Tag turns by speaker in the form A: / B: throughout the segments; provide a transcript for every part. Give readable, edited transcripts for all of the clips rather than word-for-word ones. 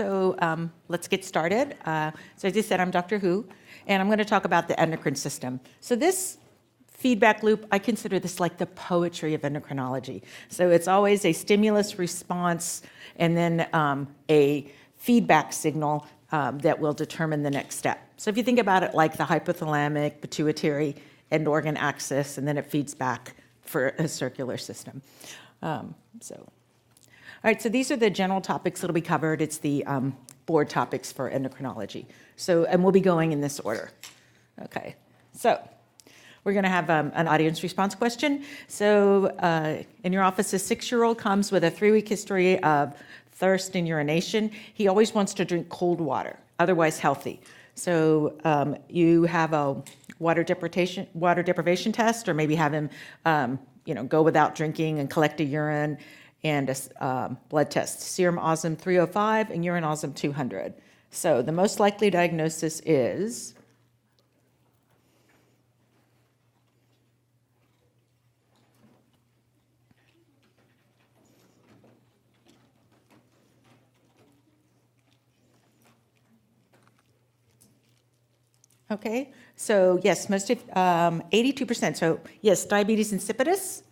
A: So let's get started. So as I said, I'm Dr. Hu, and I'm going to talk about the endocrine system. So this feedback loop, I consider this like the poetry of endocrinology. So it's always a stimulus response and then a feedback signal that will determine the next step. So if you think about it like the hypothalamic, pituitary, end organ axis, and then it feeds back for a circular system. All right, so these are the general topics that'll be covered. It's the board topics for endocrinology. So, and we'll be going in this order. Okay, so we're gonna have an audience response question. So in your office, a 6-year-old comes with a 3-week history of thirst and urination. He always wants to drink cold water, otherwise healthy. So you have a water deprivation test, or maybe have him go without drinking and collect a urine and a blood test, serum osm 305 and urine osm 200. So the most likely diagnosis is okay. So yes, most of 82%. So yes, diabetes insipidus.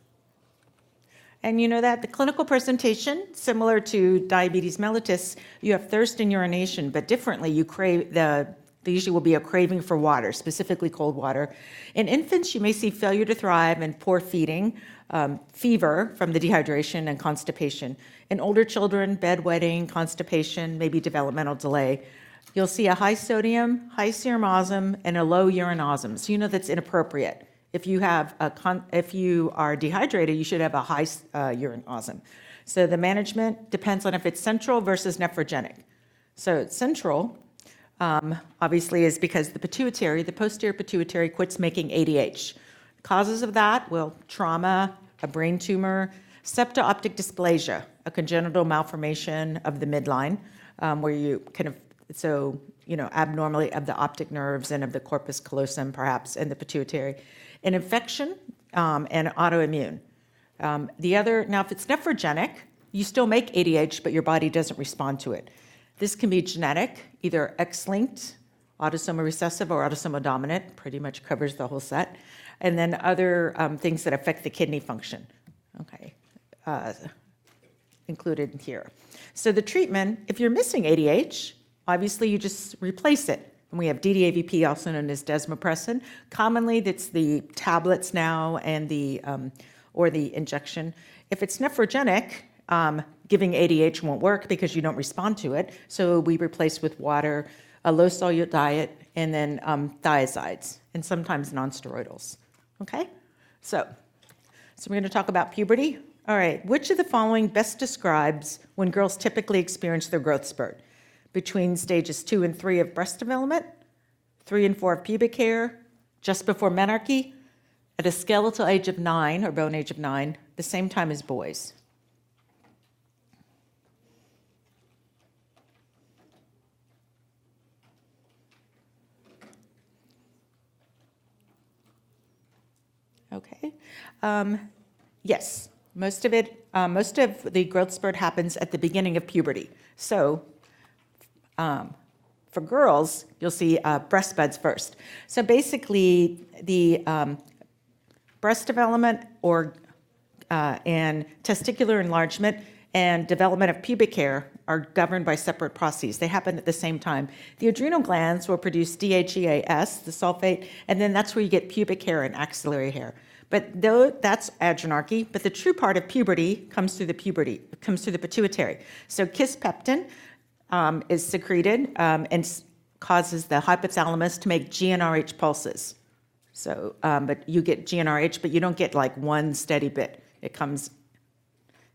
A: And you know that the clinical presentation, similar to diabetes mellitus, you have thirst and urination, but differently, you crave there usually will be a craving for water, specifically cold water. In infants, you may see failure to thrive and poor feeding, fever from the dehydration, and constipation. In older children, bedwetting, constipation, maybe developmental delay. You'll see a high sodium, high serum osm, and a low urine osm. So you know that's inappropriate. If you are dehydrated, you should have a high urine osm. So the management depends on if it's central versus nephrogenic. So central, obviously, is because the posterior pituitary quits making ADH. Causes of that, well, trauma, a brain tumor, septo-optic dysplasia, a congenital malformation of the midline, where you abnormally of the optic nerves and of the corpus callosum, perhaps, and the pituitary. An infection and autoimmune. Now, if it's nephrogenic, you still make ADH, but your body doesn't respond to it. This can be genetic, either X-linked, autosomal recessive, or autosomal dominant, pretty much covers the whole set. And then other things that affect the kidney function, okay, included here. So the treatment, if you're missing ADH, obviously you just replace it. And we have DDAVP, also known as desmopressin. Commonly, that's the tablets now and or the injection. If it's nephrogenic, giving ADH won't work because you don't respond to it. So we replace with water, a low solute diet, and then thiazides, and sometimes nonsteroidals. Okay? So we're going to talk about puberty. All right. Which of the following best describes when girls typically experience their growth spurt? Between stages 2 and 3 of breast development, 3 and 4 of pubic hair, just before menarche, at a skeletal age of 9, or bone age of 9, the same time as boys. Okay. Yes, most of the growth spurt happens at the beginning of puberty. So for girls, you'll see breast buds first. So basically, the breast development and testicular enlargement and development of pubic hair are governed by separate processes. They happen at the same time. The adrenal glands will produce DHEAS, the sulfate, and then that's where you get pubic hair and axillary hair. But that's adrenarche, but the true part of puberty comes through the pituitary. So kisspeptin is secreted and causes the hypothalamus to make GnRH pulses. So, but you get GnRH, but you don't get like one steady bit. It comes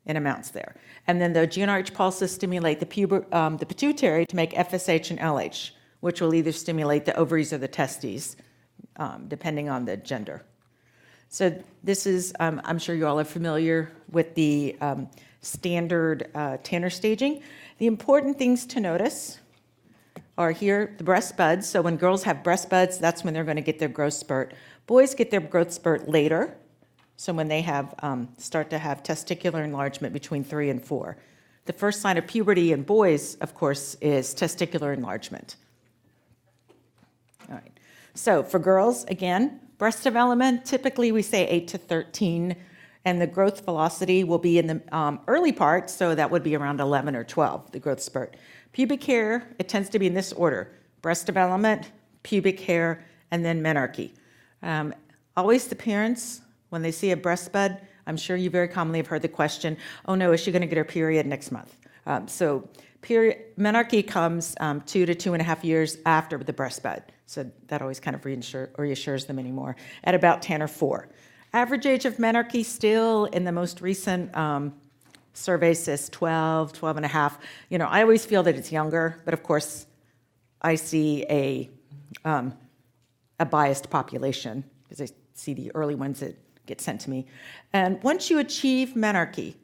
A: in amounts there. And then the GnRH pulses stimulate the pituitary to make FSH and LH, which will either stimulate the ovaries or the testes, depending on the gender. So this is, I'm sure you all are familiar with the standard Tanner staging. The important things to notice are here, the breast buds. So when girls have breast buds, that's when they're going to get their growth spurt. Boys get their growth spurt later. So when they have start to have testicular enlargement between 3 and 4. The first sign of puberty in boys, of course, is testicular enlargement. All right. So for girls, again, breast development, typically we say 8 to 13, and the growth velocity will be in the early part, so that would be around 11 or 12, the growth spurt. Pubic hair, it tends to be in this order: breast development, pubic hair, and then menarche. Always the parents, when they see a breast bud, I'm sure you very commonly have heard the question, oh no, is she going to get her period next month? Menarche comes 2 to 2.5 years after the breast bud. So that always kind of reassures them anymore, at about 10 or 4. Average age of menarche still in the most recent survey says 12, 12 and a half. I always feel that it's younger, but of course I see a biased population because I see the early ones that get sent to me. And once you achieve menarche,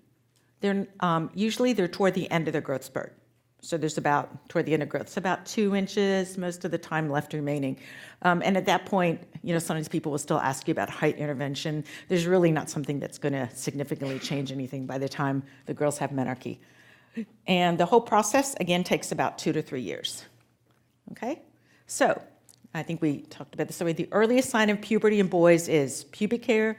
A: usually they're toward the end of their growth spurt. So toward the end of growth, it's about 2 inches most of the time left remaining. And at that point, sometimes people will still ask you about height intervention. There's really not something that's going to significantly change anything by the time the girls have menarche. And the whole process, again, takes about 2 to 3 years. Okay? So I think we talked about this. So the earliest sign of puberty in boys is pubic hair,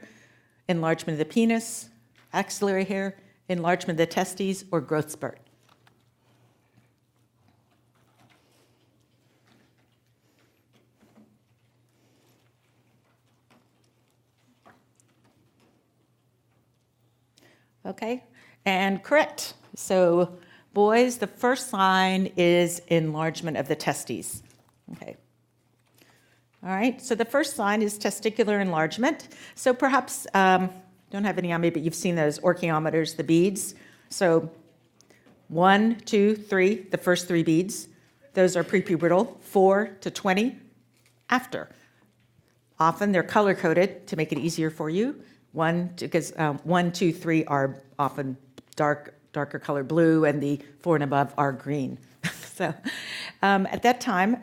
A: enlargement of the penis, axillary hair, enlargement of the testes, or growth spurt. Okay, and correct. So boys, the first sign is enlargement of the testes. Okay. All right, so the first sign is testicular enlargement. So perhaps, don't have any on me, but you've seen those orchiometers, the beads. So 1, 2, 3, the first 3 beads. Those are prepubertal. 4 to 20, after. Often they're color-coded to make it easier for you. 1, 2, 3 are often darker color blue, and the 4 and above are green. So at that time,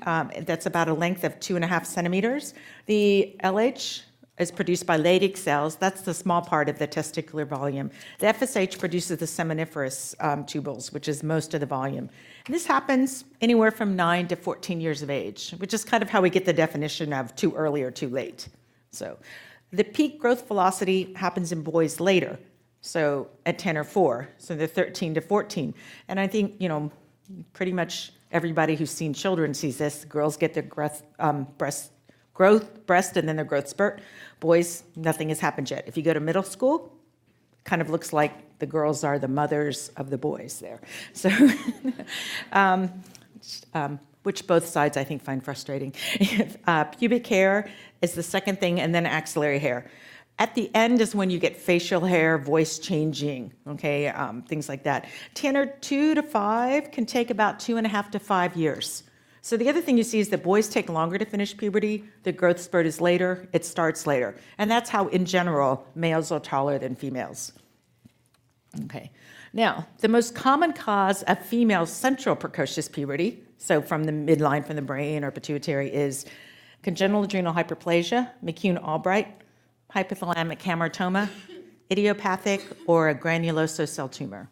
A: that's about a length of 2.5 centimeters. The LH is produced by Leydig cells. That's the small part of the testicular volume. The FSH produces the seminiferous tubules, which is most of the volume. And this happens anywhere from 9 to 14 years of age, which is kind of how we get the definition of too early or too late. So the peak growth velocity happens in boys later, so at 10 or 4, so they're 13 to 14. And I think, pretty much everybody who's seen children sees this. Girls get their breast and then their growth spurt. Boys, nothing has happened yet. If you go to middle school, it kind of looks like the girls are the mothers of the boys there. So, which both sides I think find frustrating. Pubic hair is the second thing, and then axillary hair. At the end is when you get facial hair, voice changing, okay, things like that. 10 or 2 to 5 can take about 2.5 to 5 years. So the other thing you see is that boys take longer to finish puberty. The growth spurt is later. It starts later. And that's how, in general, males are taller than females. Okay. Now, the most common cause of female central precocious puberty, so from the midline from the brain or pituitary, is congenital adrenal hyperplasia, McCune-Albright, hypothalamic hamartoma, idiopathic, or a granulosa cell tumor.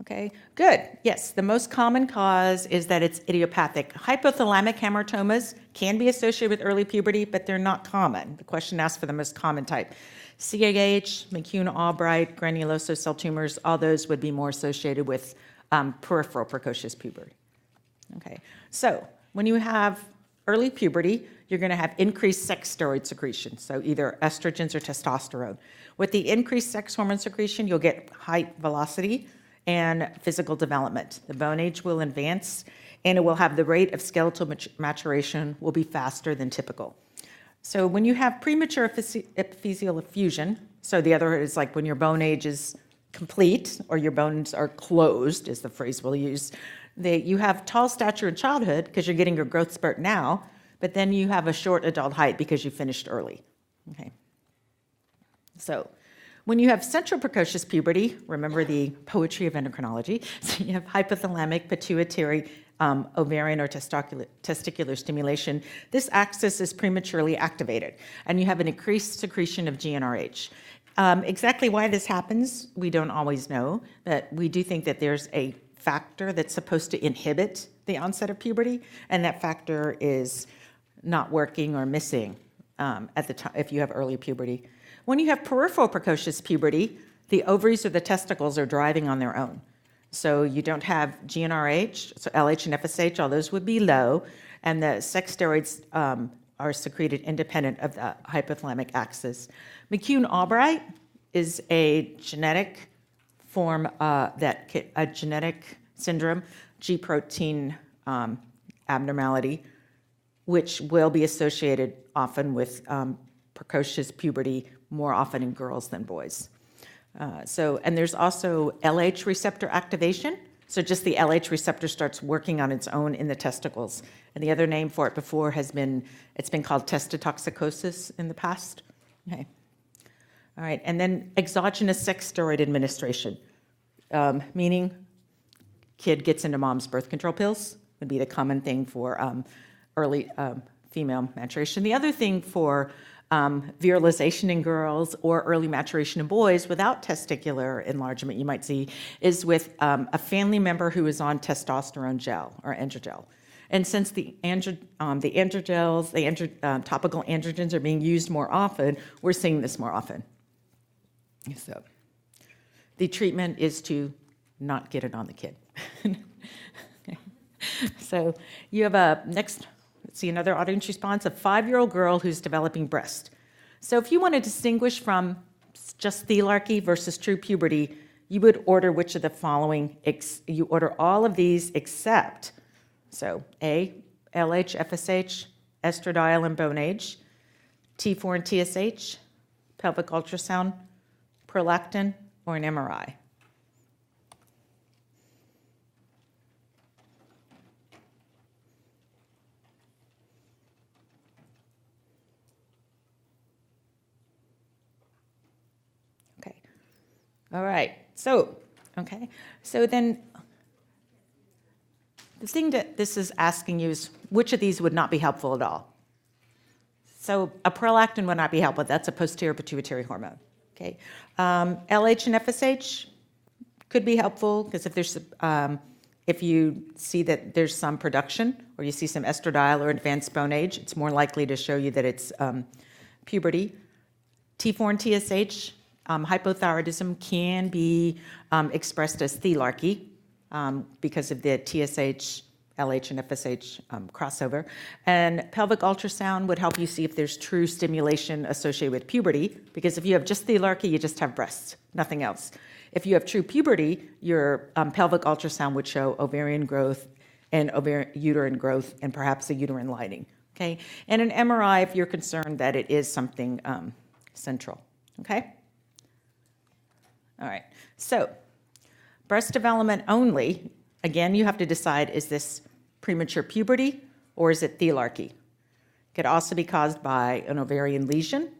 A: Okay, good. Yes, the most common cause is that it's idiopathic. Hypothalamic hamartomas can be associated with early puberty, but they're not common. The question asks for the most common type. CAH, McCune-Albright, granulosa cell tumors, all those would be more associated with peripheral precocious puberty. Okay, so when you have early puberty, you're going to have increased sex steroid secretion, so either estrogens or testosterone. With the increased sex hormone secretion, you'll get height velocity and physical development. The bone age will advance, and it will have the rate of skeletal maturation will be faster than typical. So when you have premature epiphyseal effusion, so the other is like when your bone age is complete or your bones are closed, is the phrase we'll use, you have tall stature in childhood because you're getting your growth spurt now, but then you have a short adult height because you finished early. Okay. So When you have central precocious puberty, remember the poetry of endocrinology, so you have hypothalamic, pituitary, ovarian or testicular stimulation, this axis is prematurely activated, and you have an increased secretion of GnRH. Exactly why this happens, we don't always know, but we do think that there's a factor that's supposed to inhibit the onset of puberty, and that factor is not working or missing at the time if you have early puberty. When you have peripheral precocious puberty, the ovaries or the testicles are driving on their own. So you don't have GnRH, so LH and FSH, all those would be low, and the sex steroids are secreted independent of the hypothalamic axis. McCune-Albright is a genetic form, a genetic syndrome, G protein abnormality, which will be associated often with precocious puberty, more often in girls than boys. And there's also LH receptor activation. So just the LH receptor starts working on its own in the testicles. And the other name for it before it's been called testotoxicosis in the past. Okay. All right, and then exogenous sex steroid administration, meaning kid gets into mom's birth control pills, would be the common thing for early female maturation. The other thing for virilization in girls or early maturation in boys without testicular enlargement you might see is with a family member who is on testosterone gel or androgel. And since the androgels, topical androgens are being used more often, we're seeing this more often. So the treatment is to not get it on the kid. Okay. So you have let's see another audience response, a 5-year-old girl who's developing breast. So if you want to distinguish from just thelarchy versus true puberty, you would order which of the following, you order all of these except, so A, LH, FSH, estradiol and bone age, T4 and TSH, pelvic ultrasound, prolactin, or an MRI. Okay. All right. So then the thing that this is asking you is which of these would not be helpful at all? So a prolactin would not be helpful. That's a posterior pituitary hormone. Okay. LH and FSH could be helpful because if you see that there's some production or you see some estradiol or advanced bone age, it's more likely to show you that it's puberty. T4 and TSH, hypothyroidism can be expressed as thelarchy because of the TSH, LH, and FSH crossover. And pelvic ultrasound would help you see if there's true stimulation associated with puberty, because if you have just thelarchy, you just have breasts, nothing else. If you have true puberty, your pelvic ultrasound would show ovarian growth and uterine growth and perhaps a uterine lining. Okay, and an MRI if you're concerned that it is something central. Okay. All right. So, breast development only. Again, you have to decide: is this premature puberty or is it thelarchy? It could also be caused by an ovarian lesion,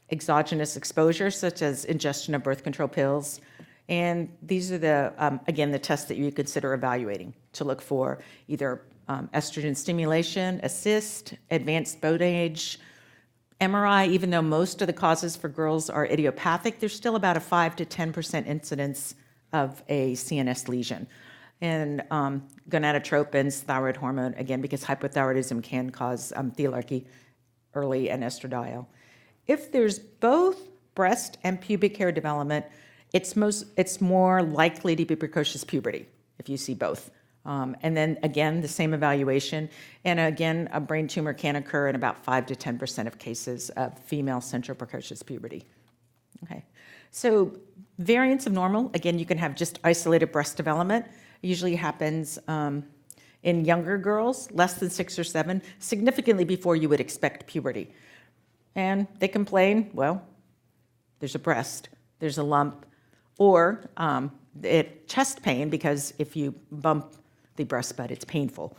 A: exogenous exposure such as ingestion of birth control pills, and these are the tests that you consider evaluating to look for either estrogen stimulation, assist, advanced bone age, MRI. Even though most of the causes for girls are idiopathic, there's still about a 5 to 10% incidence of a CNS lesion. And gonadotropins, thyroid hormone, again, because hypothyroidism can cause thelarchy early and estradiol. If there's both breast and pubic hair development, it's more likely to be precocious puberty if you see both. And then again, the same evaluation. And again, a brain tumor can occur in about 5 to 10% of cases of female central precocious puberty. Okay. So variants of normal, again, you can have just isolated breast development. It usually happens in younger girls, less than 6 or 7, significantly before you would expect puberty. And they complain, well, there's a breast, there's a lump, or chest pain, because if you bump the breast bud, it's painful.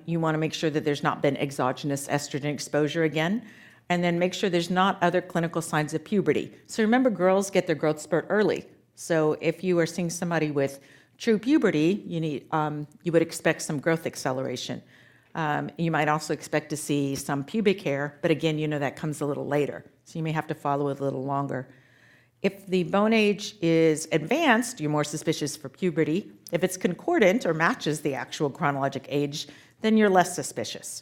A: You want to make sure that there's not been exogenous estrogen exposure again. And then make sure there's not other clinical signs of puberty. So remember, girls get their growth spurt early. So if you are seeing somebody with true puberty, you would expect some growth acceleration. You might also expect to see some pubic hair, but again, that comes a little later. So you may have to follow it a little longer. If the bone age is advanced, you're more suspicious for puberty. If it's concordant or matches the actual chronologic age, then you're less suspicious.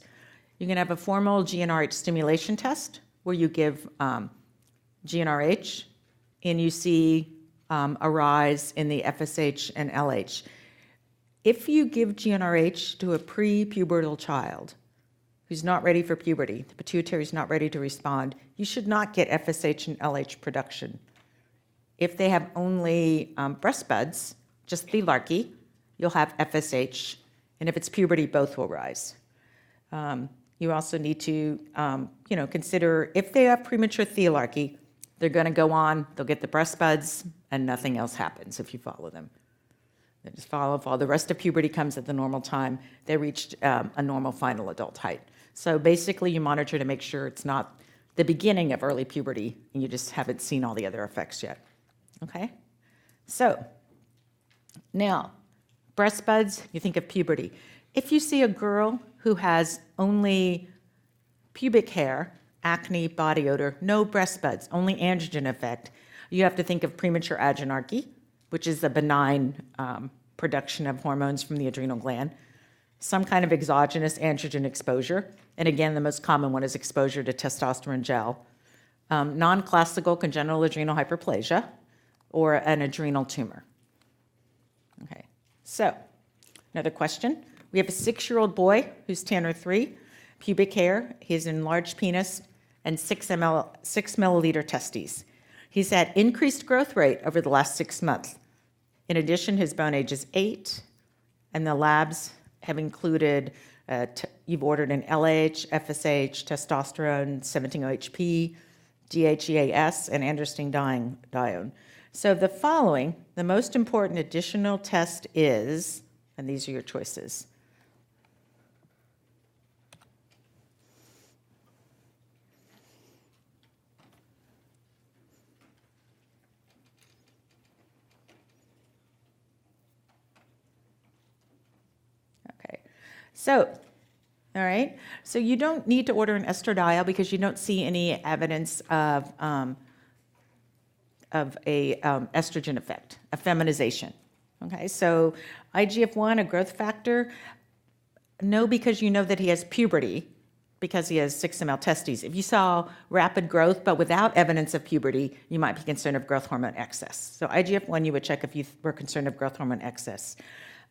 A: You can have a formal GnRH stimulation test where you give GnRH and you see a rise in the FSH and LH. If you give GnRH to a pre-pubertal child who's not ready for puberty, the pituitary is not ready to respond, you should not get FSH and LH production. If they have only breast buds, just thelarchy, you'll have FSH, and if it's puberty, both will rise. You also need to, consider if they have premature thelarchy, they're going to go on, they'll get the breast buds, and nothing else happens if you follow them. They just follow. If all the rest of puberty comes at the normal time, they reached a normal final adult height. So basically, you monitor to make sure it's not the beginning of early puberty, and you just haven't seen all the other effects yet. Okay? So now, breast buds, you think of puberty. If you see a girl who has only pubic hair, acne, body odor, no breast buds, only androgen effect, you have to think of premature agenarche, which is a benign production of hormones from the adrenal gland, some kind of exogenous androgen exposure, and again, the most common one is exposure to testosterone gel, non-classical congenital adrenal hyperplasia, or an adrenal tumor. Okay, so another question. We have a 6-year-old boy who's 10 or 3, pubic hair, he has an enlarged penis, and 6 milliliter testes. He's had increased growth rate over the last 6 months. In addition, his bone age is 8, and the labs have included, you've ordered an LH, FSH, testosterone, 17-OHP, DHEAS, and androstenedione. So the following, the most important additional test is, and these are your choices. So, all right, so you don't need to order an estradiol because you don't see any evidence of a estrogen effect, a feminization. Okay, so IGF-1, a growth factor, no, because you know that he has puberty because he has 6 ml testes. If you saw rapid growth but without evidence of puberty, you might be concerned of growth hormone excess. So IGF-1 you would check if you were concerned of growth hormone excess.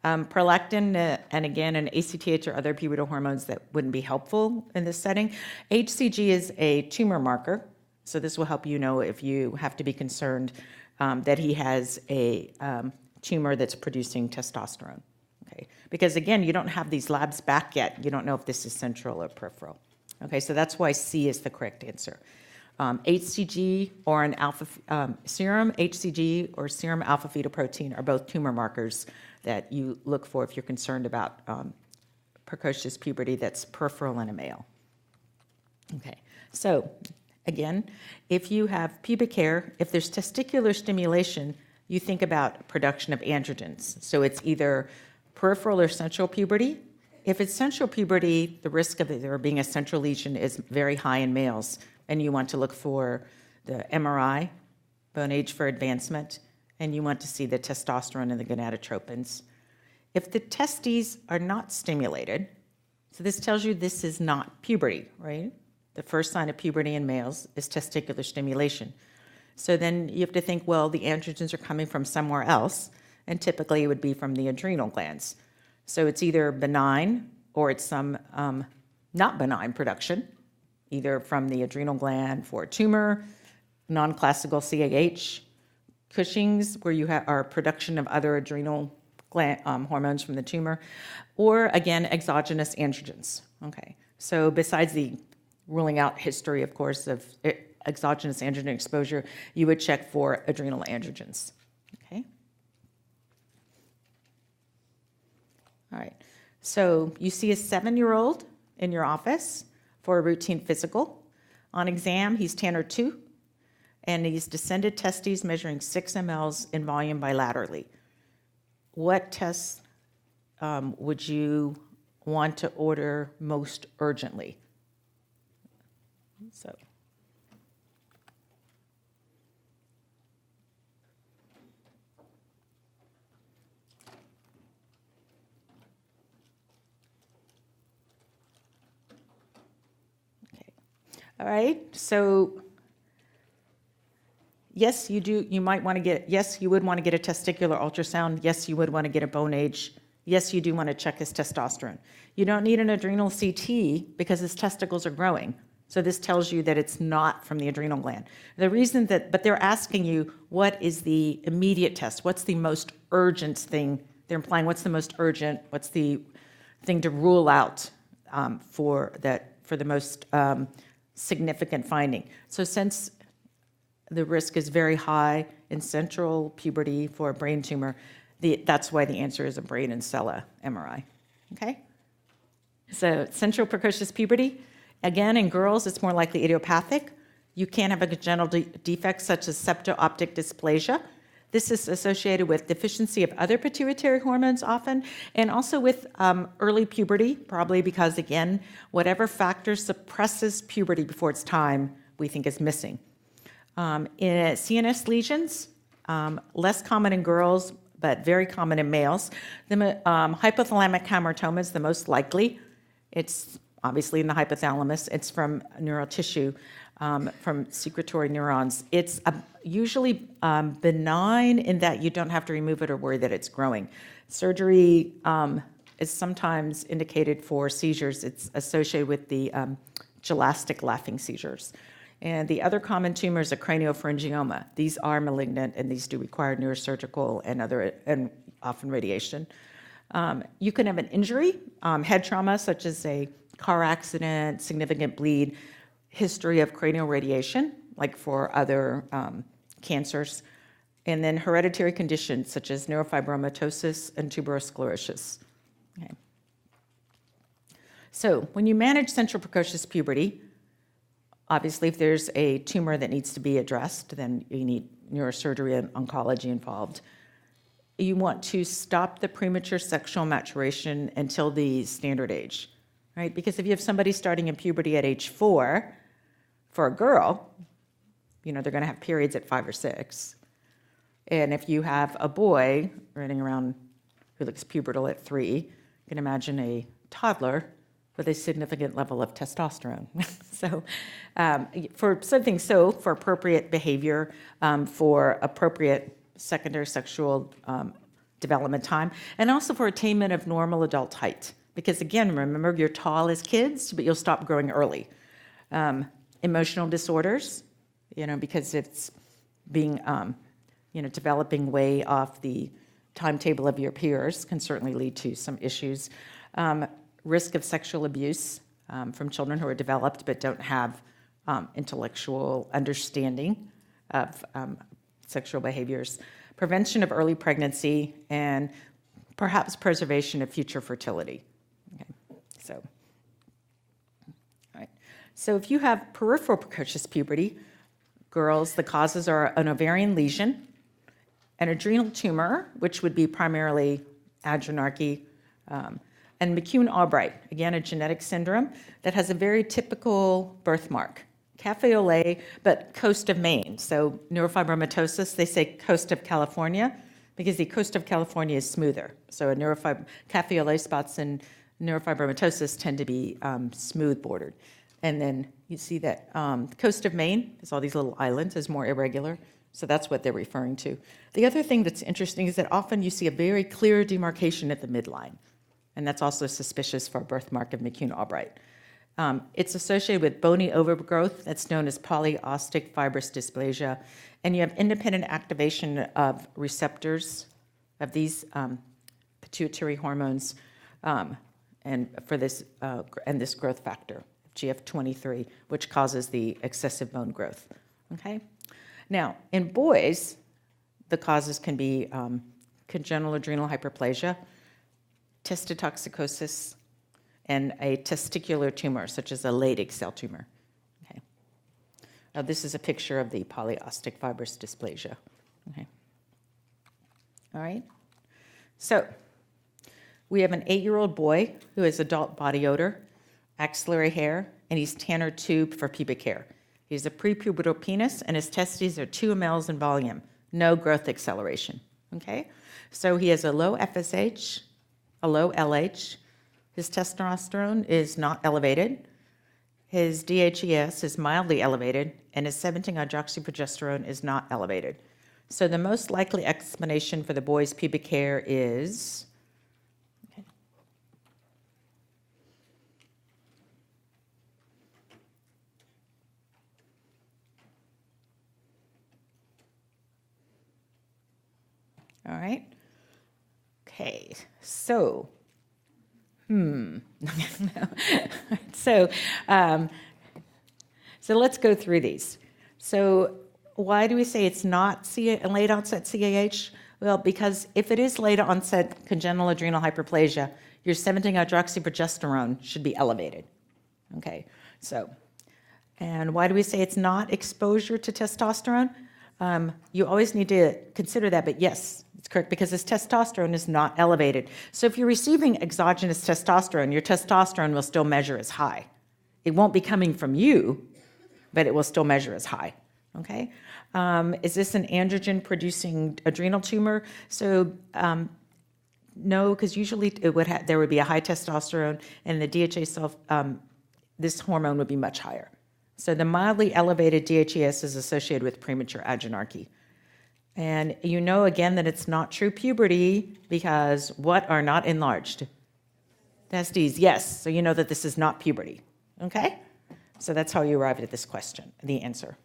A: Prolactin, and again, and ACTH or other pubertal hormones that wouldn't be helpful in this setting. HCG is a tumor marker, so this will help you know if you have to be concerned that he has a tumor that's producing testosterone. Okay, because again, you don't have these labs back yet. You don't know if this is central or peripheral. Okay, so that's why C is the correct answer. HCG or an serum HCG or serum alpha fetoprotein are both tumor markers that you look for if you're concerned about precocious puberty that's peripheral in a male. Okay, so again, if you have pubic hair, if there's testicular stimulation, you think about production of androgens. So it's either peripheral or central puberty. If it's central puberty, the risk of there being a central lesion is very high in males, and you want to look for the MRI, bone age for advancement, and you want to see the testosterone and the gonadotropins. If the testes are not stimulated, so this tells you this is not puberty, right? The first sign of puberty in males is testicular stimulation. So then you have to think, well, the androgens are coming from somewhere else, and typically it would be from the adrenal glands. So it's either benign or it's some not benign production, either from the adrenal gland for a tumor, non-classical CAH, Cushing's, where you are production of other adrenal gland, hormones from the tumor, or again, exogenous androgens. Okay, so besides the ruling out history, of course, of exogenous androgen exposure, you would check for adrenal androgens. Okay. All right, so you see a 7-year-old in your office for a routine physical. On exam, he's Tanner 2, and he's descended testes measuring 6 mLs in volume bilaterally. What tests would you want to order most urgently? So, okay. All right, so yes, you do. You might want to get, yes, you would want to get a testicular ultrasound. Yes, you would want to get a bone age. Yes, you do want to check his testosterone. You don't need an adrenal CT because his testicles are growing. So this tells you that it's not from the adrenal gland. The reason that, but they're asking you, what is the immediate test? What's the most urgent thing? They're implying what's the most urgent? What's the thing to rule out for the most significant finding? So since the risk is very high in central puberty for a brain tumor, that's why the answer is a brain and sella MRI, okay? So central precocious puberty, again, in girls, it's more likely idiopathic. You can have a congenital defect such as septo-optic dysplasia. This is associated with deficiency of other pituitary hormones often, and also with early puberty, probably because, again, whatever factor suppresses puberty before its time, we think is missing. In CNS lesions, less common in girls, but very common in males. The hypothalamic hamartoma is the most likely. It's obviously in the hypothalamus. It's from neural tissue, from secretory neurons. It's usually benign in that you don't have to remove it or worry that it's growing. Surgery is sometimes indicated for seizures. It's associated with the gelastic laughing seizures. And the other common tumor is a craniopharyngioma. These are malignant, and these do require neurosurgical and often radiation. You can have an injury, head trauma, such as a car accident, significant bleed, history of cranial radiation, like for other cancers, and then hereditary conditions such as neurofibromatosis and tuberous sclerosis. Okay. So when you manage central precocious puberty, obviously, if there's a tumor that needs to be addressed, then you need neurosurgery and oncology involved. You want to stop the premature sexual maturation until the standard age, right? Because if you have somebody starting in puberty at age 4, for a girl, they're going to have periods at 5 or 6. And if you have a boy running around who looks pubertal at 3, you can imagine a toddler with a significant level of testosterone. For appropriate behavior, for appropriate secondary sexual development time, and also for attainment of normal adult height. Because again, remember, you're tall as kids, but you'll stop growing early. Emotional disorders, because it's being, developing way off the timetable of your peers can certainly lead to some issues. Risk of sexual abuse from children who are developed but don't have intellectual understanding of sexual behaviors, prevention of early pregnancy, and perhaps preservation of future fertility. Okay. All right. So if you have peripheral precocious puberty, girls, the causes are an ovarian lesion, an adrenal tumor, which would be primarily adrenarche, and McCune-Albright, again, a genetic syndrome that has a very typical birthmark. Cafe au lait, but coast of Maine. So neurofibromatosis, they say coast of California because the coast of California is smoother. So cafe au lait spots in neurofibromatosis tend to be smooth bordered. And then you see that the coast of Maine, there's all these little islands, is more irregular. So that's what they're referring to. The other thing that's interesting is that often you see a very clear demarcation at the midline. And that's also suspicious for a birthmark of McCune-Albright. It's associated with bony overgrowth that's known as polyostic fibrous dysplasia, and you have independent activation of receptors of these pituitary hormones, and this growth factor, GF23, which causes the excessive bone growth. Okay. Now, in boys, the causes can be congenital adrenal hyperplasia, testotoxicosis, and a testicular tumor, such as a Leydig cell tumor. Okay. This is a picture of the polycystic fibrous dysplasia. Okay. All right. So we have an 8-year-old boy who has adult body odor, axillary hair, and he's Tanner tube for pubic hair. He has a prepubertal penis, and his testes are 2 mLs in volume, no growth acceleration. Okay? So he has a low FSH, a low LH. His testosterone is not elevated. His DHEAS is mildly elevated, and his 17-hydroxyprogesterone is not elevated. So the most likely explanation for the boy's pubic hair is all right. Okay, so, so, so let's go through these. So why do we say it's not late onset CAH? Well, because if it is late onset congenital adrenal hyperplasia, your 17-hydroxyprogesterone should be elevated. Okay, so, and why do we say it's not exposure to testosterone? You always need to consider that, but yes, it's correct, because his testosterone is not elevated. So if you're receiving exogenous testosterone, your testosterone will still measure as high. It won't be coming from you, but it will still measure as high. Okay? Is this an androgen-producing adrenal tumor? So no, because usually there would be a high testosterone, and the DHA self, this hormone would be much higher. So the mildly elevated DHEAS is associated with premature agenarche. And you know, again, that it's not true puberty because what are not enlarged? Testes, yes. So you know that this is not puberty, okay? So that's how you arrived at this question, the answer.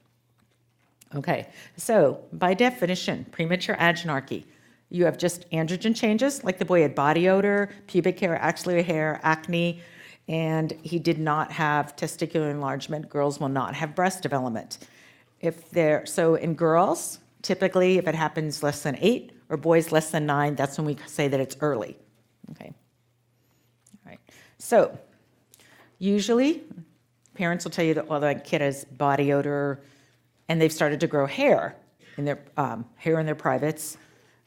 A: Okay, so by definition, premature agenarche, you have just androgen changes, like the boy had body odor, pubic hair, axillary hair, acne, and he did not have testicular enlargement. Girls will not have breast development. So in girls, typically if it happens less than 8 or boys less than 9, that's when we say that it's early. Okay. All right. So usually parents will tell you that, well, the kid has body odor and they've started to grow hair in their privates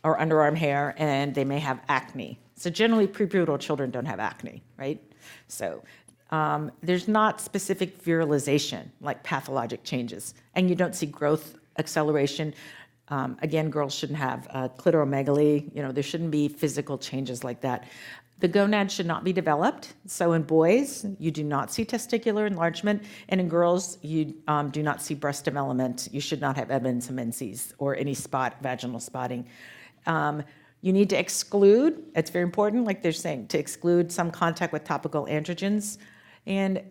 A: or underarm hair, and they may have acne. So generally prepubertal children don't have acne, right? So there's not specific virilization like pathologic changes, and you don't see growth acceleration. Again, girls shouldn't have clitoromegaly. You know, there shouldn't be physical changes like that. The gonad should not be developed. So in boys, you do not see testicular enlargement, and in girls, you do not see breast development. You should not have evidence of menses or any vaginal spotting. You need to exclude, it's very important, like they're saying, to exclude some contact with topical androgens. And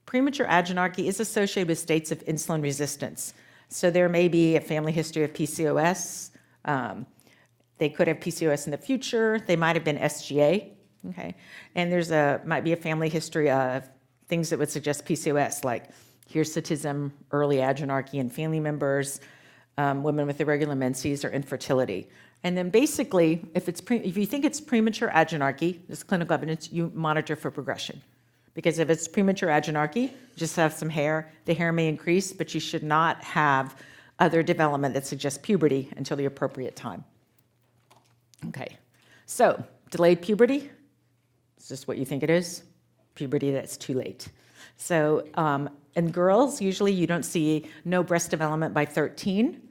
A: premature agenarche is associated with states of insulin resistance. So there may be a family history of PCOS. They could have PCOS in the future. They might have been SGA, okay? And might be a family history of things that would suggest PCOS, like hirsutism, early agenarche in family members, women with irregular menses, or infertility. And then basically, if you think it's premature agenarche, this clinical evidence, you monitor for progression. Because if it's premature agenarche, just have some hair, the hair may increase, but you should not have other development that suggests puberty until the appropriate time. Okay, so delayed puberty, is this what you think it is? Puberty that's too late. So in girls, usually you don't see no breast development by 13,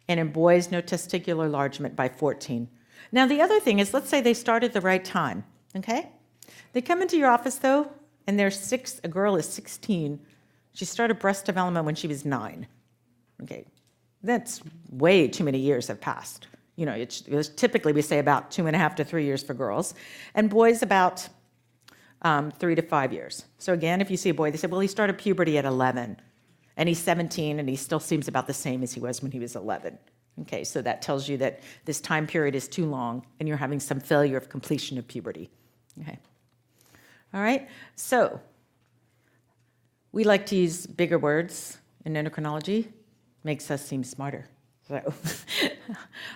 A: and in boys, no testicular enlargement by 14. Now the other thing is, let's say they start at the right time, okay? They come into your office though, and a girl is 16. She started breast development when she was 9. Okay, that's way too many years have passed. You know, it was typically we say about 2.5 to 3 years for girls, and boys about 3 to 5 years. So again, if you see a boy, they say, well, he started puberty at 11, and he's 17, and he still seems about the same as he was when he was 11. Okay, so that tells you that this time period is too long, and you're having some failure of completion of puberty. Okay. All right, so we like to use bigger words in endocrinology, makes us seem smarter. So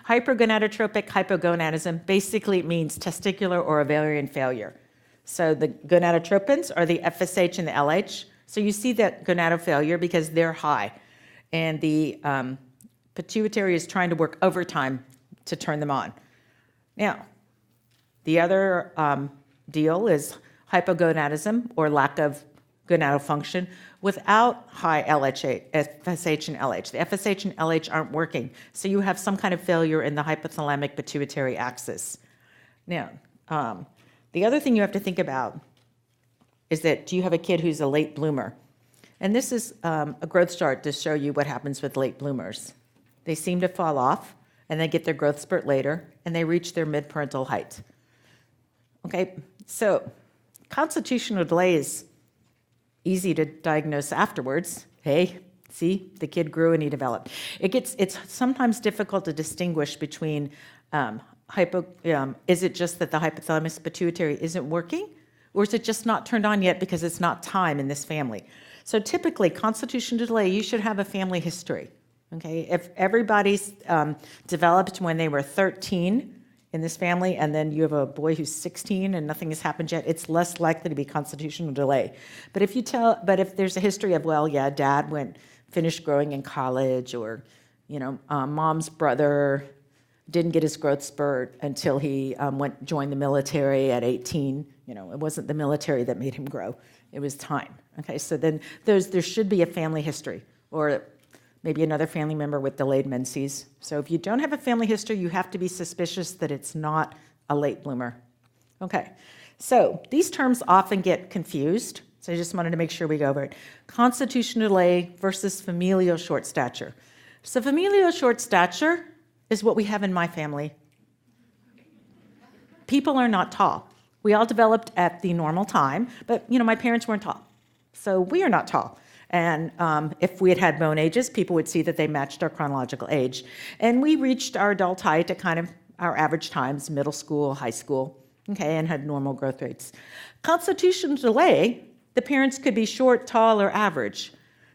A: hypergonadotropic hypogonadism, basically it means testicular or ovarian failure. So the gonadotropins are the FSH and the LH. So you see that gonadal failure because they're high. and the pituitary is trying to work overtime to turn them on. Now, the other deal is hypogonadism, or lack of gonadal function, without high LHA, FSH and LH. The FSH and LH aren't working, so you have some kind of failure in the hypothalamic pituitary axis. Now, the other thing you have to think about is that, do you have a kid who's a late bloomer? And this is a growth chart to show you what happens with late bloomers. They seem to fall off, and they get their growth spurt later, and they reach their mid-parental height. Okay, so constitutional delay is easy to diagnose afterwards. Hey, see, the kid grew and he developed. It's sometimes difficult to distinguish between is it just that the hypothalamus pituitary isn't working, or is it just not turned on yet because it's not time in this family? So typically, constitutional delay, you should have a family history. Okay, if everybody's developed when they were 13 in this family, and then you have a boy who's 16 and nothing has happened yet, it's less likely to be constitutional delay. But if there's a history of, well, yeah, dad finished growing in college, or mom's brother didn't get his growth spurt until he joined the military at 18. It wasn't the military that made him grow; it was time. Okay, so then there should be a family history, or maybe another family member with delayed menses. So if you don't have a family history, you have to be suspicious that it's not a late bloomer. Okay, so these terms often get confused, so I just wanted to make sure we go over it. Constitutional delay versus familial short stature. So familial short stature is what we have in my family. People are not tall. We all developed at the normal time, but my parents weren't tall. So we are not tall. And if we had bone ages, people would see that they matched our chronological age. And we reached our adult height at kind of our average times, middle school, high school, okay, and had normal growth rates. Constitutional delay, the parents could be short, tall, or average.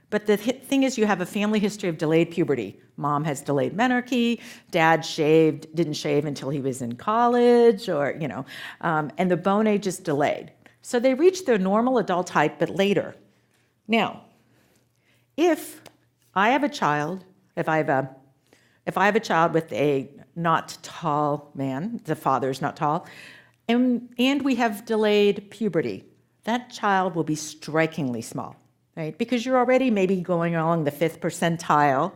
A: But the thing is, you have a family history of delayed puberty. Mom has delayed menarche, dad didn't shave until he was in college, or, and the bone age is delayed. So they reach their normal adult height, but later. Now, if I have a child with a not tall man, the father's not tall, and we have delayed puberty, that child will be strikingly small, right? Because you're already maybe going along the 5th percentile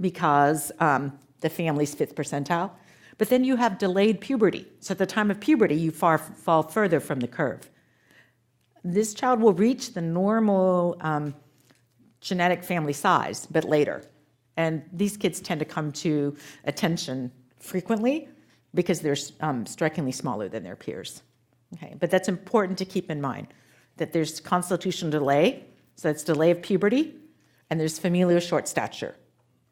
A: because the family's 5th percentile, but then you have delayed puberty. So at the time of puberty, you fall further from the curve. This child will reach the normal genetic family size, but later. And these kids tend to come to attention frequently because they're strikingly smaller than their peers. Okay, but that's important to keep in mind, that there's constitutional delay, so that's delay of puberty, and there's familial short stature,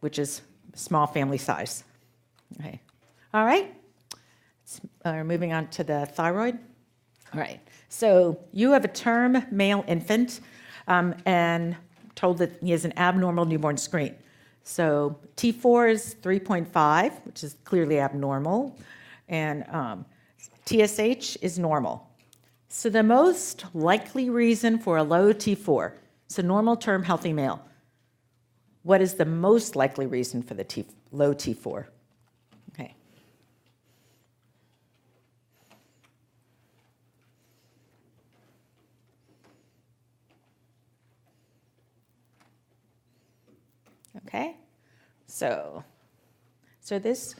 A: which is small family size. Okay, all right, moving on to the thyroid. All right, so you have a term male infant and told that he has an abnormal newborn screen. So T4 is 3.5, which is clearly abnormal, and TSH is normal. So the most likely reason for a low T4, so normal term healthy male, what is the most likely reason for the low T4? Okay. Okay, so this,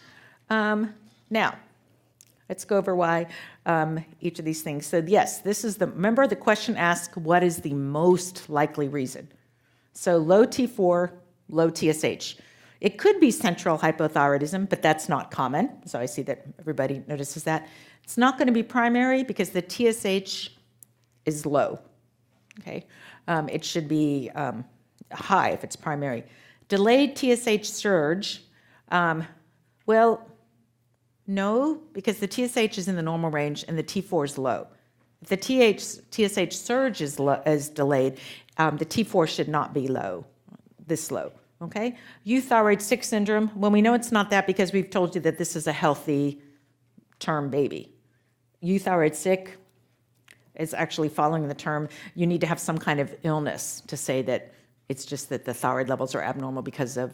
A: now, let's go over why each of these things. So yes, remember the question asked, what is the most likely reason? So low T4, low TSH. It could be central hypothyroidism, but that's not common. So I see that everybody notices that. It's not going to be primary because the TSH is low. Okay, it should be high if it's primary. Delayed TSH surge, well, no, because the TSH is in the normal range and the T4 is low. If the TSH surge is delayed, the T4 should not be this low, okay? Euthyroid sick syndrome, well, we know it's not that because we've told you that this is a healthy term baby. Euthyroid sick is actually following the term, you need to have some kind of illness to say that It's just that the thyroid levels are abnormal because of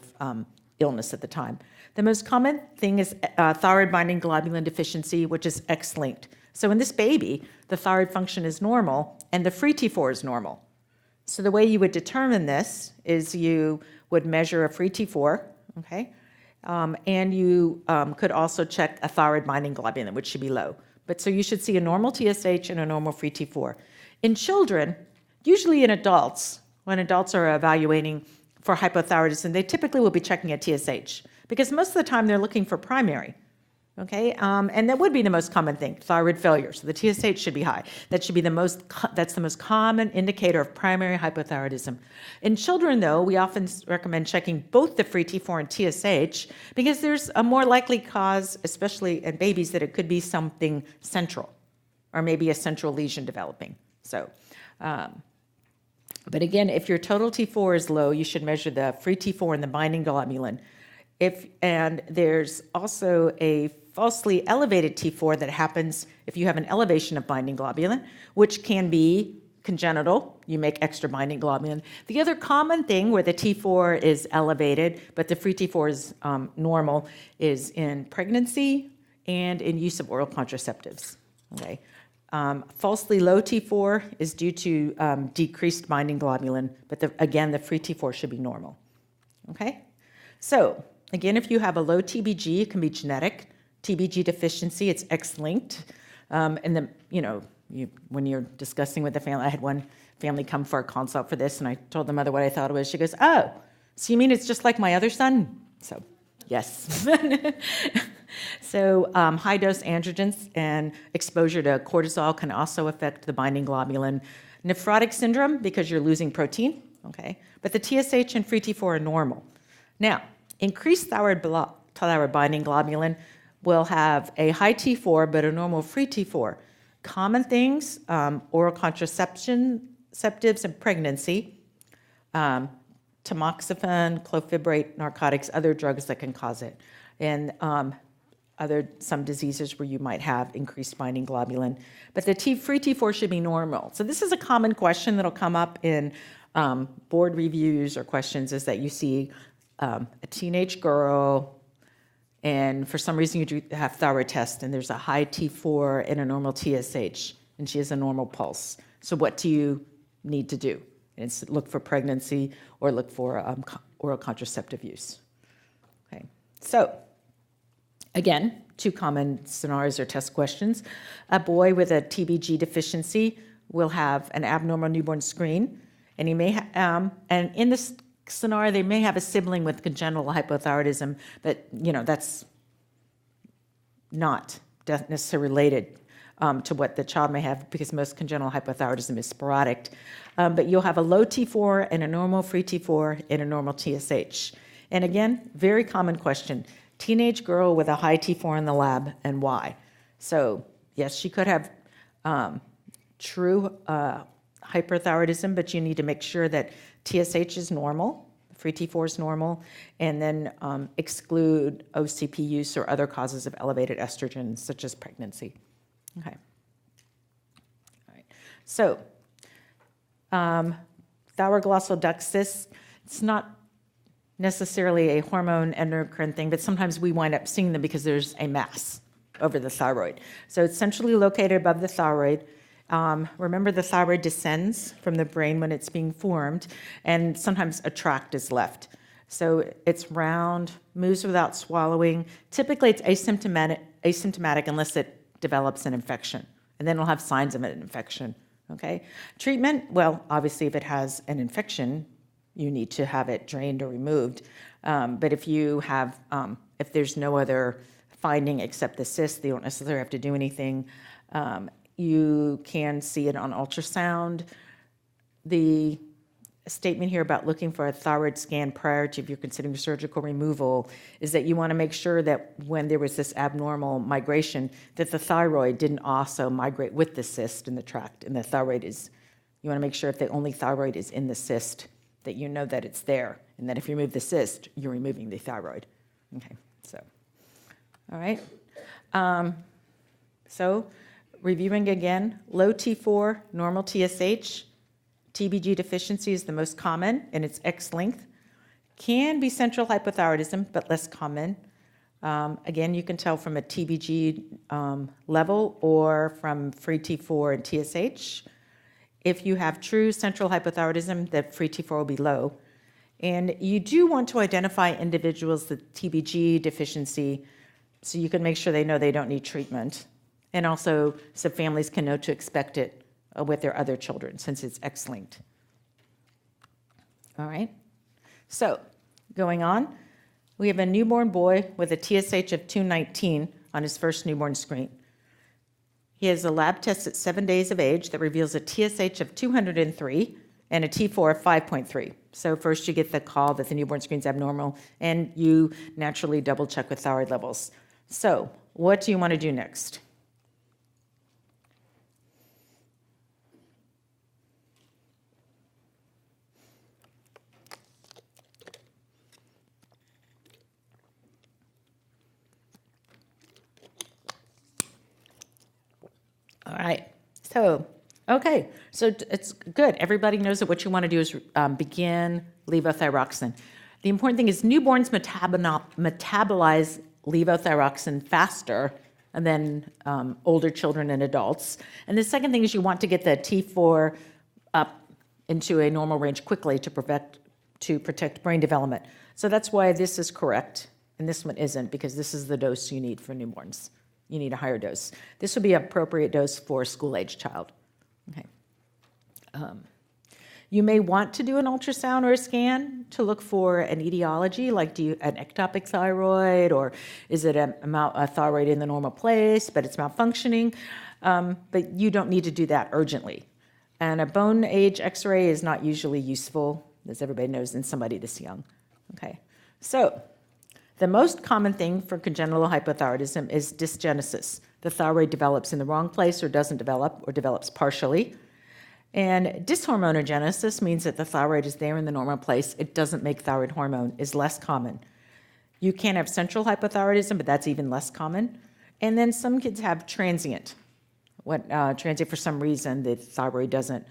A: illness at the time. The most common thing is thyroid binding globulin deficiency, which is X-linked. So in this baby, the thyroid function is normal and the free T4 is normal. So the way you would determine this is you would measure a free T4, okay? And you could also check a thyroid binding globulin, which should be low. But so you should see a normal TSH and a normal free T4. In children, usually in adults, when adults are evaluating for hypothyroidism, they typically will be checking a TSH because most of the time they're looking for primary. Okay, and that would be the most common thing, thyroid failure. So the TSH should be high. That should be that's the most common indicator of primary hypothyroidism. In children, though, we often recommend checking both the free T4 and TSH because there's a more likely cause, especially in babies, that it could be something central or maybe a central lesion developing. So, but again, if your total T4 is low, you should measure the free T4 and the binding globulin. And there's also a falsely elevated T4 that happens if you have an elevation of binding globulin, which can be congenital. You make extra binding globulin. The other common thing where the T4 is elevated, but the free T4 is normal, is in pregnancy and in use of oral contraceptives. Okay. Falsely low T4 is due to decreased binding globulin, but again, the free T4 should be normal. Okay. So again, if you have a low TBG, it can be genetic. TBG deficiency, it's X-linked. And then, when you're discussing with the family, I had one family come for a consult for this, and I told the mother what I thought it was. She goes, "Oh, so you mean it's just like my other son?" So, yes. So, high-dose androgens and exposure to cortisol can also affect the binding globulin. Nephrotic syndrome, because you're losing protein, okay? But the TSH and free T4 are normal. Now, increased thyroid binding globulin will have a high T4 but a normal free T4. Common things, oral contraceptives and pregnancy, tamoxifen, clofebrate, narcotics, other drugs that can cause it, and some diseases where you might have increased binding globulin. But the free T4 should be normal. So this is a common question that'll come up in board reviews or questions, is that you see a teenage girl, and for some reason you do have thyroid test, and there's a high T4 and a normal TSH, and she has a normal pulse. So what do you need to do? It's look for pregnancy or look for oral contraceptive use. Okay. So again, two common scenarios or test questions. A boy with a TBG deficiency will have an abnormal newborn screen, and he may and in this scenario, they may have a sibling with congenital hypothyroidism, but that's not necessarily related to what the child may have, because most congenital hypothyroidism is sporadic. But you'll have a low T4 and a normal free T4 and a normal TSH. And again, very common question: teenage girl with a high T4 in the lab, and why? So yes, she could have true hyperthyroidism, but you need to make sure that TSH is normal, free T4 is normal, and then exclude OCP use or other causes of elevated estrogen, such as pregnancy. Okay. All right. So, thyroglossal duct cysts, it's not necessarily a hormone endocrine thing, but sometimes we wind up seeing them because there's a mass over the thyroid. So it's centrally located above the thyroid. Remember, the thyroid descends from the brain when it's being formed, and sometimes a tract is left. So it's round, moves without swallowing. Typically, it's asymptomatic unless it develops an infection, and then it'll have signs of an infection. Okay. Treatment, well, obviously, if it has an infection, you need to have it drained or removed. But if you have, if there's no other finding except the cyst, they don't necessarily have to do anything. You can see it on ultrasound. The statement here about looking for a thyroid scan prior to, if you're considering surgical removal, is that you want to make sure that when there was this abnormal migration, that the thyroid didn't also migrate with the cyst in the tract. And the thyroid is, you want to make sure if the only thyroid is in the cyst, that you know that it's there, and that if you remove the cyst, you're removing the thyroid. Okay, so, all right. So, reviewing again, low T4, normal TSH, TBG deficiency is the most common, and it's X-linked. Can be central hypothyroidism, but less common. Again, you can tell from a TBG level or from free T4 and TSH. If you have true central hypothyroidism, the free T4 will be low. And you do want to identify individuals with TBG deficiency so you can make sure they know they don't need treatment. And also so families can know to expect it with their other children since it's X-linked. All right. So going on, we have a newborn boy with a TSH of 219 on his first newborn screen. He has a lab test at 7 days of age that reveals a TSH of 203 and a T4 of 5.3. So first you get the call that the newborn screen's abnormal, and you naturally double check with thyroid levels. So what do you want to do next? All right, so it's good. Everybody knows that what you want to do is begin levothyroxine. The important thing is newborns metabolize levothyroxine faster than older children and adults. And the second thing is you want to get the T4 up into a normal range quickly to protect brain development. So that's why this is correct and this one isn't, because this is the dose you need for newborns. You need a higher dose. This would be an appropriate dose for a school-age child. Okay. You may want to do an ultrasound or a scan to look for an etiology, like do you an ectopic thyroid, or is it a thyroid in the normal place, but it's malfunctioning? But you don't need to do that urgently. And a bone age X-ray is not usually useful, as everybody knows, in somebody this young. Okay. So the most common thing for congenital hypothyroidism is dysgenesis. The thyroid develops in the wrong place or doesn't develop or develops partially. And dysharmoniogenesis means that the thyroid is there in the normal place. It doesn't make thyroid hormone, is less common. You can have central hypothyroidism, but that's even less common. And then some kids have transient. Transient for some reason, the thyroid doesn't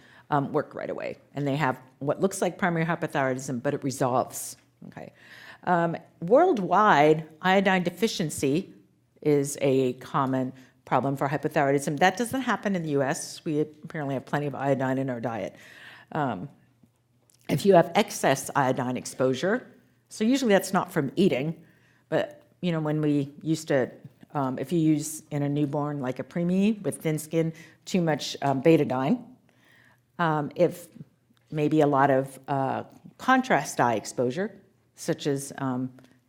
A: work right away. And they have what looks like primary hypothyroidism, but it resolves. Okay. Worldwide, iodine deficiency is a common problem for hypothyroidism. That doesn't happen in the US. We apparently have plenty of iodine in our diet. If you have excess iodine exposure, so usually that's not from eating, but when we used to, if you use in a newborn like a preemie with thin skin, too much betadine, if maybe a lot of contrast dye exposure, such as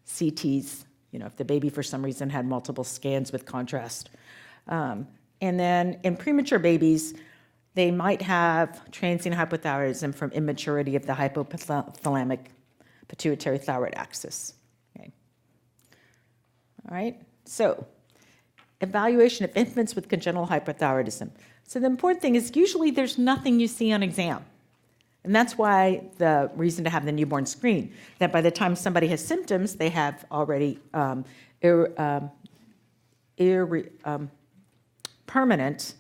A: CTs, if the baby for some reason had multiple scans with contrast. And then in premature babies, they might have transient hypothyroidism from immaturity of the hypothalamic pituitary thyroid axis. Okay. All right, so evaluation of infants with congenital hypothyroidism. So the important thing is usually there's nothing you see on exam. And that's why the reason to have the newborn screen, that by the time somebody has symptoms, they have already permanent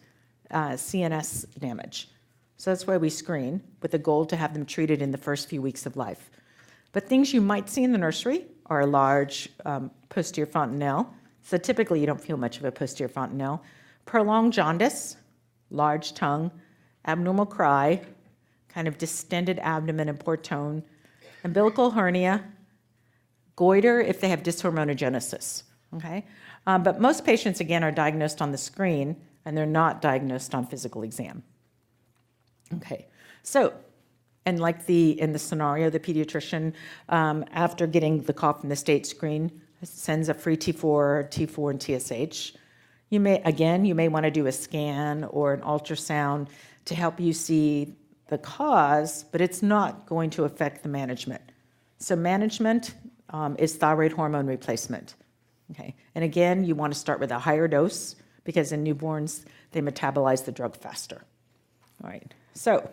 A: CNS damage. So that's why we screen, with the goal to have them treated in the first few weeks of life. But things you might see in the nursery are a large posterior fontanelle. So typically you don't feel much of a posterior fontanelle. Prolonged jaundice, large tongue, abnormal cry, kind of distended abdomen and poor tone, umbilical hernia, goiter if they have dysharmoniogenesis. Okay? But most patients, again, are diagnosed on the screen, and they're not diagnosed on physical exam. Okay, so, and like in the scenario, the pediatrician, after getting the call from the state screen, sends a free T4, and TSH. You may want to do a scan or an ultrasound to help you see the cause, but it's not going to affect the management. So management is thyroid hormone replacement. Okay, and again, you want to start with a higher dose because in newborns, they metabolize the drug faster. All right, so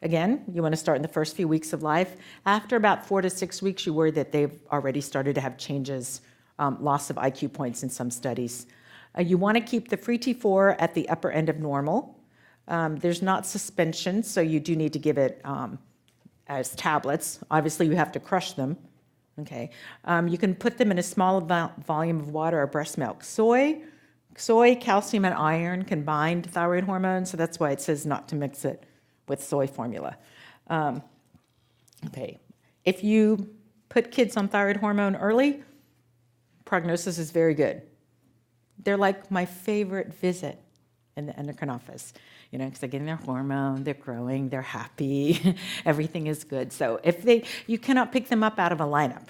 A: again, you want to start in the first few weeks of life. After about 4 to 6 weeks, you worry that they've already started to have changes, loss of IQ points in some studies. You want to keep the free T4 at the upper end of normal. There's not suspension, so you do need to give it as tablets. Obviously, you have to crush them. Okay. You can put them in a small volume of water or breast milk. Soy, calcium, and iron can bind thyroid hormone, so that's why it says not to mix it with soy formula. Okay. If you put kids on thyroid hormone early, prognosis is very good. They're like my favorite visit in the endocrine office, because they're getting their hormone, they're growing, they're happy, everything is good. So you cannot pick them up out of a lineup,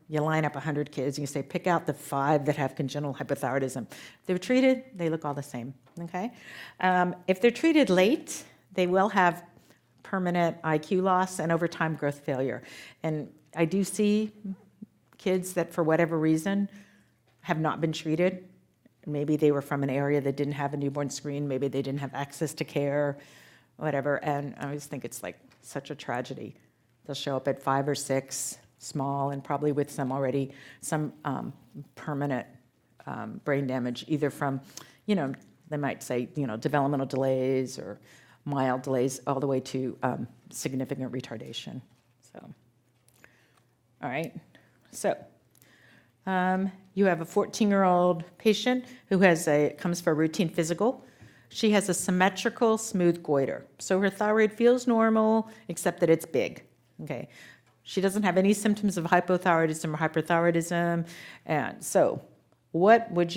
A: You line up 100 kids and you say, pick out the 5 that have congenital hypothyroidism. If they're treated, they look all the same, okay? If they're treated late, they will have permanent IQ loss and over time growth failure. And I do see kids that for whatever reason have not been treated. Maybe they were from an area that didn't have a newborn screen. Maybe they didn't have access to care, whatever. And I always think it's like such a tragedy. They'll show up at 5 or 6, small, and probably with some permanent brain damage, either from, they might say, developmental delays or mild delays, all the way to significant retardation. So, all right. So, you have a 14-year-old patient who comes for a routine physical. She has a symmetrical smooth goiter. So her thyroid feels normal, except that it's big. Okay. She doesn't have any symptoms of hypothyroidism or hyperthyroidism. And so what would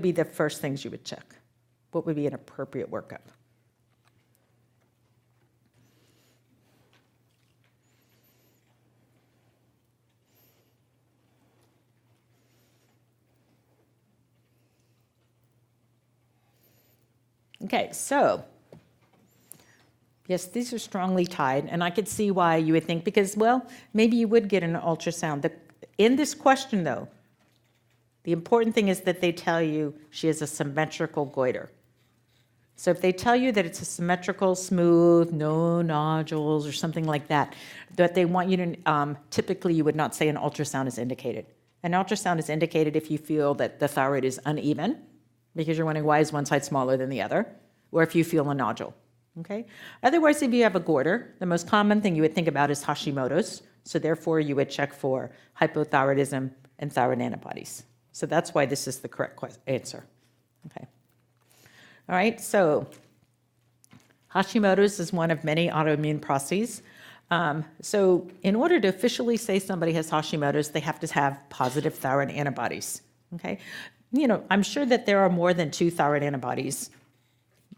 A: be the first things you would check? What would be an appropriate workup? Okay, so yes, these are strongly tied, and I could see why you would think, because, well, maybe you would get an ultrasound. In this question, though, the important thing is that they tell you she has a symmetrical goiter. So if they tell you that it's a symmetrical, smooth, no nodules or something like that they want you to, typically you would not say an ultrasound is indicated. An ultrasound is indicated if you feel that the thyroid is uneven, because you're wondering why is one side smaller than the other, or if you feel a nodule, okay? Otherwise, if you have a goiter, the most common thing you would think about is Hashimoto's, so therefore you would check for hypothyroidism and thyroid antibodies. So that's why this is the correct answer, okay? All right, so Hashimoto's is one of many autoimmune processes. So in order to officially say somebody has Hashimoto's, they have to have positive thyroid antibodies, okay? I'm sure that there are more than 2 thyroid antibodies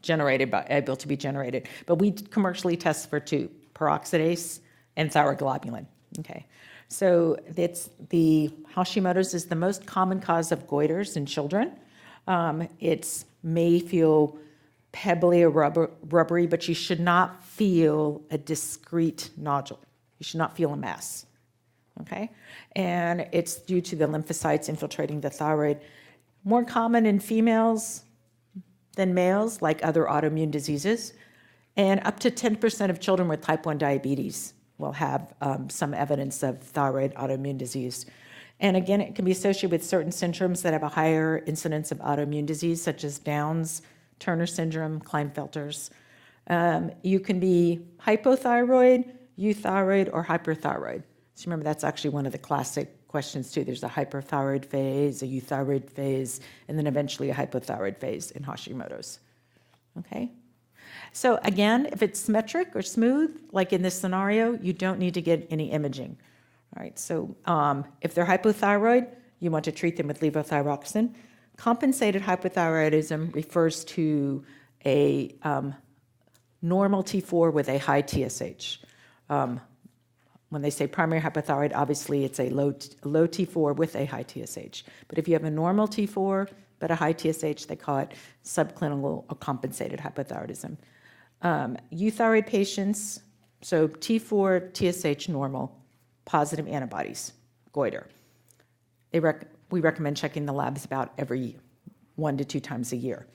A: able to be generated, but we commercially test for 2, peroxidase and thyroglobulin, okay? So the Hashimoto's is the most common cause of goiters in children. It may feel pebbly or rubbery, but you should not feel a discrete nodule. You should not feel a mass, okay? And it's due to the lymphocytes infiltrating the thyroid. More common in females than males, like other autoimmune diseases. And up to 10% of children with type 1 diabetes will have some evidence of thyroid autoimmune disease. And again, it can be associated with certain syndromes that have a higher incidence of autoimmune disease, such as Downs, Turner syndrome, Klinefelter's. You can be hypothyroid, euthyroid, or hyperthyroid. So remember, that's actually one of the classic questions too. There's a hyperthyroid phase, a euthyroid phase, and then eventually a hypothyroid phase in Hashimoto's. Okay? So again, if it's symmetric or smooth, like in this scenario, you don't need to get any imaging. All right, so if they're hypothyroid, you want to treat them with levothyroxine. Compensated hypothyroidism refers to a normal T4 with a high TSH. When they say primary hypothyroid, obviously it's a low T4 with a high TSH. But if you have a normal T4 but a high TSH, they call it subclinical or compensated hypothyroidism. Euthyroid patients, so T4, TSH normal, positive antibodies, goiter. We recommend checking the labs about every 1 to 2 times a year.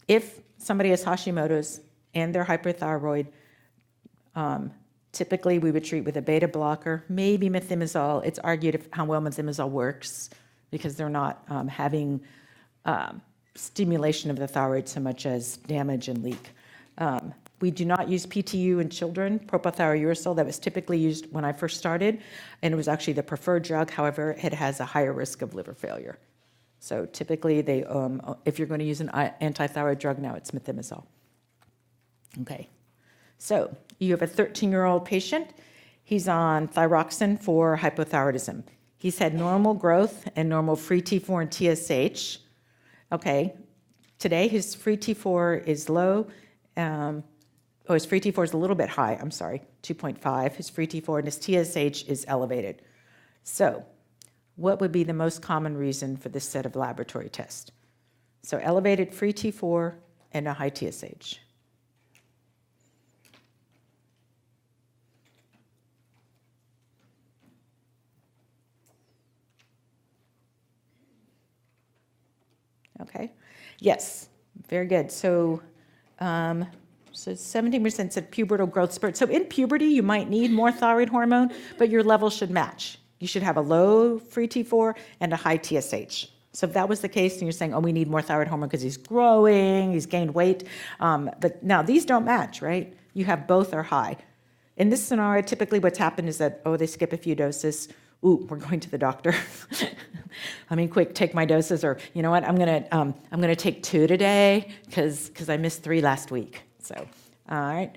A: If somebody has Hashimoto's and they're hyperthyroid, typically we would treat with a beta blocker, maybe methimazole. It's argued how well methimazole works because they're not having stimulation of the thyroid so much as damage and leak. We do not use PTU in children, propylthiouracil. That was typically used when I first started, and it was actually the preferred drug. However, it has a higher risk of liver failure. So typically, they, if you're going to use an anti-thyroid drug now, it's methimazole. Okay, so you have a 13-year-old patient. He's on thyroxine for hypothyroidism. He's had normal growth and normal free T4 and TSH. Okay, today his free T4 is low. His free T4 is a little bit high, 2.5. His free T4 and his TSH is elevated. So what would be the most common reason for this set of laboratory tests? So elevated free T4 and a high TSH. Okay, yes, very good. So 17% said pubertal growth spurt. So in puberty, you might need more thyroid hormone, but your levels should match. You should have a low free T4 and a high TSH. So if that was the case, and you're saying, oh, we need more thyroid hormone because he's growing, he's gained weight. But now these don't match, right? You have both are high. In this scenario, typically what's happened is that, oh, they skip a few doses. Ooh, we're going to the doctor. I mean, quick, take my doses, or you know what? I'm gonna take 2 today because I missed 3 last week. So, all right.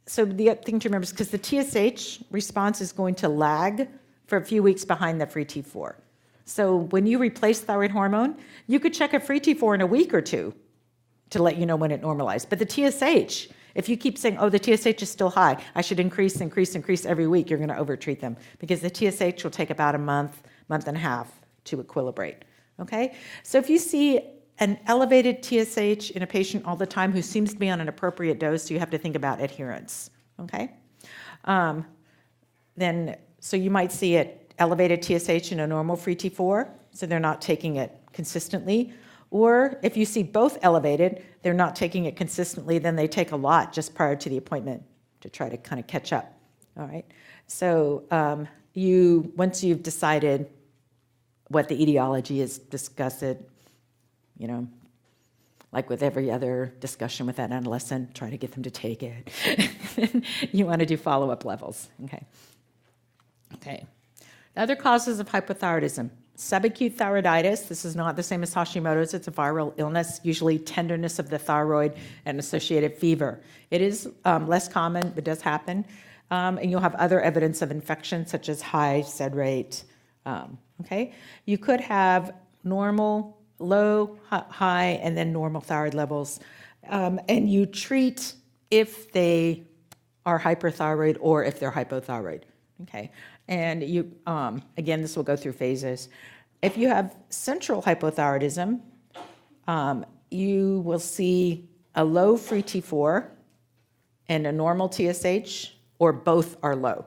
A: So the other thing to remember is because the TSH response is going to lag for a few weeks behind the free T4. So when you replace thyroid hormone, you could check a free T4 in a week or 2 to let you know when it normalized. But the TSH, if you keep saying, oh, the TSH is still high, I should increase every week, you're going to overtreat them because the TSH will take about a month and a half to equilibrate, okay? So if you see an elevated TSH in a patient all the time who seems to be on an appropriate dose, you have to think about adherence, okay? So you might see it elevated TSH in a normal free T4, so they're not taking it consistently. Or if you see both elevated, they're not taking it consistently, then they take a lot just prior to the appointment to try to kind of catch up, all right? So once you've decided what the etiology is, discuss it, you know, like with every other discussion with that adolescent, try to get them to take it. You want to do follow-up levels, okay? Okay. Other causes of hypothyroidism. Subacute thyroiditis, this is not the same as Hashimoto's, it's a viral illness, usually tenderness of the thyroid and associated fever. It is less common, but does happen. And you'll have other evidence of infection, such as high SED rate, okay? You could have normal, low, high, and then normal thyroid levels. And you treat if they are hyperthyroid or if they're hypothyroid, okay? And you, again, this will go through phases. If you have central hypothyroidism, you will see a low free T4 and a normal TSH, or both are low.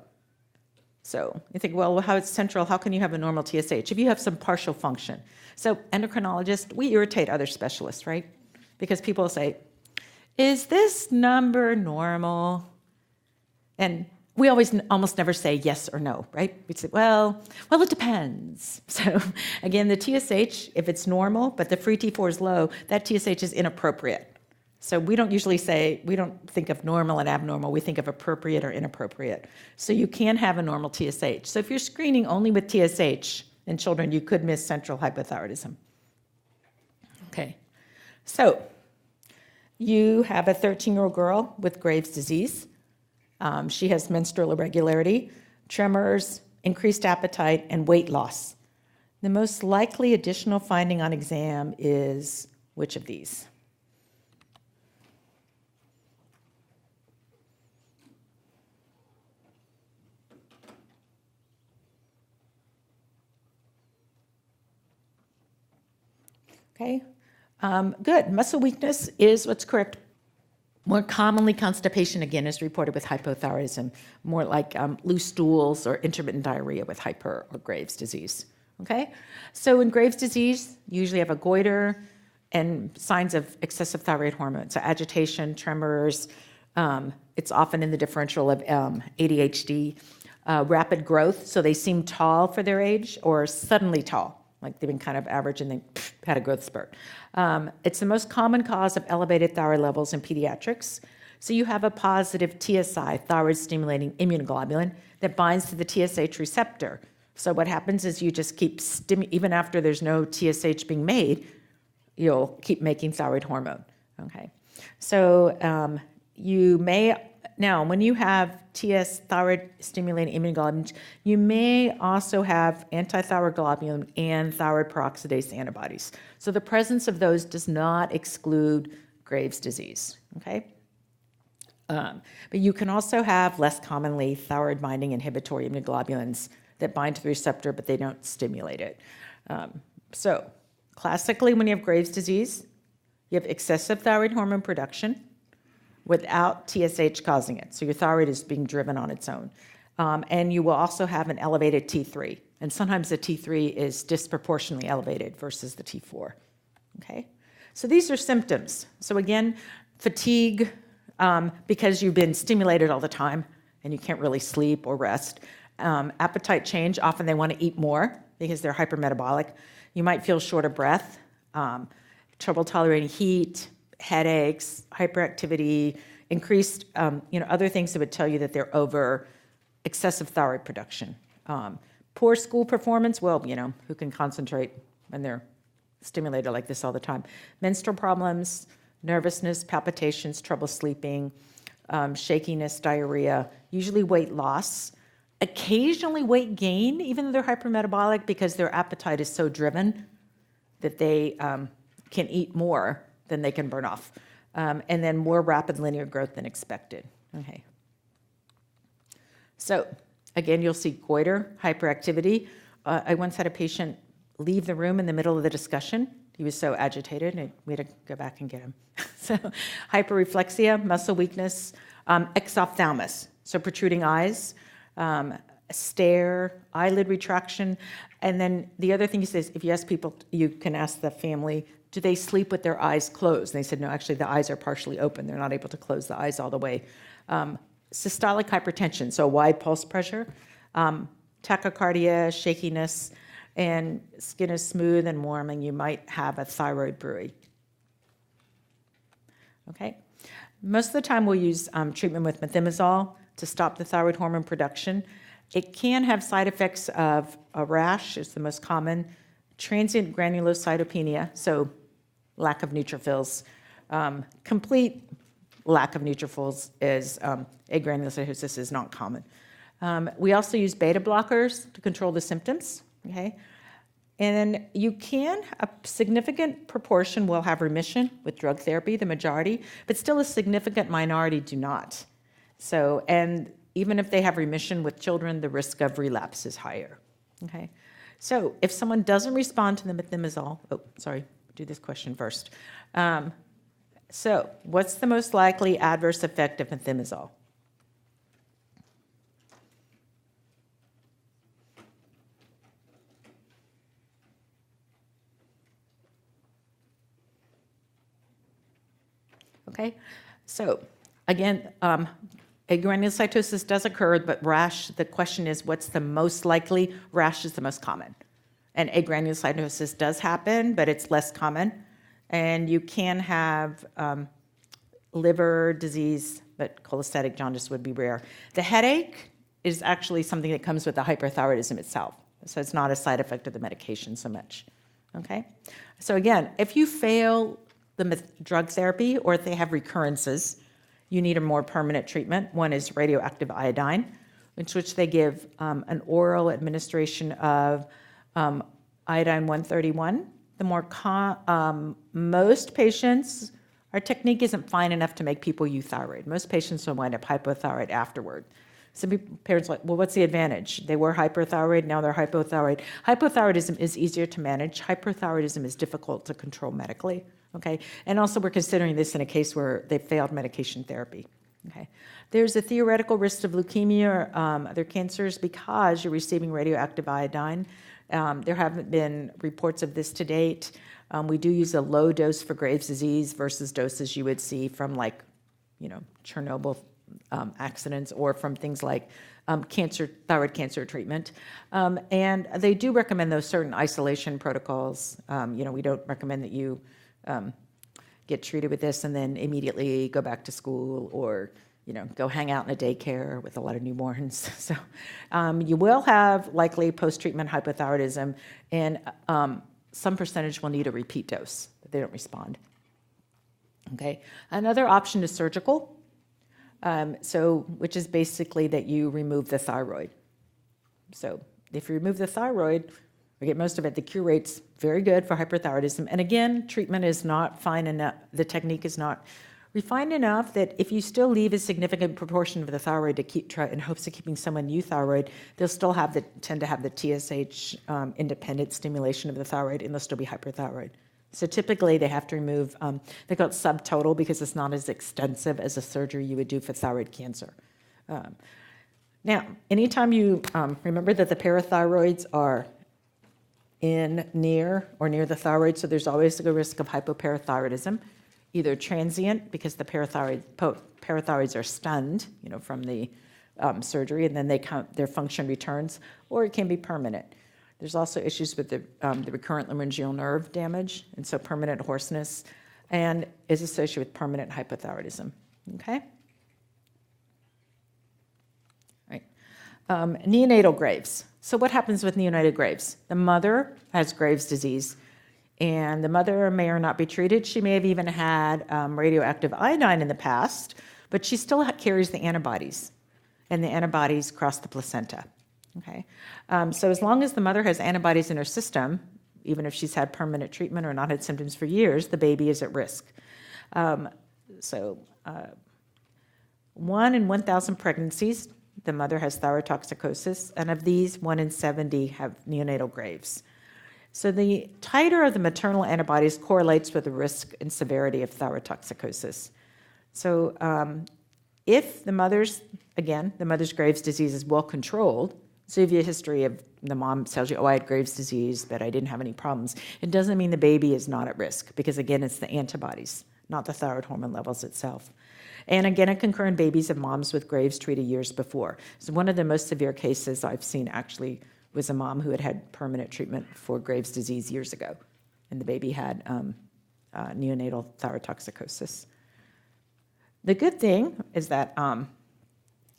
A: So you think, well, how it's central, how can you have a normal TSH? If you have some partial function. So endocrinologists, we irritate other specialists, right? Because people say, is this number normal? And we almost never say yes or no, right? We say, well, it depends. So again, the TSH, if it's normal, but the free T4 is low, that TSH is inappropriate. So we don't usually say, we don't think of normal and abnormal, we think of appropriate or inappropriate. So you can have a normal TSH. So if you're screening only with TSH in children, you could miss central hypothyroidism. Okay, so you have a 13-year-old girl with Graves' disease. She has menstrual irregularity, tremors, increased appetite, and weight loss. The most likely additional finding on exam is which of these? Okay, good. Muscle weakness is what's correct. More commonly, constipation, again, is reported with hypothyroidism, more like loose stools or intermittent diarrhea with hyper or Graves' disease, okay? So in Graves' disease, you usually have a goiter and signs of excessive thyroid hormone, so agitation, tremors. It's often in the differential of ADHD, rapid growth, so they seem tall for their age or suddenly tall. like they've been kind of average and then had a growth spurt. It's the most common cause of elevated thyroid levels in pediatrics. So you have a positive TSI, thyroid-stimulating immunoglobulin, that binds to the TSH receptor. So what happens is you just keep, even after there's no TSH being made, you'll keep making thyroid hormone, okay? So you may, now when you have thyroid-stimulating immunoglobulins, you may also have antithyroid globulin and thyroid peroxidase antibodies. So the presence of those does not exclude Graves' disease, okay? But you can also have, less commonly, thyroid-binding inhibitory immunoglobulins that bind to the receptor, but they don't stimulate it. So classically, when you have Graves' disease, you have excessive thyroid hormone production without TSH causing it. So your thyroid is being driven on its own. And you will also have an elevated T3. And sometimes the T3 is disproportionately elevated versus the T4, okay? So these are symptoms. So again, fatigue, because you've been stimulated all the time and you can't really sleep or rest. Appetite change, often they want to eat more because they're hypermetabolic. You might feel short of breath, trouble tolerating heat, headaches, hyperactivity, increased, other things that would tell you that they're over excessive thyroid production. Poor school performance, well, who can concentrate when they're stimulated like this all the time? Menstrual problems, nervousness, palpitations, trouble sleeping, shakiness, diarrhea, usually weight loss, occasionally weight gain, even though they're hypermetabolic, because their appetite is so driven that they can eat more than they can burn off. And then more rapid linear growth than expected. Okay. So again, you'll see goiter, hyperactivity. I once had a patient leave the room in the middle of the discussion. He was so agitated, and we had to go back and get him. So hyperreflexia, muscle weakness, exophthalmos, so protruding eyes, stare, eyelid retraction. And then the other thing he says, if you ask people, you can ask the family, do they sleep with their eyes closed? And they said, no, actually the eyes are partially open. They're not able to close the eyes all the way. Systolic hypertension, so wide pulse pressure, tachycardia, shakiness, and skin is smooth and warm, and you might have a thyroid bruit. Okay? Most of the time we'll use treatment with methimazole to stop the thyroid hormone production. It can have side effects of a rash, is the most common, transient granulocytopenia, so lack of neutrophils. Complete lack of neutrophils is agranulocytosis is not common. We also use beta blockers to control the symptoms, okay? And you can, a significant proportion will have remission with drug therapy, the majority, but still a significant minority do not. So, and even if they have remission with children, the risk of relapse is higher, okay? So if someone doesn't respond to the methimazole, do this question first. So what's the most likely adverse effect of methimazole? Okay, so again, agranulocytosis does occur, but rash, the question is what's the most likely? Rash is the most common. And agranulocytosis does happen, but it's less common. And you can have liver disease, but cholestatic jaundice would be rare. The headache is actually something that comes with the hyperthyroidism itself. So it's not a side effect of the medication so much, okay? So again, if you fail the drug therapy or if they have recurrences, you need a more permanent treatment. One is radioactive iodine, which they give an oral administration of iodine 131. The more most patients, our technique isn't fine enough to make people euthyroid. Most patients will wind up hypothyroid afterward. Some parents are like, well, what's the advantage? They were hyperthyroid, now they're hypothyroid. Hypothyroidism is easier to manage. Hyperthyroidism is difficult to control medically, okay? And also we're considering this in a case where they failed medication therapy, okay? There's a theoretical risk of leukemia or other cancers because you're receiving radioactive iodine. There haven't been reports of this to date. We do use a low dose for Graves' disease versus doses you would see from Chernobyl accidents or from things like thyroid cancer treatment. And they do recommend those certain isolation protocols. We don't recommend that you get treated with this and then immediately go back to school or go hang out in a daycare with a lot of newborns. So you will have likely post-treatment hypothyroidism, and some percentage will need a repeat dose if they don't respond. Okay. Another option is surgical, which is basically that you remove the thyroid. So if you remove the thyroid, we get most of it. The cure rate's very good for hyperthyroidism. And again, treatment is not fine enough. The technique is not refined enough that if you still leave a significant proportion of the thyroid to try in hopes of keeping someone euthyroid, they'll still tend to have the TSH independent stimulation of the thyroid, and they'll still be hyperthyroid. So typically they have to remove, they call it subtotal because it's not as extensive as a surgery you would do for thyroid cancer. Now, anytime you remember that the parathyroids are near the thyroid, so there's always a risk of hypoparathyroidism, either transient because the parathyroids are stunned, from the surgery, and then their function returns, or it can be permanent. There's also issues with the recurrent laryngeal nerve damage, and so permanent hoarseness, and is associated with permanent hypothyroidism. Okay? Right. Neonatal Graves. So what happens with neonatal Graves? The mother has Graves' disease, and the mother may or not be treated. She may have even had radioactive iodine in the past, but she still carries the antibodies, and the antibodies cross the placenta. Okay, so as long as the mother has antibodies in her system, even if she's had permanent treatment or not had symptoms for years, the baby is at risk. 1 in 1,000 pregnancies, the mother has thyrotoxicosis, and of these, 1 in 70 have neonatal Graves. So the titer of the maternal antibodies correlates with the risk and severity of thyrotoxicosis. So if the mother's Graves' disease is well controlled, so if you have a history of the mom tells you, oh, I had Graves' disease, but I didn't have any problems, it doesn't mean the baby is not at risk, because again, it's the antibodies, not the thyroid hormone levels itself. And again, it can occur in babies of moms with Graves treated years before. So one of the most severe cases I've seen actually was a mom who had had permanent treatment for Graves' disease years ago, and the baby had neonatal thyrotoxicosis. The good thing is that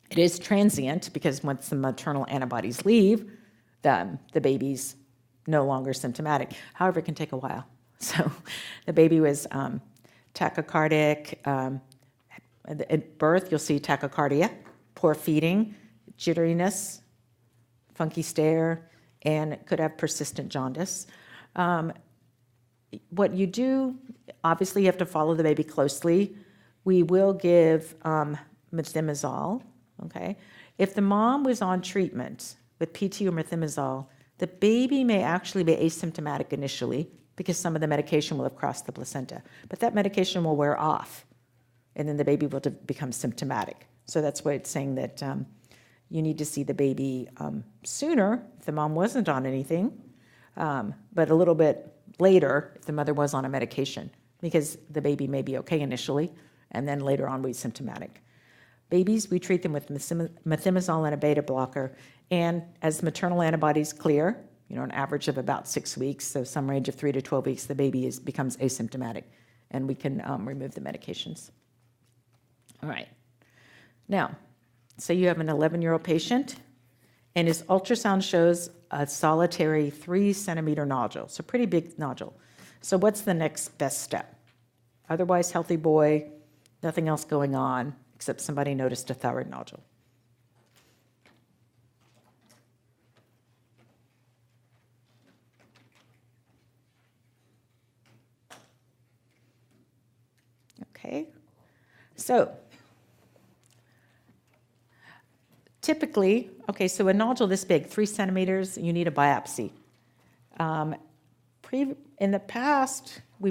A: it is transient, because once the maternal antibodies leave, the baby's no longer symptomatic. However, it can take a while. So the baby was tachycardic. At birth, you'll see tachycardia, poor feeding, jitteriness, funky stare, and could have persistent jaundice. What you do, obviously you have to follow the baby closely. We will give methimazole, okay? If the mom was on treatment with PT or methimazole, the baby may actually be asymptomatic initially because some of the medication will have crossed the placenta, but that medication will wear off, and then the baby will become symptomatic. So that's why it's saying that you need to see the baby sooner if the mom wasn't on anything, but a little bit later if the mother was on a medication, because the baby may be okay initially, and then later on be symptomatic. Babies, we treat them with methimazole and a beta blocker, and as maternal antibodies clear, an average of about 6 weeks, so some range of 3 to 12 weeks, the baby becomes asymptomatic, and we can remove the medications. All right. Now, say you have an 11-year-old patient, and his ultrasound shows a solitary 3-centimeter nodule, so pretty big nodule. So what's the next best step? Otherwise healthy boy, nothing else going on, except somebody noticed a thyroid nodule. Okay, so typically, so a nodule this big, 3 centimeters, you need a biopsy. In the past, we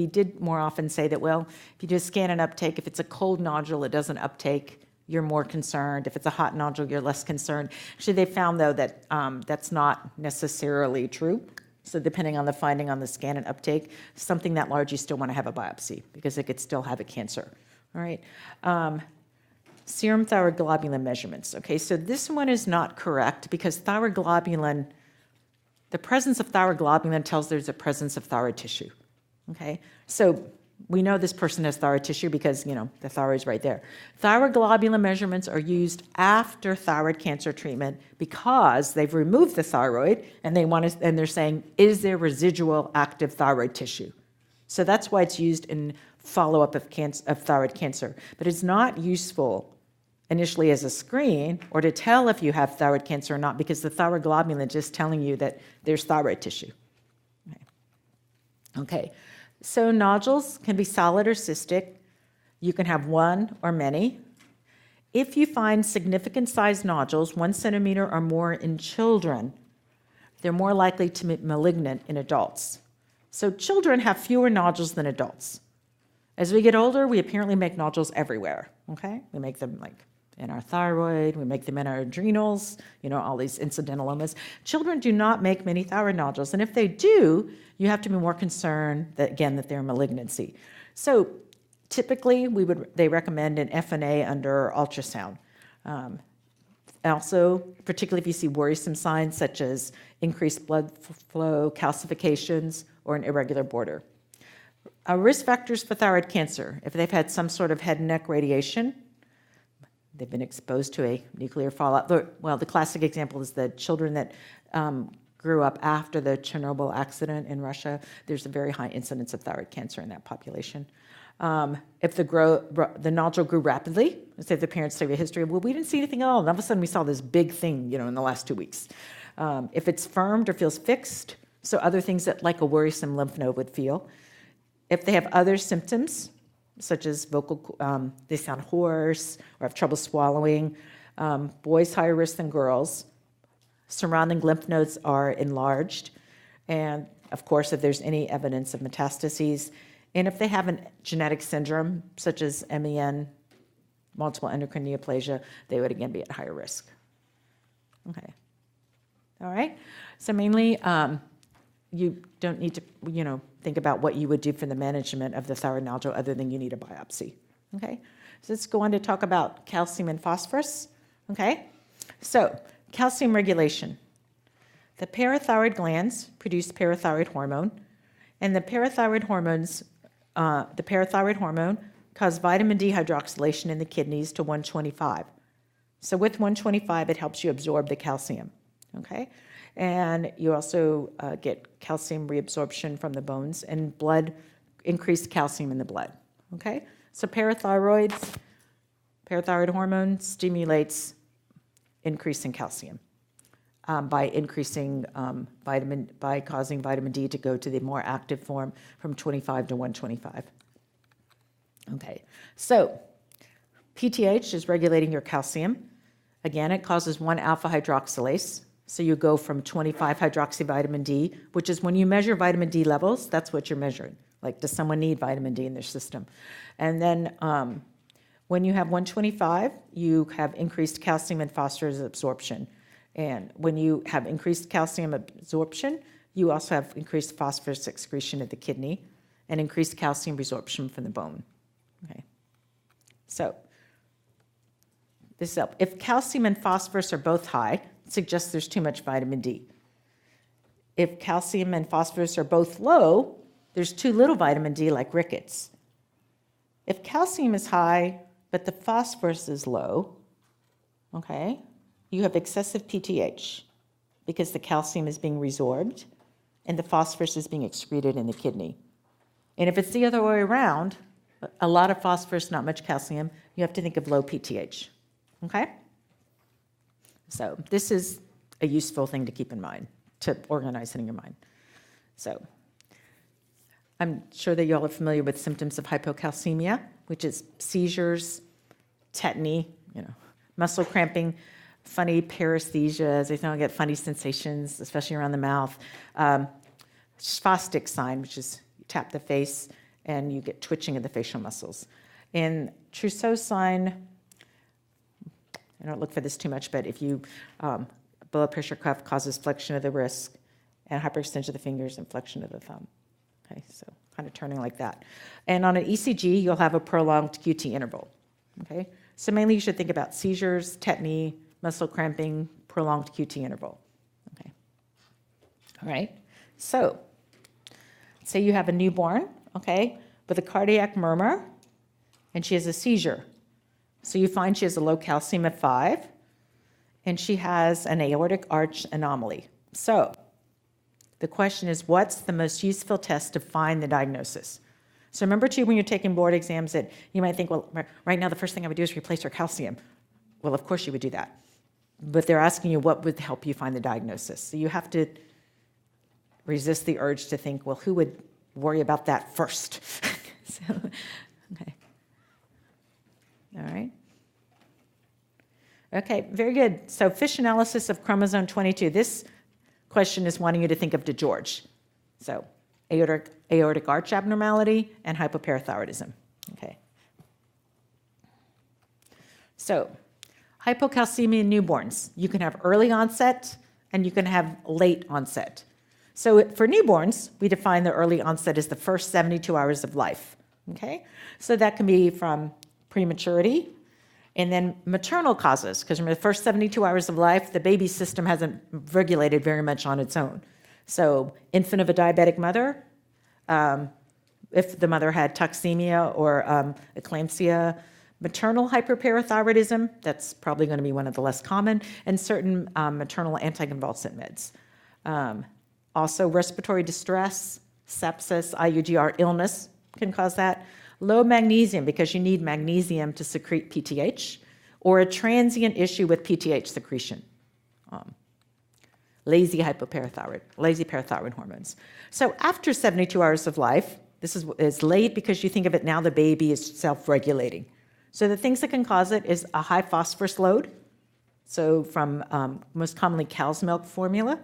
A: did more often say that, well, if you do a scan and uptake, if it's a cold nodule, it doesn't uptake, you're more concerned. If it's a hot nodule, you're less concerned. Actually, they found, though, that that's not necessarily true. So depending on the finding on the scan and uptake, something that large, you still want to have a biopsy because it could still have a cancer. All right. serum thyroglobulin measurements. Okay, so this one is not correct because thyroglobulin, the presence of thyroglobulin tells there's a presence of thyroid tissue. Okay, so we know this person has thyroid tissue because, the thyroid's right there. Thyroglobulin measurements are used after thyroid cancer treatment because they've removed the thyroid and they're saying, is there residual active thyroid tissue? So that's why it's used in follow-up of thyroid cancer. But it's not useful initially as a screen or to tell if you have thyroid cancer or not because the thyroglobulin is just telling you that there's thyroid tissue. Okay. So nodules can be solid or cystic. You can have one or many. If you find significant sized nodules, 1 centimeter or more in children, they're more likely to be malignant in adults. So children have fewer nodules than adults. As we get older, we apparently make nodules everywhere, okay? We make them like in our thyroid, we make them in our adrenals, all these incidentalomas. Children do not make many thyroid nodules, and if they do, you have to be more concerned that they're malignancy. So typically, they recommend an FNA under ultrasound. Also, particularly if you see worrisome signs such as increased blood flow, calcifications, or an irregular border. Risk factors for thyroid cancer: if they've had some sort of head and neck radiation, they've been exposed to a nuclear fallout. Well, the classic example is the children that grew up after the Chernobyl accident in Russia. There's a very high incidence of thyroid cancer in that population. If the nodule grew rapidly, let's say the parents have a history of, we didn't see anything at all, and all of a sudden we saw this big thing, in the last 2 weeks. If it's firmed or feels fixed, so other things that like a worrisome lymph node would feel. If they have other symptoms, such as they sound hoarse or have trouble swallowing, boys higher risk than girls. Surrounding lymph nodes are enlarged, and of course, if there's any evidence of metastases, and if they have a genetic syndrome such as MEN, multiple endocrine neoplasia, they would again be at higher risk. Okay. All right. So mainly, you don't need to, think about what you would do for the management of the thyroid nodule other than you need a biopsy. Okay. So let's go on to talk about calcium and phosphorus. Okay. So calcium regulation. The parathyroid glands produce parathyroid hormone, and the parathyroid hormone cause vitamin D hydroxylation in the kidneys to 125. So with 125, it helps you absorb the calcium. Okay. And you also get calcium reabsorption from the bones and increased calcium in the blood. Okay? So parathyroid hormone stimulates increase in calcium by causing vitamin D to go to the more active form from 25 to 125. Okay, so PTH is regulating your calcium. Again, it causes 1-alpha hydroxylase. So you go from 25 hydroxyvitamin D, which is when you measure vitamin D levels, that's what you're measuring. Like, does someone need vitamin D in their system? And then when you have 125, you have increased calcium and phosphorus absorption. And when you have increased calcium absorption, you also have increased phosphorus excretion of the kidney and increased calcium resorption from the bone. Okay. So if calcium and phosphorus are both high, it suggests there's too much vitamin D. If calcium and phosphorus are both low, there's too little vitamin D, like rickets. If calcium is high, but the phosphorus is low, okay, you have excessive PTH because the calcium is being resorbed and the phosphorus is being excreted in the kidney. And if it's the other way around, a lot of phosphorus, not much calcium, you have to think of low PTH. Okay? So this is a useful thing to keep in mind, to organize it in your mind. So I'm sure that you all are familiar with symptoms of hypocalcemia, which is seizures, tetany, muscle cramping, funny paresthesias. They don't get funny sensations, especially around the mouth. Spastic sign, which is you tap the face and you get twitching of the facial muscles. And Trousseau sign, I don't look for this too much, but if you blood pressure cuff causes flexion of the wrist and hyperextension of the fingers and flexion of the thumb. Okay, so kind of turning like that. And on an ECG, you'll have a prolonged QT interval. Okay, So mainly you should think about seizures, tetany, muscle cramping, prolonged QT interval. Okay. All right. So say you have a newborn, okay, with a cardiac murmur, and she has a seizure. So you find she has a low calcium at 5, and she has an aortic arch anomaly. So the question is, what's the most useful test to find the diagnosis? So remember, too, when you're taking board exams that you might think, well, right now the first thing I would do is replace her calcium. Well, of course you would do that. But they're asking you what would help you find the diagnosis. So you have to resist the urge to think, well, who would worry about that first? So, okay. All right. Okay, very good. So FISH analysis of chromosome 22. This question is wanting you to think of DeGeorge. So aortic arch abnormality and hypoparathyroidism. Okay. So hypocalcemia in newborns. You can have early onset and you can have late onset. So for newborns, we define the early onset as the first 72 hours of life. Okay? So that can be from prematurity, and then maternal causes, because remember the first 72 hours of life, the baby system hasn't regulated very much on its own. So infant of a diabetic mother, if the mother had toxemia or eclampsia, maternal hyperparathyroidism, that's probably going to be one of the less common, and certain maternal anticonvulsant meds. Also respiratory distress, sepsis, IUGR illness can cause that. Low magnesium, because you need magnesium to secrete PTH, or a transient issue with PTH secretion. Lazy parathyroid hormones. So after 72 hours of life, this is late because you think of it now the baby is self-regulating. So the things that can cause it is a high phosphorus load, so from most commonly cow's milk formula,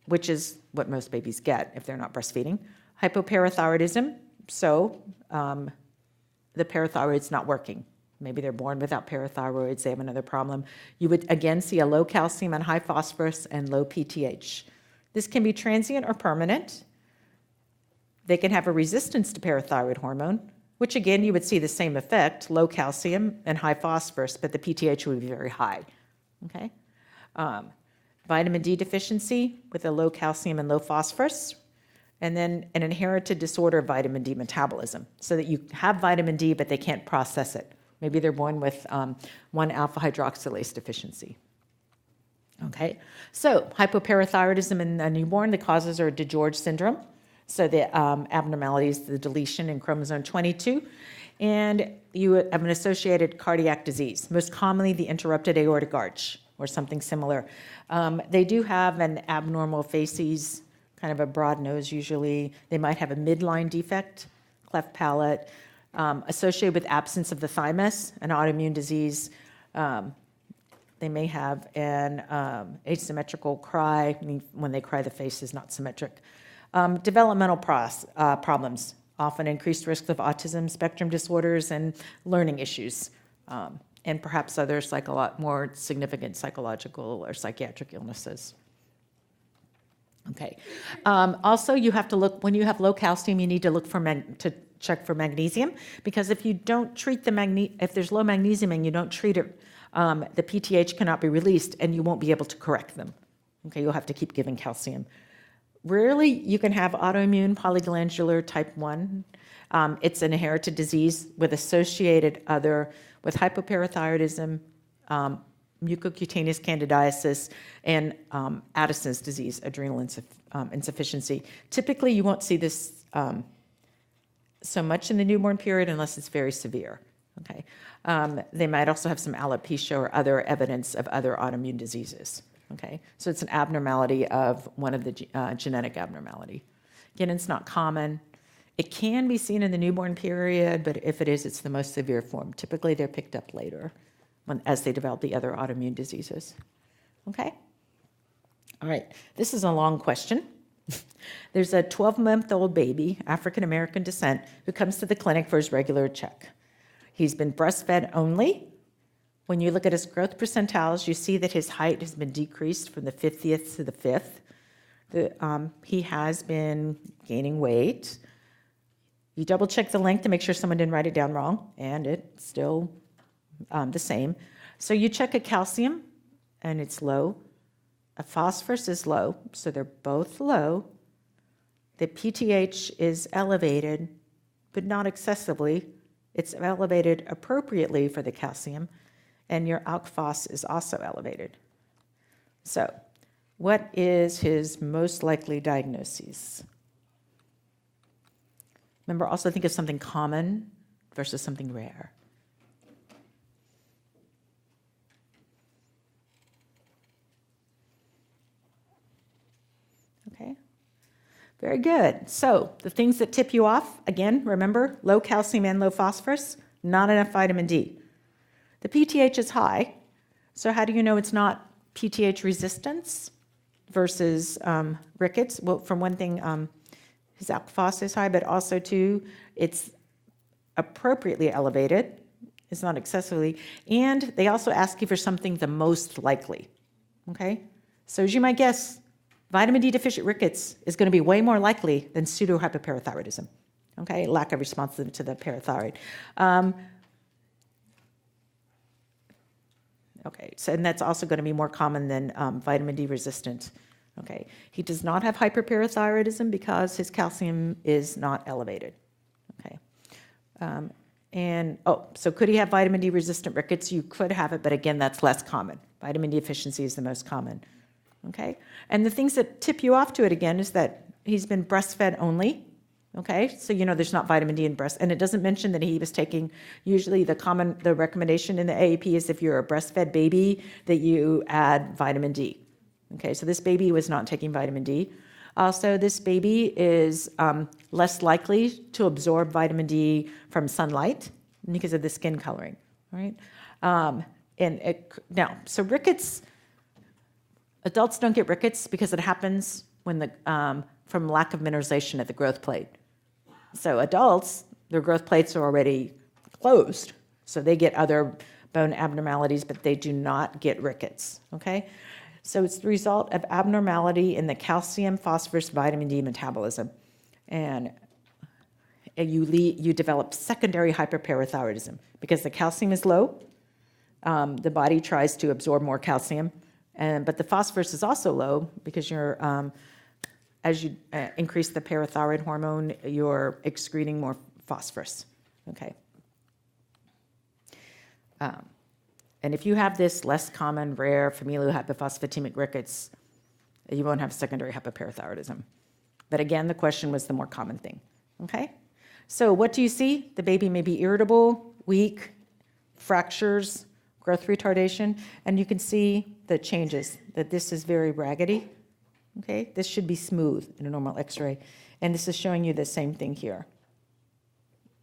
A: which is what most babies get if they're not breastfeeding. Hypoparathyroidism, so the parathyroid's not working. Maybe they're born without parathyroids, they have another problem. You would again see a low calcium and high phosphorus and low PTH. This can be transient or permanent. They can have a resistance to parathyroid hormone, which again you would see the same effect, low calcium and high phosphorus, but the PTH would be very high. Okay? Vitamin D deficiency with a low calcium and low phosphorus, and then an inherited disorder of vitamin D metabolism, so that you have vitamin D, but they can't process it. Maybe they're born with 1-alpha hydroxylase deficiency. Okay, so hypoparathyroidism in a newborn, the causes are DeGeorge syndrome, so the abnormality is the deletion in chromosome 22, and you have an associated cardiac disease, most commonly the interrupted aortic arch, or something similar. They do have an abnormal facies, kind of a broad nose usually. They might have a midline defect, cleft palate, associated with absence of the thymus, an autoimmune disease. They may have an asymmetrical cry. I mean, when they cry, the face is not symmetric. Developmental problems, often increased risk of autism spectrum disorders and learning issues. And perhaps other more significant psychological or psychiatric illnesses. Okay. Also, you have to look, when you have low calcium, you need to look to check for magnesium, because if you don't treat if there's low magnesium and you don't treat it, the PTH cannot be released and you won't be able to correct them. Okay, you'll have to keep giving calcium. Rarely you can have autoimmune polyglandular type 1. It's an inherited disease with associated with hypoparathyroidism, mucocutaneous candidiasis, and Addison's disease, adrenal insufficiency. Typically, you won't see this so much in the newborn period unless it's very severe. Okay, they might also have some alopecia or other evidence of other autoimmune diseases. Okay, so it's an abnormality of one of the genetic abnormality. Again, it's not common. It can be seen in the newborn period, but if it is, it's the most severe form. Typically, they're picked up later as they develop the other autoimmune diseases. Okay? All right, this is a long question. There's a 12-month-old baby, African-American descent, who comes to the clinic for his regular check. He's been breastfed only. When you look at his growth percentiles, you see that his height has been decreased from the 50th to the 5th. He has been gaining weight. You double check the length to make sure someone didn't write it down wrong, and it's still the same. So you check a calcium, and it's low. A phosphorus is low, so they're both low. The PTH is elevated, but not excessively. It's elevated appropriately for the calcium, and your alk phos is also elevated. So, what is his most likely diagnoses? Remember, also think of something common versus something rare. Okay, very good. So the things that tip you off, again, remember, low calcium and low phosphorus, not enough vitamin D. The PTH is high, so how do you know it's not PTH resistance versus rickets? Well, from one thing, his alk phos is high, but also too, it's appropriately elevated. It's not excessively. And they also ask you for something the most likely, okay? So as you might guess, vitamin D deficient rickets is going to be way more likely than pseudohypoparathyroidism, okay? Lack of response to the parathyroid. Okay, so and that's also going to be more common than vitamin D resistant. Okay, he does not have hyperparathyroidism because his calcium is not elevated. Okay, so could he have vitamin D resistant rickets? You could have it, but again, that's less common. Vitamin D deficiency is the most common. Okay, and the things that tip you off to it again is that he's been breastfed only. Okay, so you know there's not vitamin D in breast, and it doesn't mention that he was taking, usually the recommendation in the AAP is if you're a breastfed baby that you add vitamin D. Okay, so this baby was not taking vitamin D. Also, this baby is less likely to absorb vitamin D from sunlight because of the skin coloring, right? So rickets, adults don't get rickets because it happens when from lack of mineralization at the growth plate. So adults, their growth plates are already closed, so they get other bone abnormalities, but they do not get rickets, okay? So it's the result of abnormality in the calcium, phosphorus, vitamin D metabolism. And you develop secondary hyperparathyroidism because the calcium is low. The body tries to absorb more calcium, but the phosphorus is also low because as you increase the parathyroid hormone, you're excreting more phosphorus, okay? And if you have this less common, rare familial hypophosphatemic rickets, you won't have secondary hypoparathyroidism. But again, the question was the more common thing, okay? So what do you see? The baby may be irritable, weak, fractures, growth retardation, and you can see the changes, that this is very raggedy, okay? This should be smooth in a normal x-ray. And this is showing you the same thing here,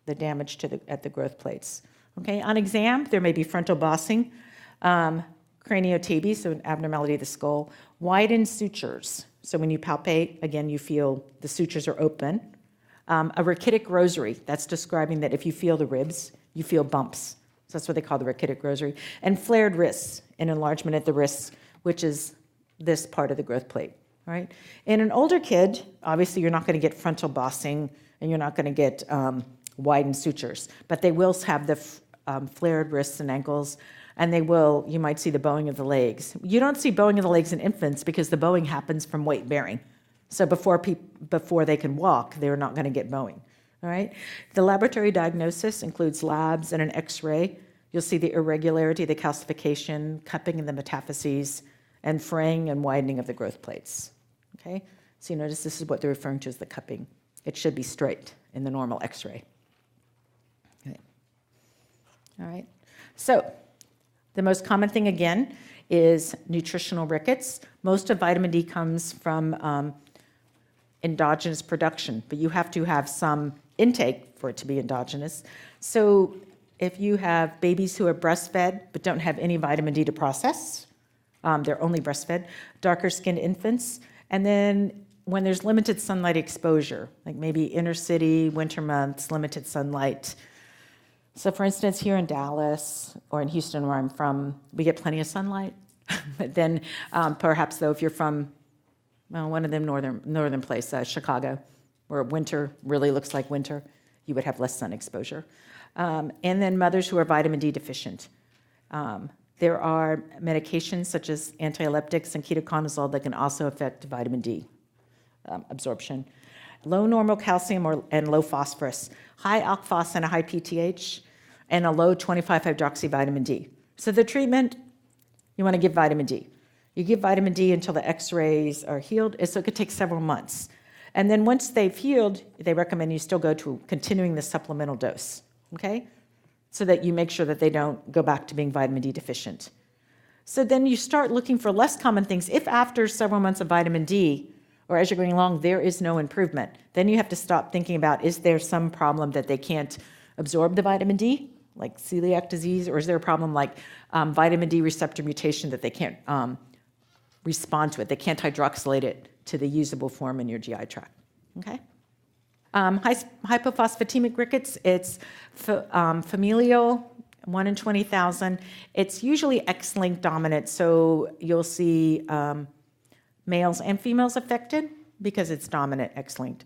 A: the damage at the growth plates. Okay, on exam, there may be frontal bossing, craniotabes, so an abnormality of the skull, widened sutures. So when you palpate, again, you feel the sutures are open. A rachitic rosary, that's describing that if you feel the ribs, you feel bumps. So that's what they call the rachitic rosary. And flared wrists, an enlargement at the wrists, which is this part of the growth plate, right? In an older kid, obviously you're not going to get frontal bossing and you're not going to get widened sutures, but they will have the flared wrists and ankles, and you might see the bowing of the legs. You don't see bowing of the legs in infants because the bowing happens from weight bearing. So before they can walk, they're not going to get bowing, all right? The laboratory diagnosis includes labs and an x-ray. You'll see the irregularity, the calcification, cupping in the metaphyses, and fraying and widening of the growth plates, okay? So you notice this is what they're referring to as the cupping. It should be straight in the normal x-ray. All right, so the most common thing again is nutritional rickets. Most of vitamin D comes from endogenous production, but you have to have some intake for it to be endogenous. So if you have babies who are breastfed but don't have any vitamin D to process, they're only breastfed, darker skinned infants, and then when there's limited sunlight exposure, like maybe inner city, winter months, limited sunlight. So for instance, here in Dallas or in Houston where I'm from, we get plenty of sunlight. But then perhaps though, if you're from one of them northern place, Chicago, where winter really looks like winter, you would have less sun exposure. And then mothers who are vitamin D deficient. There are medications such as antiepileptics and ketoconazole that can also affect vitamin D absorption. Low normal calcium and low phosphorus, high alk phos and a high PTH, and a low 25-hydroxy vitamin D. So the treatment, you want to give vitamin D. You give vitamin D until the x-rays are healed, so it could take several months. And then once they've healed, they recommend you still go to continuing the supplemental dose, okay? So that you make sure that they don't go back to being vitamin D deficient. So then you start looking for less common things. If after several months of vitamin D, or as you're going along, there is no improvement, then you have to stop thinking about, is there some problem that they can't absorb the vitamin D, like celiac disease, or is there a problem like vitamin D receptor mutation that they can't respond to it? They can't hydroxylate it to the usable form in your GI tract, okay? Hypophosphatemic rickets, it's familial, 1 in 20,000. It's usually X-linked dominant, so you'll see males and females affected because it's dominant X-linked.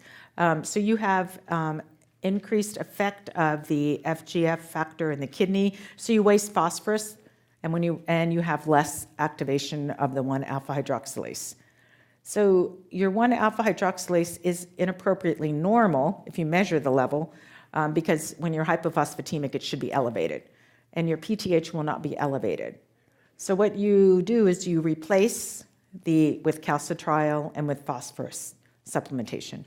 A: So you have increased effect of the FGF factor in the kidney, so you waste phosphorus, and you have less activation of the 1-alpha hydroxylase. So your 1-alpha hydroxylase is inappropriately normal if you measure the level, because when you're hypophosphatemic, it should be elevated, and your PTH will not be elevated. So what you do is you replace with calcitriol and with phosphorus supplementation.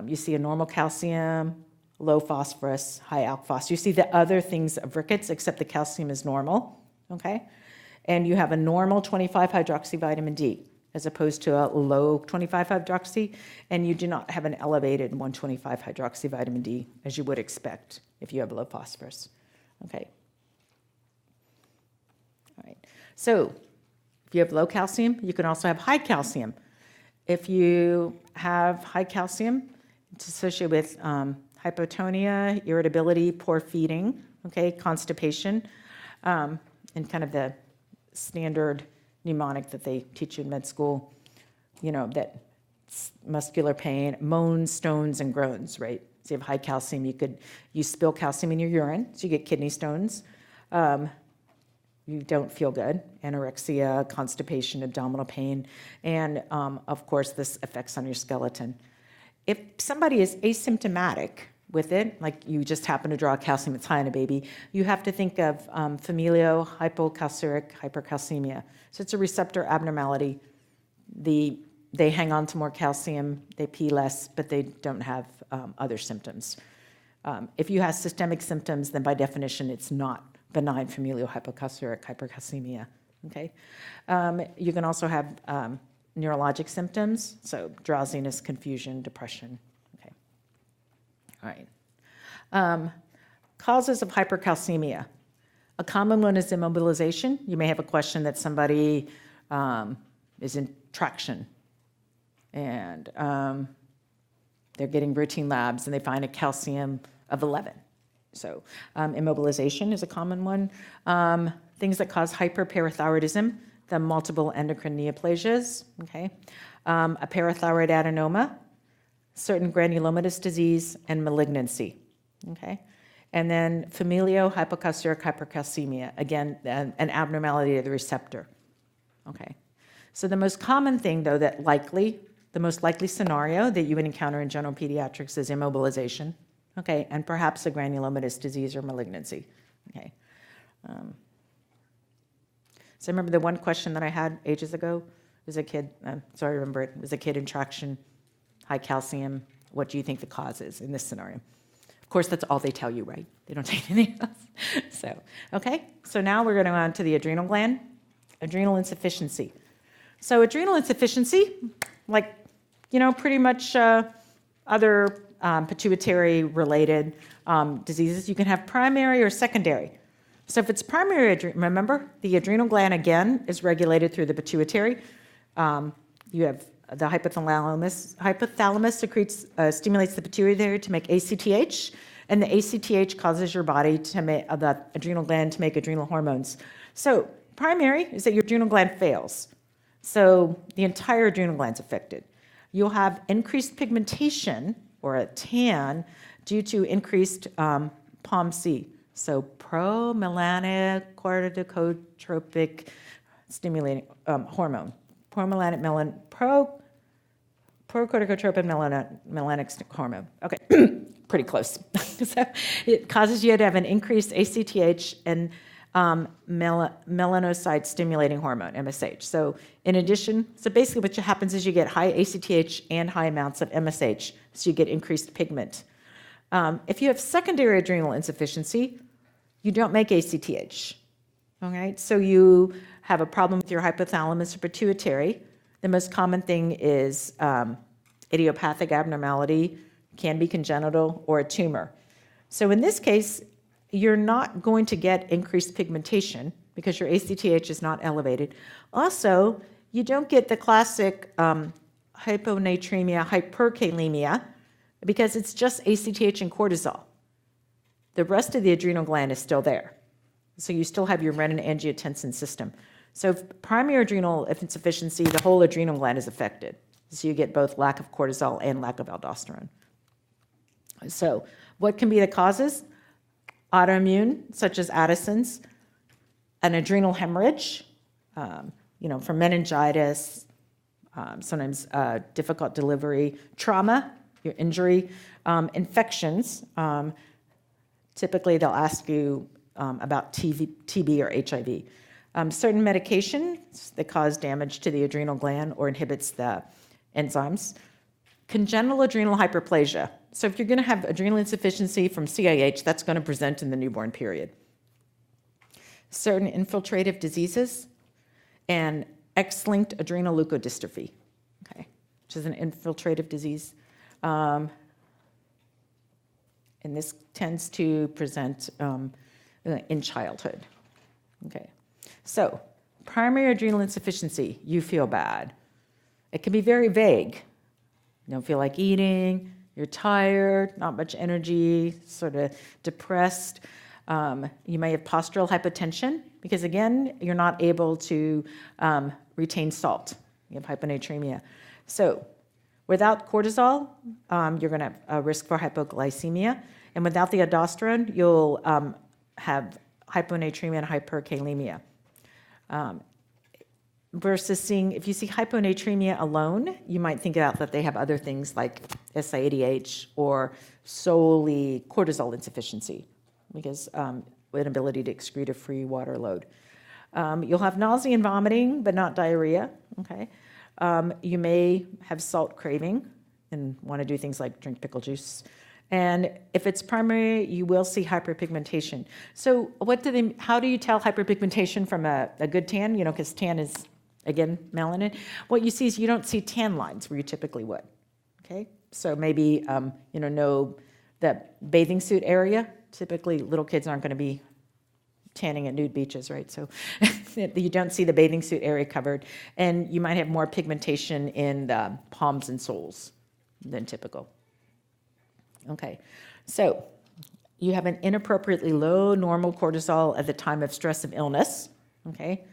A: You see a normal calcium, low phosphorus, high alk phos. You see the other things of rickets, except the calcium is normal, okay? And you have a normal 25-hydroxy vitamin D, as opposed to a low 25-hydroxy, and you do not have an elevated 125-hydroxy vitamin D, as you would expect if you have low phosphorus. Okay. All right. So if you have low calcium, you can also have high calcium. If you have high calcium, it's associated with hypotonia, irritability, poor feeding, okay, constipation, and kind of the standard mnemonic that they teach you in med school, that muscular pain, moans, stones, and groans, right? So you have high calcium, you spill calcium in your urine, so you get kidney stones. You don't feel good, anorexia, constipation, abdominal pain, and of course this affects on your skeleton. If somebody is asymptomatic with it, like you just happen to draw calcium that's high in a baby, you have to think of familial hypocalcuric hypercalcemia. So it's a receptor abnormality. They hang on to more calcium, they pee less, but they don't have other symptoms. If you have systemic symptoms, then by definition, it's not benign familial hypocalcuric hypercalcemia, okay? You can also have neurologic symptoms, so drowsiness, confusion, depression, okay? All right. Causes of hypercalcemia. A common one is immobilization. You may have a question that somebody is in traction and they're getting routine labs and they find a calcium of 11. So immobilization is a common one. Things that cause hyperparathyroidism, the multiple endocrine neoplasias, okay? A parathyroid adenoma, certain granulomatous disease, and malignancy, okay? And then familial hypocalcuric hypercalcemia, again, an abnormality of the receptor, okay? So the most common thing, though, the most likely scenario that you would encounter in general pediatrics is immobilization, okay, and perhaps a granulomatous disease or malignancy, okay? So I remember the one question that I had ages ago was a kid, sorry, I remember it, was a kid in traction, high calcium, what do you think the cause is in this scenario? Of course, that's all they tell you, right? They don't take anything else. So, okay, so now we're going to go on to the adrenal gland, adrenal insufficiency. So adrenal insufficiency, like, pretty much other pituitary-related diseases, you can have primary or secondary. So if it's primary, remember, the adrenal gland, again, is regulated through the pituitary. You have the hypothalamus secretes, stimulates the pituitary to make ACTH, and the ACTH causes your body to make, the adrenal gland to make adrenal hormones. So primary is that your adrenal gland fails. So the entire adrenal gland's affected. You'll have increased pigmentation or a tan due to increased POMC, so promelanocorticotropic stimulating hormone, procorticotropin melanic hormone. Okay, pretty close. So it causes you to have an increased ACTH and melanocyte stimulating hormone, MSH. So in addition, so basically what happens is you get high ACTH and high amounts of MSH, so you get increased pigment. If you have secondary adrenal insufficiency, you don't make ACTH. All right, so you have a problem with your hypothalamus or pituitary. The most common thing is idiopathic abnormality, can be congenital, or a tumor. So in this case, you're not going to get increased pigmentation because your ACTH is not elevated. Also, you don't get the classic hyponatremia, hyperkalemia, because it's just ACTH and cortisol. The rest of the adrenal gland is still there. So you still have your renin-angiotensin system. So primary adrenal insufficiency, the whole adrenal gland is affected. So you get both lack of cortisol and lack of aldosterone. So what can be the causes? Autoimmune, such as Addison's, an adrenal hemorrhage, from meningitis, sometimes difficult delivery, trauma, your injury, infections. Typically, they'll ask you about TB or HIV. Certain medications that cause damage to the adrenal gland or inhibits the enzymes. Congenital adrenal hyperplasia. So if you're going to have adrenal insufficiency from CAH, that's going to present in the newborn period. Certain infiltrative diseases and X-linked adrenal leukodystrophy, okay, which is an infiltrative disease. And this tends to present in childhood. Okay, so primary adrenal insufficiency, you feel bad. It can be very vague. You don't feel like eating, you're tired, not much energy, sort of depressed. You may have postural hypotension because, again, you're not able to retain salt. You have hyponatremia. So without cortisol, you're going to have a risk for hypoglycemia. And without the aldosterone, you'll have hyponatremia and hyperkalemia. Versus if you see hyponatremia alone, you might think about that they have other things like SIADH or solely cortisol insufficiency because inability to excrete a free water load. You'll have nausea and vomiting, but not diarrhea, okay? You may have salt craving and want to do things like drink pickle juice. And if it's primary, you will see hyperpigmentation. So how do you tell hyperpigmentation from a good tan? Because tan is, again, melanin. What you see is you don't see tan lines where you typically would, okay? So maybe, know that bathing suit area. Typically, little kids aren't going to be tanning at nude beaches, right? So you don't see the bathing suit area covered. And you might have more pigmentation in the palms and soles than typical. Okay, so you have an inappropriately low normal cortisol at the time of stress of illness, okay?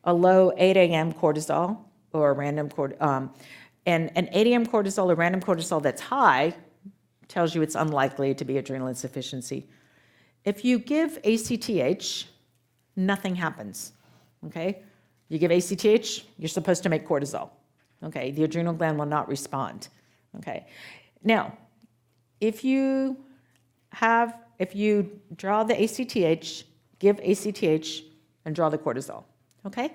A: A low 8 a.m. cortisol or a random and an 8 a.m. cortisol or random cortisol that's high tells you it's unlikely to be adrenal insufficiency. If you give ACTH, nothing happens, okay? You give ACTH, you're supposed to make cortisol, okay? The adrenal gland will not respond, okay? Now, if you draw the ACTH, give ACTH, and draw the cortisol, okay?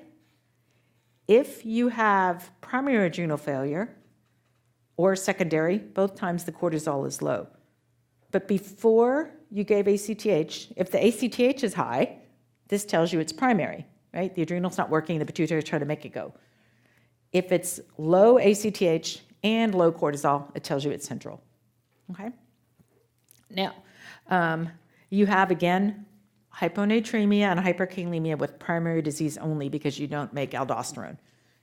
A: If you have primary adrenal failure or secondary, both times the cortisol is low. But before you gave ACTH, if the ACTH is high, this tells you it's primary, right? The adrenal's not working, the pituitary is trying to make it go. If it's low ACTH and low cortisol, it tells you it's central. Okay. Now, you have, again, hyponatremia and hyperkalemia with primary disease only because you don't make aldosterone.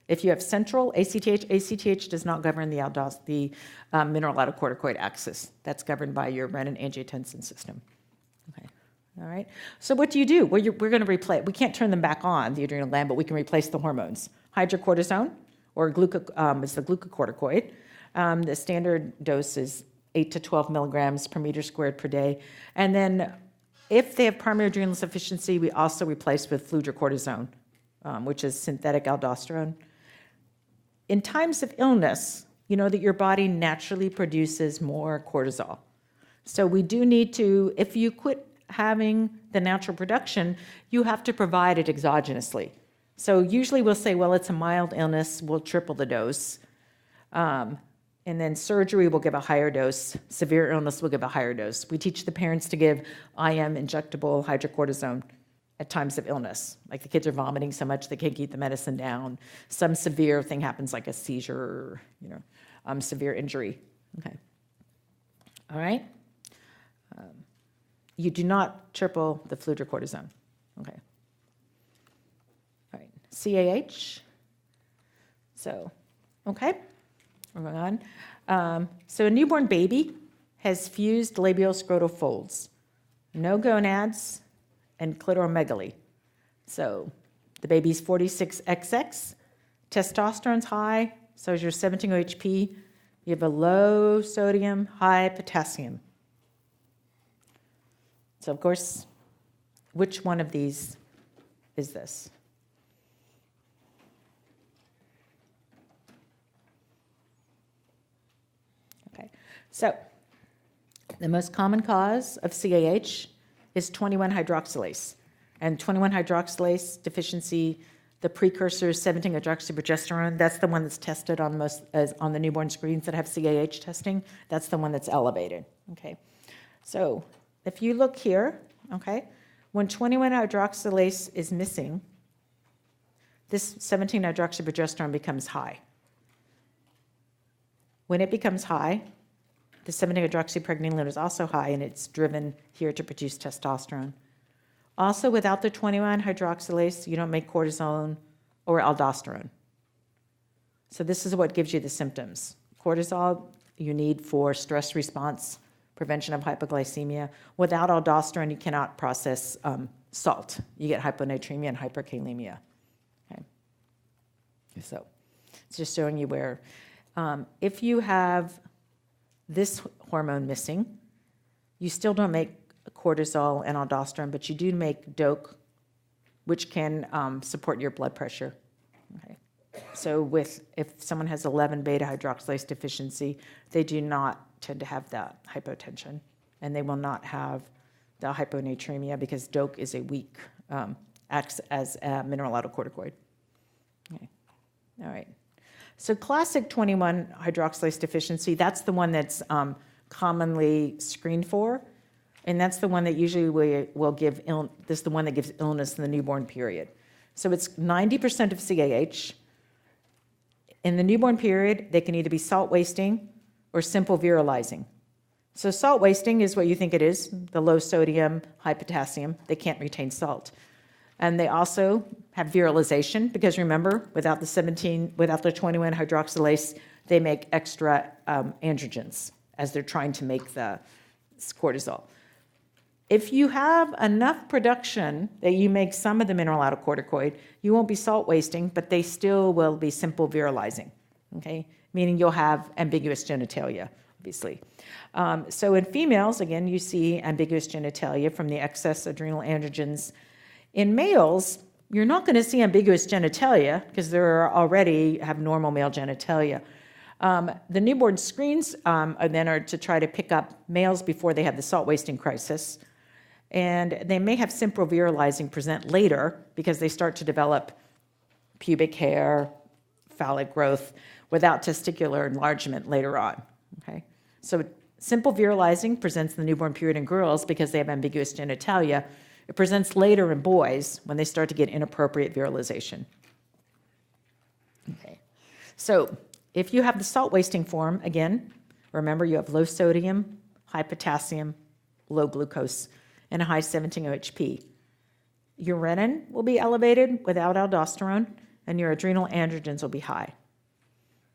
A: If you have central ACTH does not govern the mineralocorticoid axis. That's governed by your renin-angiotensin system. Okay. All right. So what do you do? Well, we're going to replace. We can't turn them back on, the adrenal gland, but we can replace the hormones. Hydrocortisone, or is the glucocorticoid. The standard dose is 8 to 12 milligrams per meter squared per day. And then if they have primary adrenal insufficiency, we also replace with fludrocortisone, which is synthetic aldosterone. In times of illness, you know that your body naturally produces more cortisol. So we do need to, if you quit having the natural production, you have to provide it exogenously. So usually we'll say, well, it's a mild illness, we'll triple the dose. And then surgery will give a higher dose. Severe illness will give a higher dose. We teach the parents to give IM injectable hydrocortisone at times of illness. Like the kids are vomiting so much they can't keep the medicine down. Some severe thing happens like a seizure, severe injury. Okay. All right. You do not triple the fludrocortisone. Okay. All right. CAH. So, okay. We're going on. So a newborn baby has fused labioscrotal folds, no gonads, and clitoromegaly. So the baby's 46XX, testosterone's high, so is your 17-OHP. You have a low sodium, high potassium. So of course, which one of these is this? Okay, so the most common cause of CAH is 21-hydroxylase. And 21-hydroxylase deficiency, the precursor is 17-hydroxyprogesterone. That's the one that's tested on on the newborn screens that have CAH testing. That's the one that's elevated. Okay, so if you look here, okay, when 21-hydroxylase is missing, this 17-hydroxyprogesterone becomes high. When it becomes high, the 17-hydroxypregnenolone is also high, and it's driven here to produce testosterone. Also, without the 21-hydroxylase, you don't make cortisone or aldosterone. So this is what gives you the symptoms. Cortisol you need for stress response, prevention of hypoglycemia. Without aldosterone, you cannot process salt. You get hyponatremia and hyperkalemia. Okay. So it's just showing you where, if you have this hormone missing, you still don't make cortisol and aldosterone, but you do make DOAC, which can support your blood pressure. Okay. So if someone has 11-beta hydroxylase deficiency, they do not tend to have that hypotension, and they will not have the hyponatremia because DOAC is a weak, acts as a mineralocorticoid. Okay. All right. So classic 21-hydroxylase deficiency, that's the one that's commonly screened for, and that's the one that usually will give this is the one that gives illness in the newborn period. So it's 90% of CAH. In the newborn period, they can either be salt wasting or simple virilizing. So salt wasting is what you think it is, the low sodium, high potassium. They can't retain salt. And they also have virilization because remember, without the 21-hydroxylase, they make extra androgens as they're trying to make the cortisol. If you have enough production that you make some of the mineralocorticoid, you won't be salt wasting, but they still will be simple virilizing, okay? Meaning you'll have ambiguous genitalia, obviously. So in females, again, you see ambiguous genitalia from the excess adrenal androgens. In males, you're not going to see ambiguous genitalia because they already have normal male genitalia. The newborn screens then are to try to pick up males before they have the salt wasting crisis. And they may have simple virilizing present later because they start to develop pubic hair, phallic growth without testicular enlargement later on. Okay, so simple virilizing presents in the newborn period in girls because they have ambiguous genitalia. It presents later in boys when they start to get inappropriate virilization. Okay, so if you have the salt wasting form, again, remember you have low sodium, high potassium, low glucose, and a high 17-OHP. Your renin will be elevated without aldosterone, and your adrenal androgens will be high.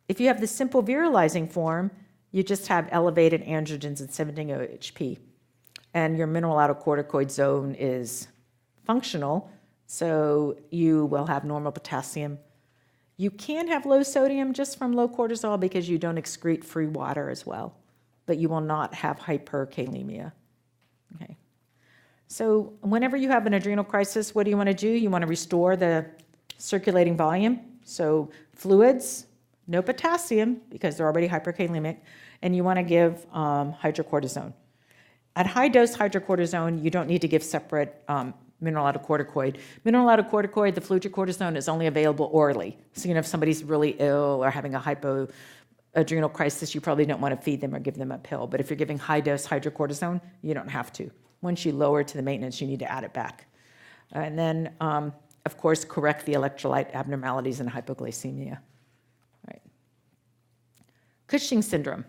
A: If you have the simple virilizing form, you just have elevated androgens and 17-OHP, and your mineralocorticoid zone is functional, so you will have normal potassium. You can have low sodium just from low cortisol because you don't excrete free water as well. but you will not have hyperkalemia. Okay. So whenever you have an adrenal crisis, what do you want to do? You want to restore the circulating volume. So fluids, no potassium because they're already hyperkalemic, and you want to give hydrocortisone. At high dose hydrocortisone, you don't need to give separate mineralocorticoid. Mineralocorticoid, the fludrocortisone, is only available orally. So if somebody's really ill or having a hypoadrenal crisis, you probably don't want to feed them or give them a pill. But if you're giving high dose hydrocortisone, you don't have to. Once you lower to the maintenance, you need to add it back. And then, of course, correct the electrolyte abnormalities and hypoglycemia. Right. Cushing syndrome.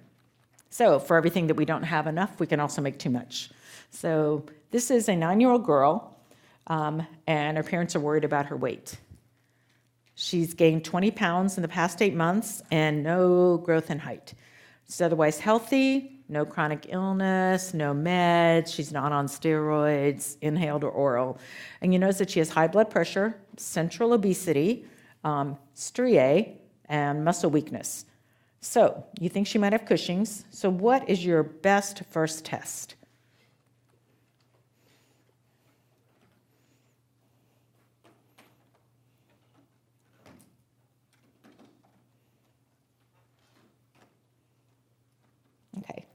A: So for everything that we don't have enough, we can also make too much. So this is a 9-year-old girl, and her parents are worried about her weight. She's gained 20 pounds in the past 8 months and no growth in height. She's otherwise healthy, no chronic illness, no meds. She's not on steroids, inhaled or oral. And you notice that she has high blood pressure, central obesity, striae, and muscle weakness. So you think she might have Cushing's. So what is your best first test? Okay,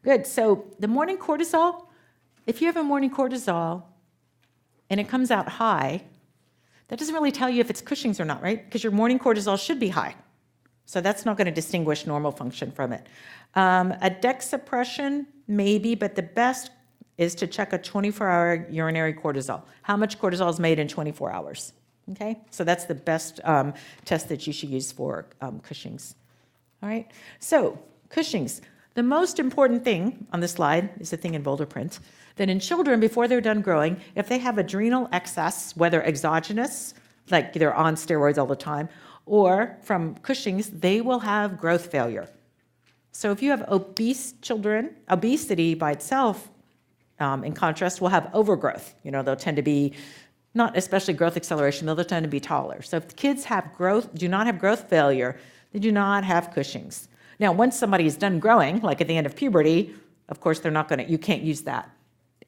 A: good. So the morning cortisol, if you have a morning cortisol and it comes out high, that doesn't really tell you if it's Cushing's or not, right? Because your morning cortisol should be high. So that's not going to distinguish normal function from it. A DEX suppression, maybe, but the best is to check a 24-hour urinary cortisol. How much cortisol is made in 24 hours? Okay, so that's the best test that you should use for Cushing's. All right, so Cushing's. The most important thing on this slide is the thing in bolder print, that in children, before they're done growing, if they have adrenal excess, whether exogenous, like they're on steroids all the time, or from Cushing's, they will have growth failure. So if you have obese children, obesity by itself, in contrast, will have overgrowth. They'll tend to be, not especially growth acceleration, they'll tend to be taller. So if kids have do not have growth failure, they do not have Cushing's. Now, once somebody is done growing, like at the end of puberty, of course, you can't use that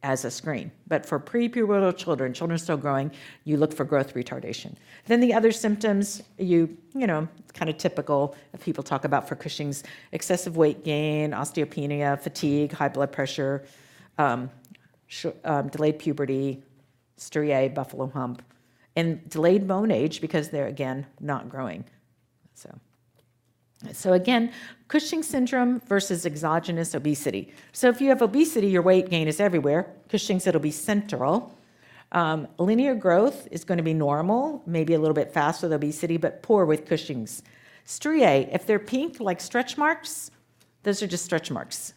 A: as a screen. But for prepubertal children still growing, you look for growth retardation. Then the other symptoms, it's kind of typical if people talk about for Cushing's: excessive weight gain, osteopenia, fatigue, high blood pressure, delayed puberty, striae, buffalo hump, and delayed bone age because they're, again, not growing. So again, Cushing syndrome versus exogenous obesity. So if you have obesity, your weight gain is everywhere. Cushing's, it'll be central. Linear growth is going to be normal, maybe a little bit faster with obesity, but poor with Cushing's. Striae, if they're pink like stretch marks, those are just stretch marks.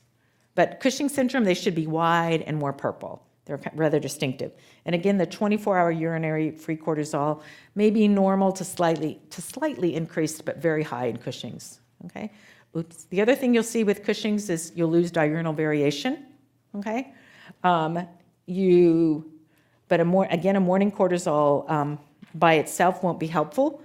A: But Cushing syndrome, they should be wide and more purple. They're rather distinctive. And again, the 24-hour urinary free cortisol may be normal to slightly increased, but very high in Cushing's. Okay. Oops. The other thing you'll see with Cushing's is you'll lose diurnal variation. Okay. But a morning cortisol by itself won't be helpful.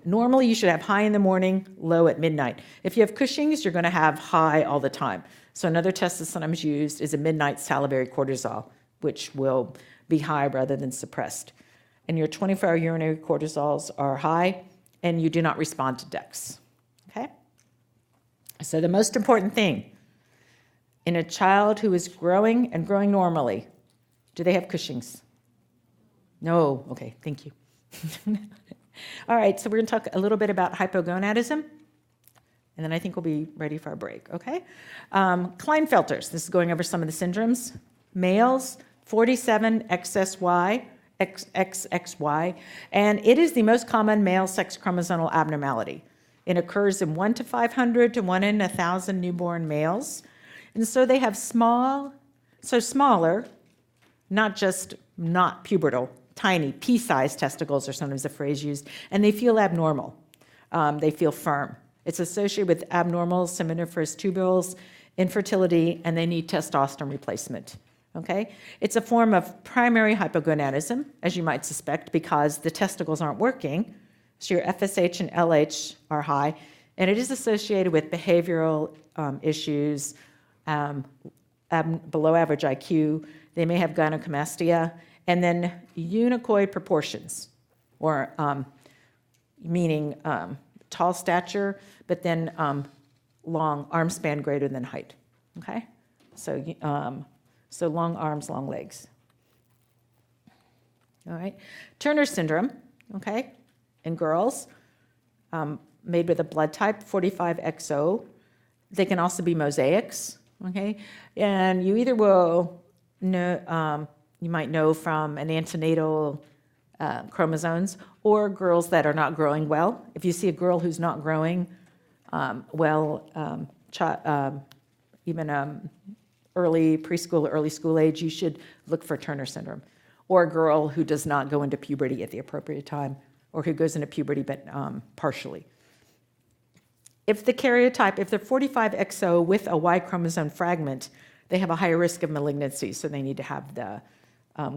A: Normally, you should have high in the morning, low at midnight. If you have Cushing's, you're going to have high all the time. So another test that's sometimes used is a midnight salivary cortisol, which will be high rather than suppressed. And your 24-hour urinary cortisols are high, and you do not respond to DEX. Okay? So the most important thing, in a child who is growing and growing normally, do they have Cushing's? No. Okay, thank you. All right, so we're going to talk a little bit about hypogonadism, and then I think we'll be ready for our break, okay? Klinefelters, this is going over some of the syndromes. Males, 47 XXY, and it is the most common male sex chromosomal abnormality. It occurs in 1 to 500 to 1 in 1,000 newborn males. And so they have smaller, not pubertal, tiny, pea-sized testicles are sometimes the phrase used, and they feel abnormal. They feel firm. It's associated with abnormal seminiferous tubules, infertility, and they need testosterone replacement. Okay? It's a form of primary hypogonadism, as you might suspect, because the testicles aren't working, so your FSH and LH are high, And it is associated with behavioral issues, below average IQ. They may have gynecomastia, and then unicoid proportions, or meaning tall stature, but then long arm span greater than height. Okay, so long arms, long legs. All right, Turner syndrome. Okay, in girls, made with a blood type 45XO. They can also be mosaics. Okay, and you either will know, you might know from an antenatal chromosomes, or girls that are not growing well. If you see a girl who's not growing well, even early preschool or early school age, you should look for Turner syndrome. Or a girl who does not go into puberty at the appropriate time, or who goes into puberty but partially. If the karyotype, if they're 45XO with a Y chromosome fragment, they have a higher risk of malignancy, so they need to have the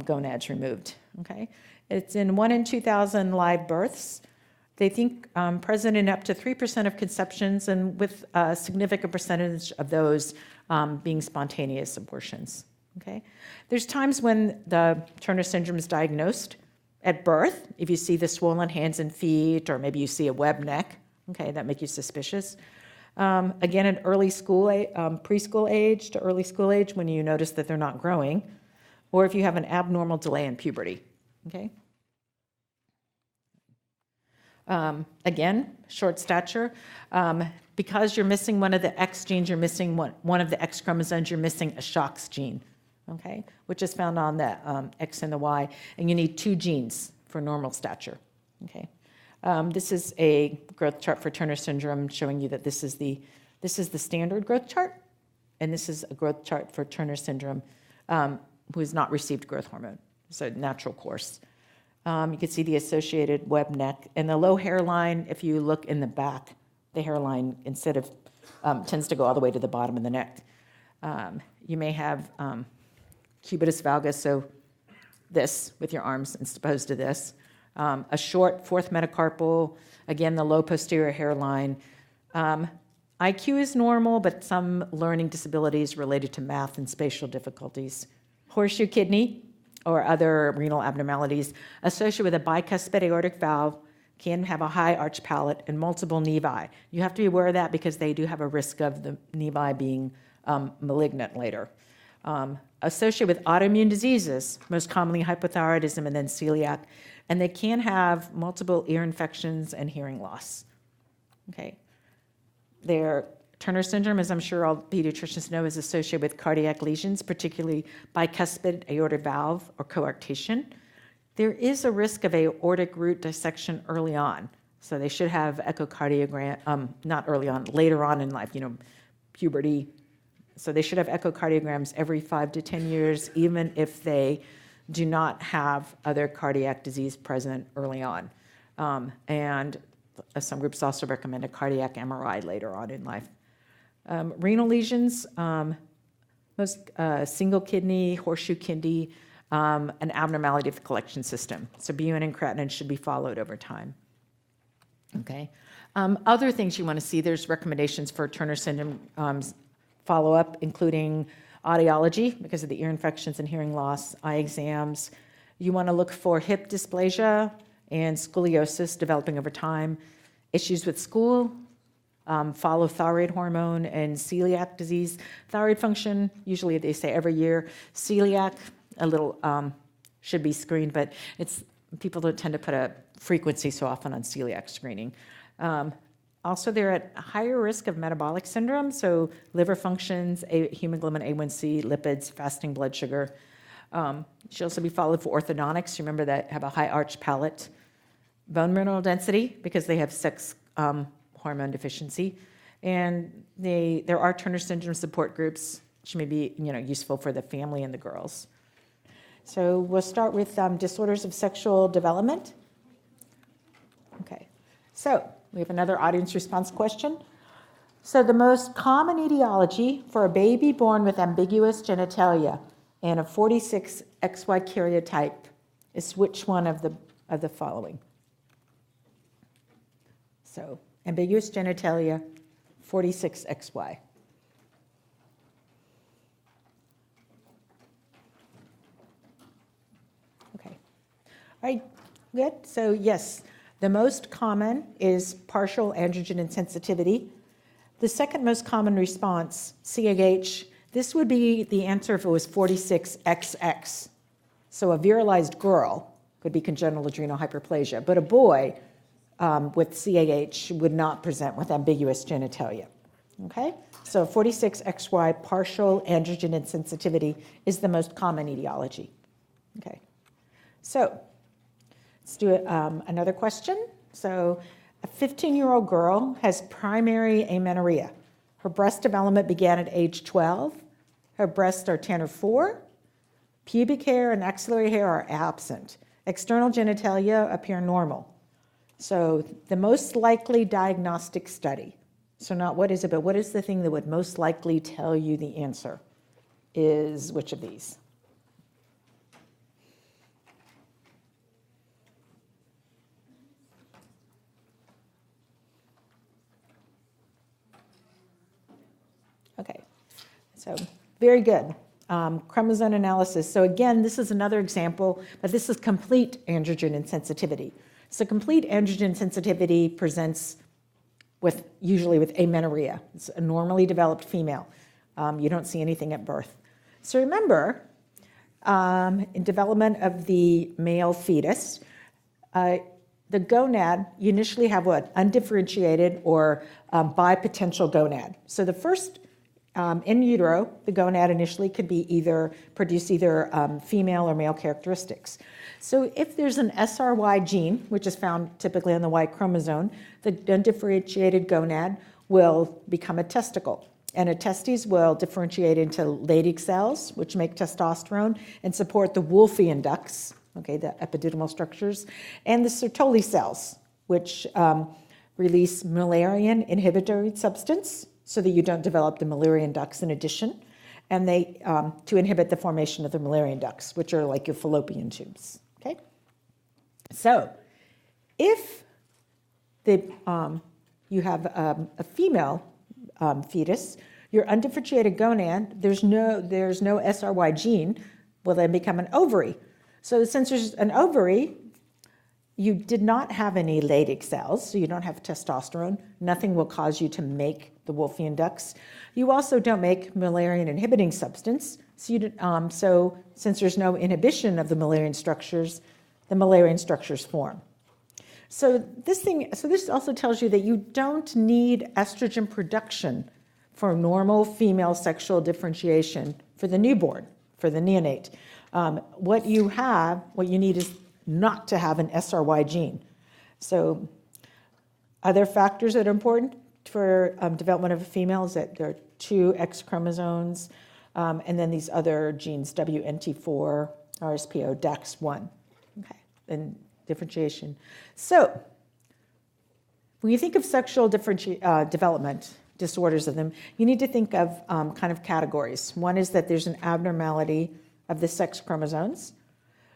A: gonads removed. Okay, it's in 1 in 2,000 live births. They think present in up to 3% of conceptions, and with a significant percentage of those being spontaneous abortions. Okay, there's times when the Turner syndrome is diagnosed at birth. If you see the swollen hands and feet, or maybe you see a webbed neck, okay, that make you suspicious. Again, at early school, preschool age to early school age, when you notice that they're not growing, or if you have an abnormal delay in puberty. Okay. Again, short stature. Because you're missing one of the X genes, you're missing one of the X chromosomes, you're missing a SHOX gene, okay, which is found on the X and the Y, and you need 2 genes for normal stature, okay. This is a growth chart for Turner syndrome, showing you that this is the standard growth chart, and this is a growth chart for Turner syndrome who has not received growth hormone, so natural course. You can see the associated webbed neck, and the low hairline. If you look in the back, the hairline instead of tends to go all the way to the bottom of the neck. You may have cubitus valgus, so this with your arms as opposed to this. A short fourth metacarpal, again, the low posterior hairline. IQ is normal, but some learning disabilities related to math and spatial difficulties. Horseshoe kidney or other renal abnormalities associated with a bicuspid aortic valve can have a high arch palate and multiple nevi. You have to be aware of that because they do have a risk of the nevi being malignant later. Associated with autoimmune diseases, most commonly hypothyroidism and then celiac, and they can have multiple ear infections and hearing loss. Okay. Their Turner syndrome, as I'm sure all pediatricians know, is associated with cardiac lesions, particularly bicuspid aortic valve or coarctation. There is a risk of aortic root dissection early on, so they should have echocardiogram, not early on, later on in life, puberty. So they should have echocardiograms every 5 to 10 years, even if they do not have other cardiac disease present early on. And some groups also recommend a cardiac MRI later on in life. Renal lesions, most single kidney, horseshoe kidney, an abnormality of the collection system. So BUN and creatinine should be followed over time. Okay. Other things you want to see, there's recommendations for Turner syndrome follow-up, including audiology because of the ear infections and hearing loss, eye exams. You want to look for hip dysplasia and scoliosis developing over time, issues with school, follow thyroid hormone and celiac disease. Thyroid function, usually they say every year. Celiac, a little should be screened, but people don't tend to put a frequency so often on celiac screening. Also, they're at a higher risk of metabolic syndrome, so liver functions, hemoglobin A1C, lipids, fasting blood sugar. Should also be followed for orthodontics. Remember that have a high arch palate. Bone mineral density, because they have sex hormone deficiency. And there are Turner syndrome support groups, which may be useful for the family and the girls. So we'll start with disorders of sexual development. Okay, so we have another audience response question. So the most common etiology for a baby born with ambiguous genitalia and a 46XY karyotype is which one of the following? So Ambiguous genitalia, 46XY. Okay. All right, good. So yes, the most common is partial androgen insensitivity. The second most common response, CAH, this would be the answer if it was 46XX. So a virilized girl could be congenital adrenal hyperplasia, but a boy with CAH would not present with ambiguous genitalia. Okay? So 46XY partial androgen insensitivity is the most common etiology. Okay. So let's do another question. So a 15-year-old girl has primary amenorrhea. Her breast development began at age 12. Her breasts are 10 or 4. Pubic hair and axillary hair are absent. External genitalia appear normal. So the most likely diagnostic study, so not what is it, but what is the thing that would most likely tell you the answer, is which of these? Okay, so very good. Chromosome analysis. So again, this is another example, but this is complete androgen insensitivity. So complete androgen sensitivity presents usually with amenorrhea. It's a normally developed female. You don't see anything at birth. So remember, in development of the male fetus, the gonad, you initially have what? Undifferentiated or bipotential gonad. So the first in utero, the gonad initially could be produce either female or male characteristics. So if there's an SRY gene, which is found typically on the Y chromosome, the undifferentiated gonad will become a testicle. And a testes will differentiate into Leydig cells, which make testosterone and support the Wolffian ducts, okay, the epididymal structures, and the Sertoli cells, which release Müllerian inhibitory substance so that you don't develop the Müllerian ducts in addition, and they to inhibit the formation of the Müllerian ducts, which are like your fallopian tubes. Okay, so if you have a female fetus, your undifferentiated gonad, there's no SRY gene, will then become an ovary. So since there's an ovary, you did not have any Leydig cells, so you don't have testosterone. Nothing will cause you to make the Wolffian ducts. You also don't make Müllerian inhibiting substance. So since there's no inhibition of the Müllerian structures form. So this also tells you that you don't need estrogen production for normal female sexual differentiation for the newborn, for the neonate. What you need is not to have an SRY gene. So other factors that are important for development of a female is that there are 2 X chromosomes, and then these other genes, WNT4, RSPO, DAX1, okay, and differentiation. So when you think of sexual development, disorders of them, you need to think of kind of categories. One is that there's an abnormality of the sex chromosomes.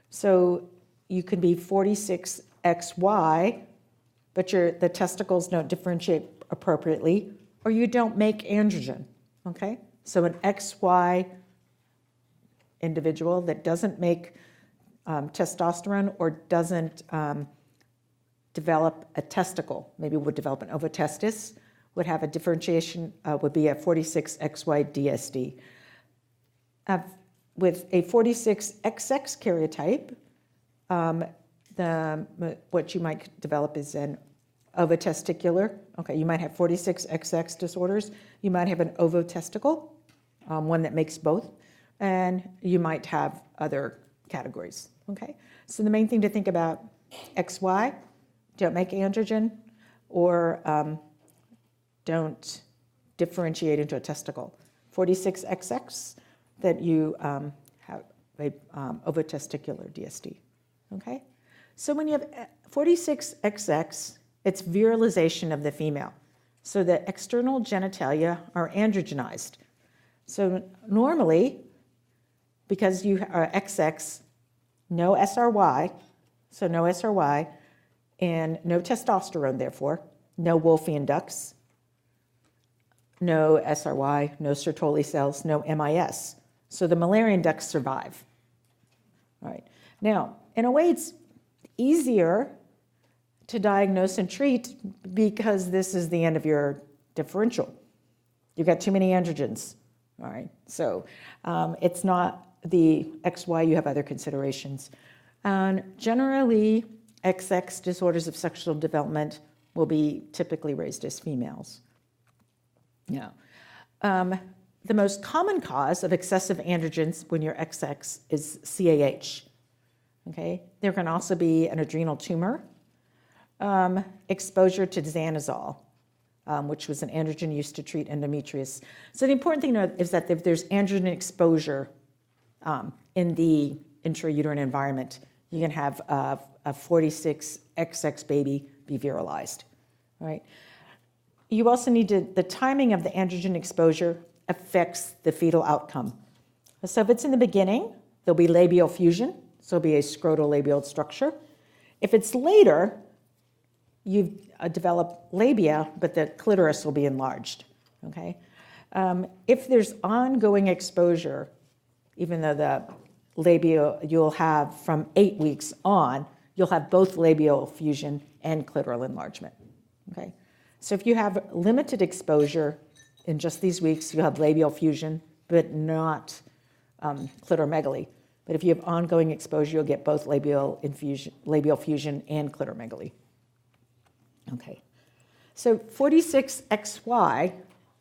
A: So you could be 46XY, but the testicles don't differentiate appropriately, or you don't make androgen, okay? So an XY individual that doesn't make testosterone or doesn't develop a testicle, maybe would develop an ovotestis, would have a differentiation, would be a 46XY DSD. With a 46XX karyotype, what you might develop is an ovotesticular. Okay, you might have 46XX disorders. You might have an ovotesticle, one that makes both, and you might have other categories. Okay, so the main thing to think about: XY, don't make androgen, or don't differentiate into a testicle. 46XX, that you have a ovotesticular DSD. Okay, so when you have 46XX, it's virilization of the female. So the external genitalia are androgenized. So normally, because you are XX, no SRY, so no SRY, and no testosterone, therefore, no Wolffian ducts, no SRY, no Sertoli cells, no MIS. So the Müllerian ducts survive. All right. Now, in a way, it's easier to diagnose and treat because this is the end of your differential. You've got too many androgens. All right. So it's not the XY, you have other considerations. And generally, XX disorders of sexual development will be typically raised as females. Yeah. The most common cause of excessive androgens when you're XX is CAH. Okay. There can also be an adrenal tumor, exposure to Zanazol, which was an androgen used to treat endometriosis. So the important thing to know is that if there's androgen exposure in the intrauterine environment, you can have a 46XX baby be virilized, right? You also need to, the timing of the androgen exposure affects the fetal outcome. So if it's in the beginning, there'll be labial fusion, so it'll be a scrotal-labial structure. If it's later, you've developed labia, but the clitoris will be enlarged, okay? If there's ongoing exposure, even though the labial you'll have from 8 weeks on, you'll have both labial fusion and clitoral enlargement, okay? So if you have limited exposure in just these weeks, you'll have labial fusion, but not clitoromegaly. But if you have ongoing exposure, you'll get both labial fusion and clitoromegaly. Okay. So 46XY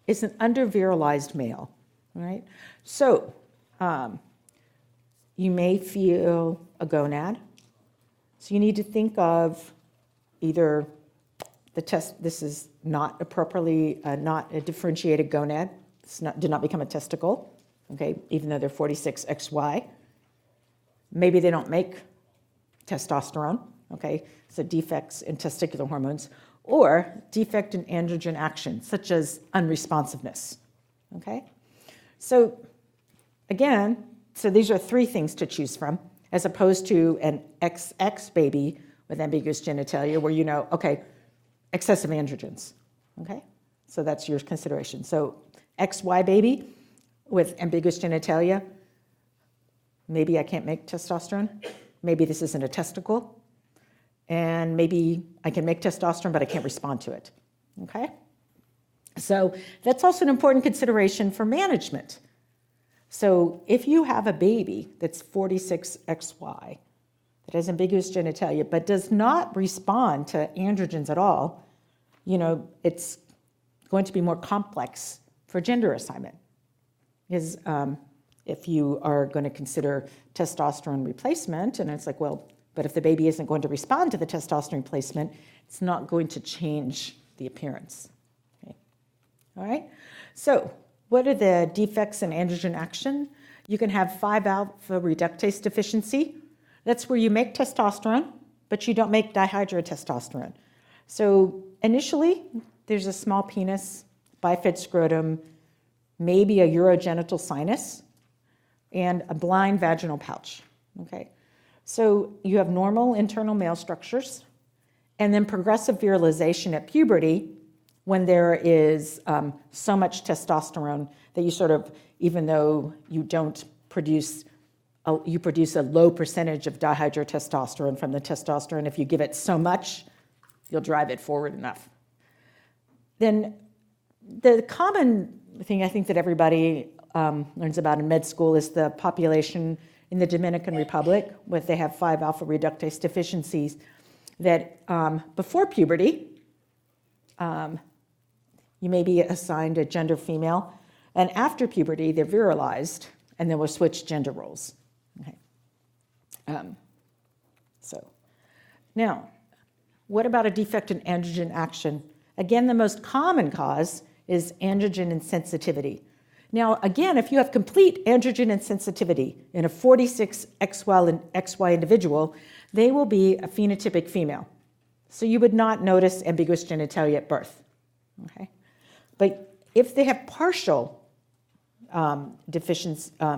A: is an undervirilized male, right? So you may feel a gonad. So you need to think of either the test, this is not appropriately, not a differentiated gonad. It's not, did not become a testicle, okay, even though they're 46XY. Maybe they don't make testosterone, okay, so defects in testicular hormones, or defect in androgen action, such as unresponsiveness, okay? So again, so these are 3 things to choose from, as opposed to an XX baby with ambiguous genitalia where you know, okay, excessive androgens, okay? So that's your consideration. So XY baby with ambiguous genitalia, maybe I can't make testosterone, maybe this isn't a testicle, and maybe I can make testosterone, but I can't respond to it, okay? So that's also an important consideration for management. So if you have a baby that's 46XY, that has ambiguous genitalia, but does not respond to androgens at all, you know, it's going to be more complex for gender assignment. Because if you are going to consider testosterone replacement, and it's like, well, but if the baby isn't going to respond to the testosterone replacement, it's not going to change the appearance. Okay. All right? So what are the defects in androgen action? You can have 5-alpha reductase deficiency. That's where you make testosterone, but you don't make dihydrotestosterone. So initially, there's a small penis, bifid scrotum, maybe a urogenital sinus, and a blind vaginal pouch, okay? So you have normal internal male structures, and then progressive virilization at puberty when there is so much testosterone that you sort of, even though you don't produce, you produce a low percentage of dihydrotestosterone from the testosterone. If you give it so much, you'll drive it forward enough. Then the common thing I think that everybody learns about in med school is the population in the Dominican Republic, where they have 5-alpha reductase deficiencies, that before puberty, you may be assigned a gender female, and after puberty, they're virilized, and then we'll switch gender roles. Okay. So now, what about a defect in androgen action? Again, the most common cause is androgen insensitivity. Now, again, if you have complete androgen insensitivity in a 46XY individual, they will be a phenotypic female. So you would not notice ambiguous genitalia at birth, okay? But if they have partial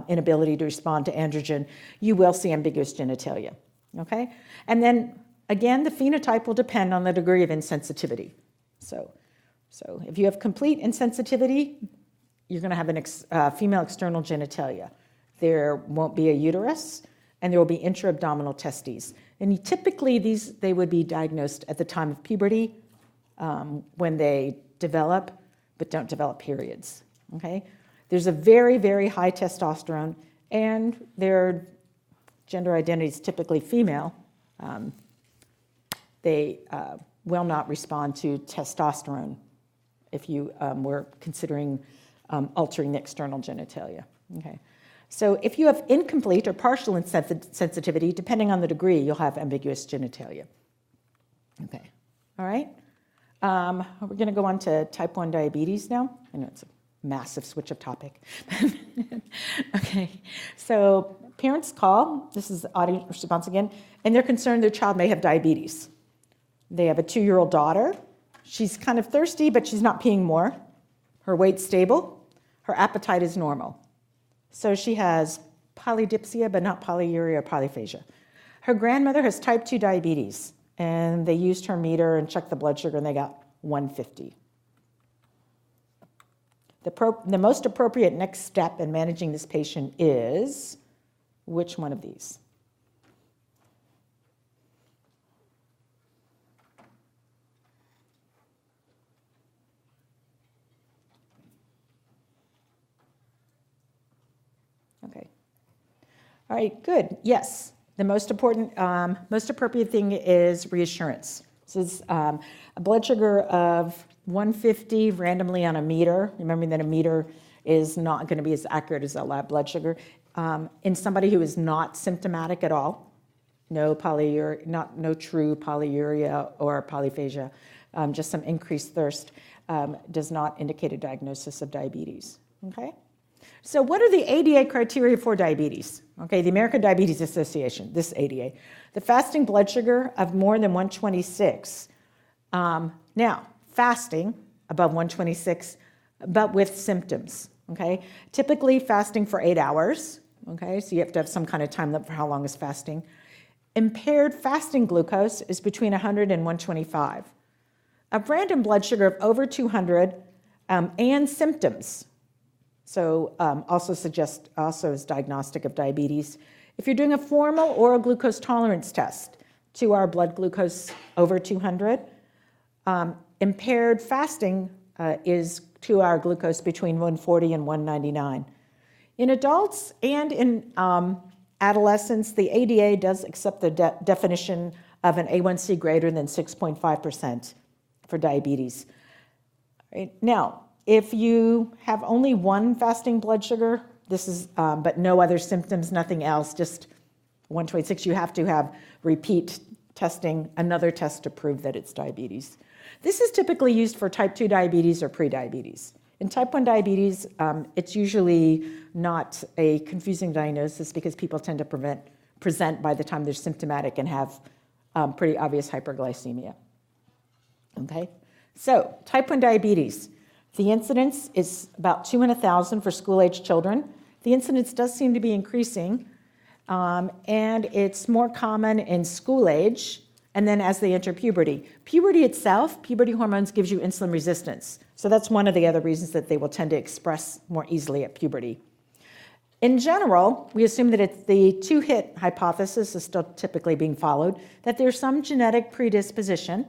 A: inability to respond to androgen, you will see ambiguous genitalia, okay? And then, again, the phenotype will depend on the degree of insensitivity. So if you have complete insensitivity, you're going to have a female external genitalia. There won't be a uterus, and there will be intra-abdominal testes. And typically, they would be diagnosed at the time of puberty when they develop, but don't develop periods. Okay? There's a very, very high testosterone, and their gender identity is typically female. They will not respond to testosterone if you were considering altering the external genitalia. Okay. So if you have incomplete or partial insensitivity, depending on the degree, you'll have ambiguous genitalia. Okay. All right. We're going to go on to type 1 diabetes now. I know it's a massive switch of topic. Okay. So parents call. This is the audience response again, and they're concerned their child may have diabetes. They have a 2-year-old daughter. She's kind of thirsty, but she's not peeing more. Her weight's stable. Her appetite is normal. So she has polydipsia, but not polyuria or polyphagia. Her grandmother has type 2 diabetes, and they used her meter and checked the blood sugar, and they got 150. The most appropriate next step in managing this patient is which one of these? Okay. All right, good. Yes, the most appropriate thing is reassurance. This is a blood sugar of 150 randomly on a meter. Remembering that a meter is not going to be as accurate as a lab blood sugar. In somebody who is not symptomatic at all, no polyuria, no true polyuria or polyphagia, just some increased thirst, does not indicate a diagnosis of diabetes. Okay. So what are the ADA criteria for diabetes? Okay, the American Diabetes Association, this ADA. The fasting blood sugar of more than 126. Now, fasting above 126, but with symptoms, okay? Typically fasting for 8 hours, okay? So you have to have some kind of time limit for how long is fasting. Impaired fasting glucose is between 100 and 125. A random blood sugar of over 200 and symptoms. So also is diagnostic of diabetes. If you're doing a formal oral glucose tolerance test, 2-hour blood glucose over 200, impaired fasting is 2-hour glucose between 140 and 199. In adults and in adolescents, the ADA does accept the definition of an A1C greater than 6.5% for diabetes. Right? Now, if you have only one fasting blood sugar, this is, but no other symptoms, nothing else, just 126, you have to have repeat testing, another test to prove that it's diabetes. This is typically used for type 2 diabetes or prediabetes. In type 1 diabetes, it's usually not a confusing diagnosis because people tend to present by the time they're symptomatic and have pretty obvious hyperglycemia. Okay, so type 1 diabetes. The incidence is about 2 in 1,000 for school-age children. The incidence does seem to be increasing, and it's more common in school age, and then as they enter puberty. Puberty itself, puberty hormones gives you insulin resistance. So that's one of the other reasons that they will tend to express more easily at puberty. In general, we assume that it's the 2-hit hypothesis is still typically being followed, that there's some genetic predisposition,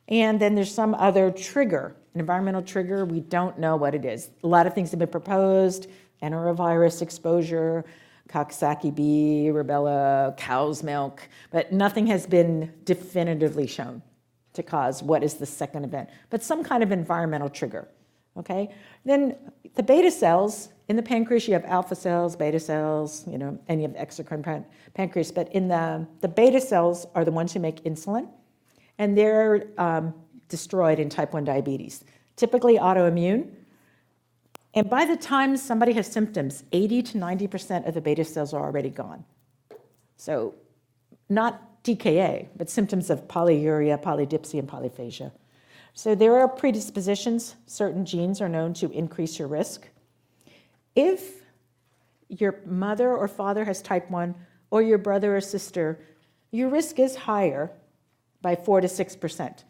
A: and then there's some other trigger, an environmental trigger. We don't know what it is. A lot of things have been proposed: enterovirus exposure, Coxsackie bee, rubella, cow's milk, but nothing has been definitively shown to cause what is the second event, but some kind of environmental trigger, okay? Then the beta cells, in the pancreas you have alpha cells, beta cells, and you have exocrine pancreas, but in the beta cells are the ones who make insulin, and they're destroyed in type 1 diabetes, typically autoimmune. And by the time somebody has symptoms, 80 to 90% of the beta cells are already gone. So not DKA, but symptoms of polyuria, polydipsia, and polyphagia. So there are predispositions. Certain genes are known to increase your risk. If your mother or father has type 1, or your brother or sister, your risk is higher by 4 to 6%.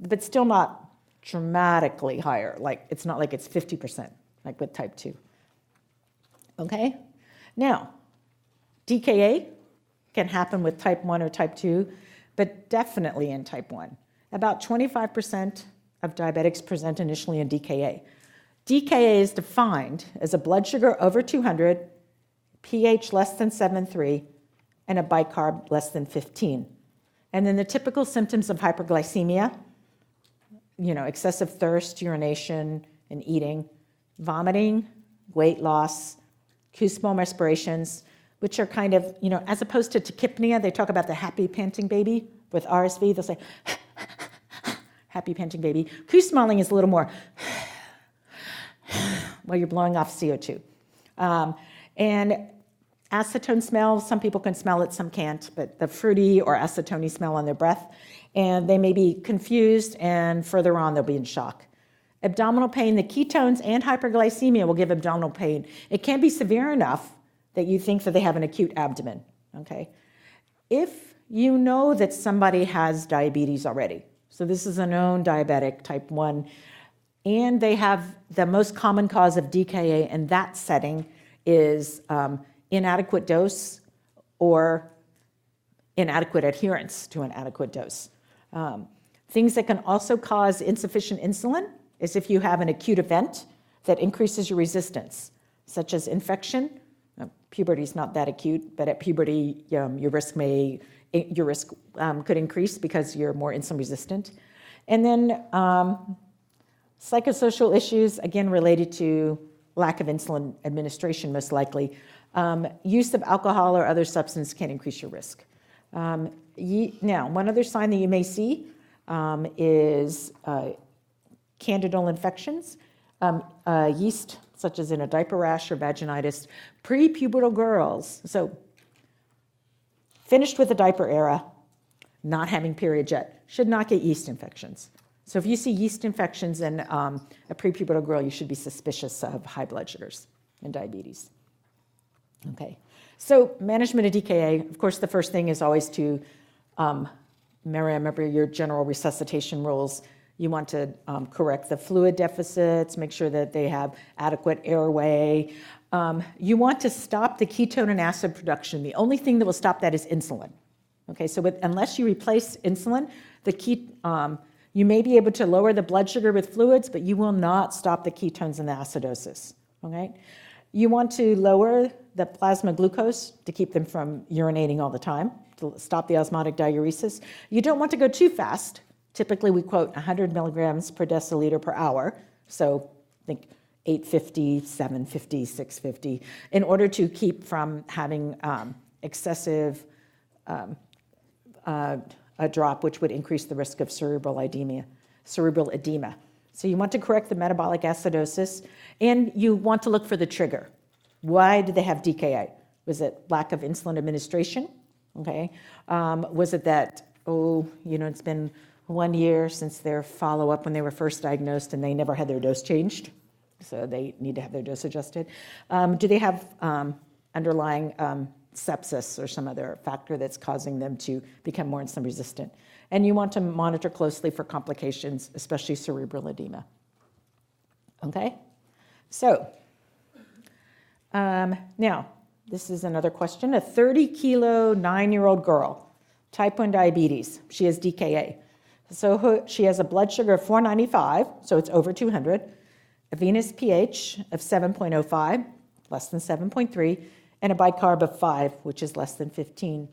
A: but still not dramatically higher. Like, it's not like it's 50%, like with type 2. Okay? Now, DKA can happen with type 1 or type 2, but definitely in type 1. About 25% of diabetics present initially in DKA. DKA is defined as a blood sugar over 200, pH less than 7.3, and a bicarb less than 15. And then the typical symptoms of hyperglycemia, excessive thirst, urination, and eating, vomiting, weight loss, Kussmaul respirations, which are kind of, as opposed to tachypnea, they talk about the happy panting baby. With RSV, they'll say, happy panting baby. Kussmauling is a little more while you're blowing off CO2. And acetone smell, some people can smell it, some can't, but the fruity or acetone smell on their breath. And they may be confused, and further on, they'll be in shock. Abdominal pain, the ketones and hyperglycemia will give abdominal pain. It can be severe enough that you think that they have an acute abdomen, okay? If you know that somebody has diabetes already, so this is a known diabetic, type 1, and they have the most common cause of DKA in that setting is inadequate dose or inadequate adherence to an adequate dose. Things that can also cause insufficient insulin is if you have an acute event that increases your resistance, such as infection. Puberty is not that acute, but at puberty, your risk could increase because you're more insulin resistant. And then psychosocial issues, again, related to lack of insulin administration, most likely. Use of alcohol or other substance can increase your risk. Now, one other sign that you may see is candidal infections, yeast, such as in a diaper rash or vaginitis, prepubertal girls. So finished with the diaper era, not having period yet, should not get yeast infections. So if you see yeast infections in a prepubertal girl, you should be suspicious of high blood sugars and diabetes. Okay, so management of DKA, of course, the first thing is always to remember your general resuscitation rules. You want to correct the fluid deficits, make sure that they have adequate airway. You want to stop the ketone and acid production. The only thing that will stop that is insulin. Okay, so unless you replace insulin, you may be able to lower the blood sugar with fluids, but you will not stop the ketones and the acidosis. Okay, you want to lower the plasma glucose to keep them from urinating all the time, to stop the osmotic diuresis. You don't want to go too fast. Typically, we quote 100 milligrams per deciliter per hour, so think 850, 750, 650, in order to keep from having excessive a drop, which would increase the risk of cerebral edema. So you want to correct the metabolic acidosis, and you want to look for the trigger. Why did they have DKA? Was it lack of insulin administration? Okay. Was it that, it's been 1 year since their follow-up when they were first diagnosed and they never had their dose changed, so they need to have their dose adjusted? Do they have underlying sepsis or some other factor that's causing them to become more insulin resistant? And you want to monitor closely for complications, especially cerebral edema. Okay? So, now, this is another question. A 30-kilo, 9-year-old girl, type 1 diabetes. She has DKA. So she has a blood sugar of 495, so it's over 200, a venous pH of 7.05, less than 7.3, and a bicarb of 5, which is less than 15.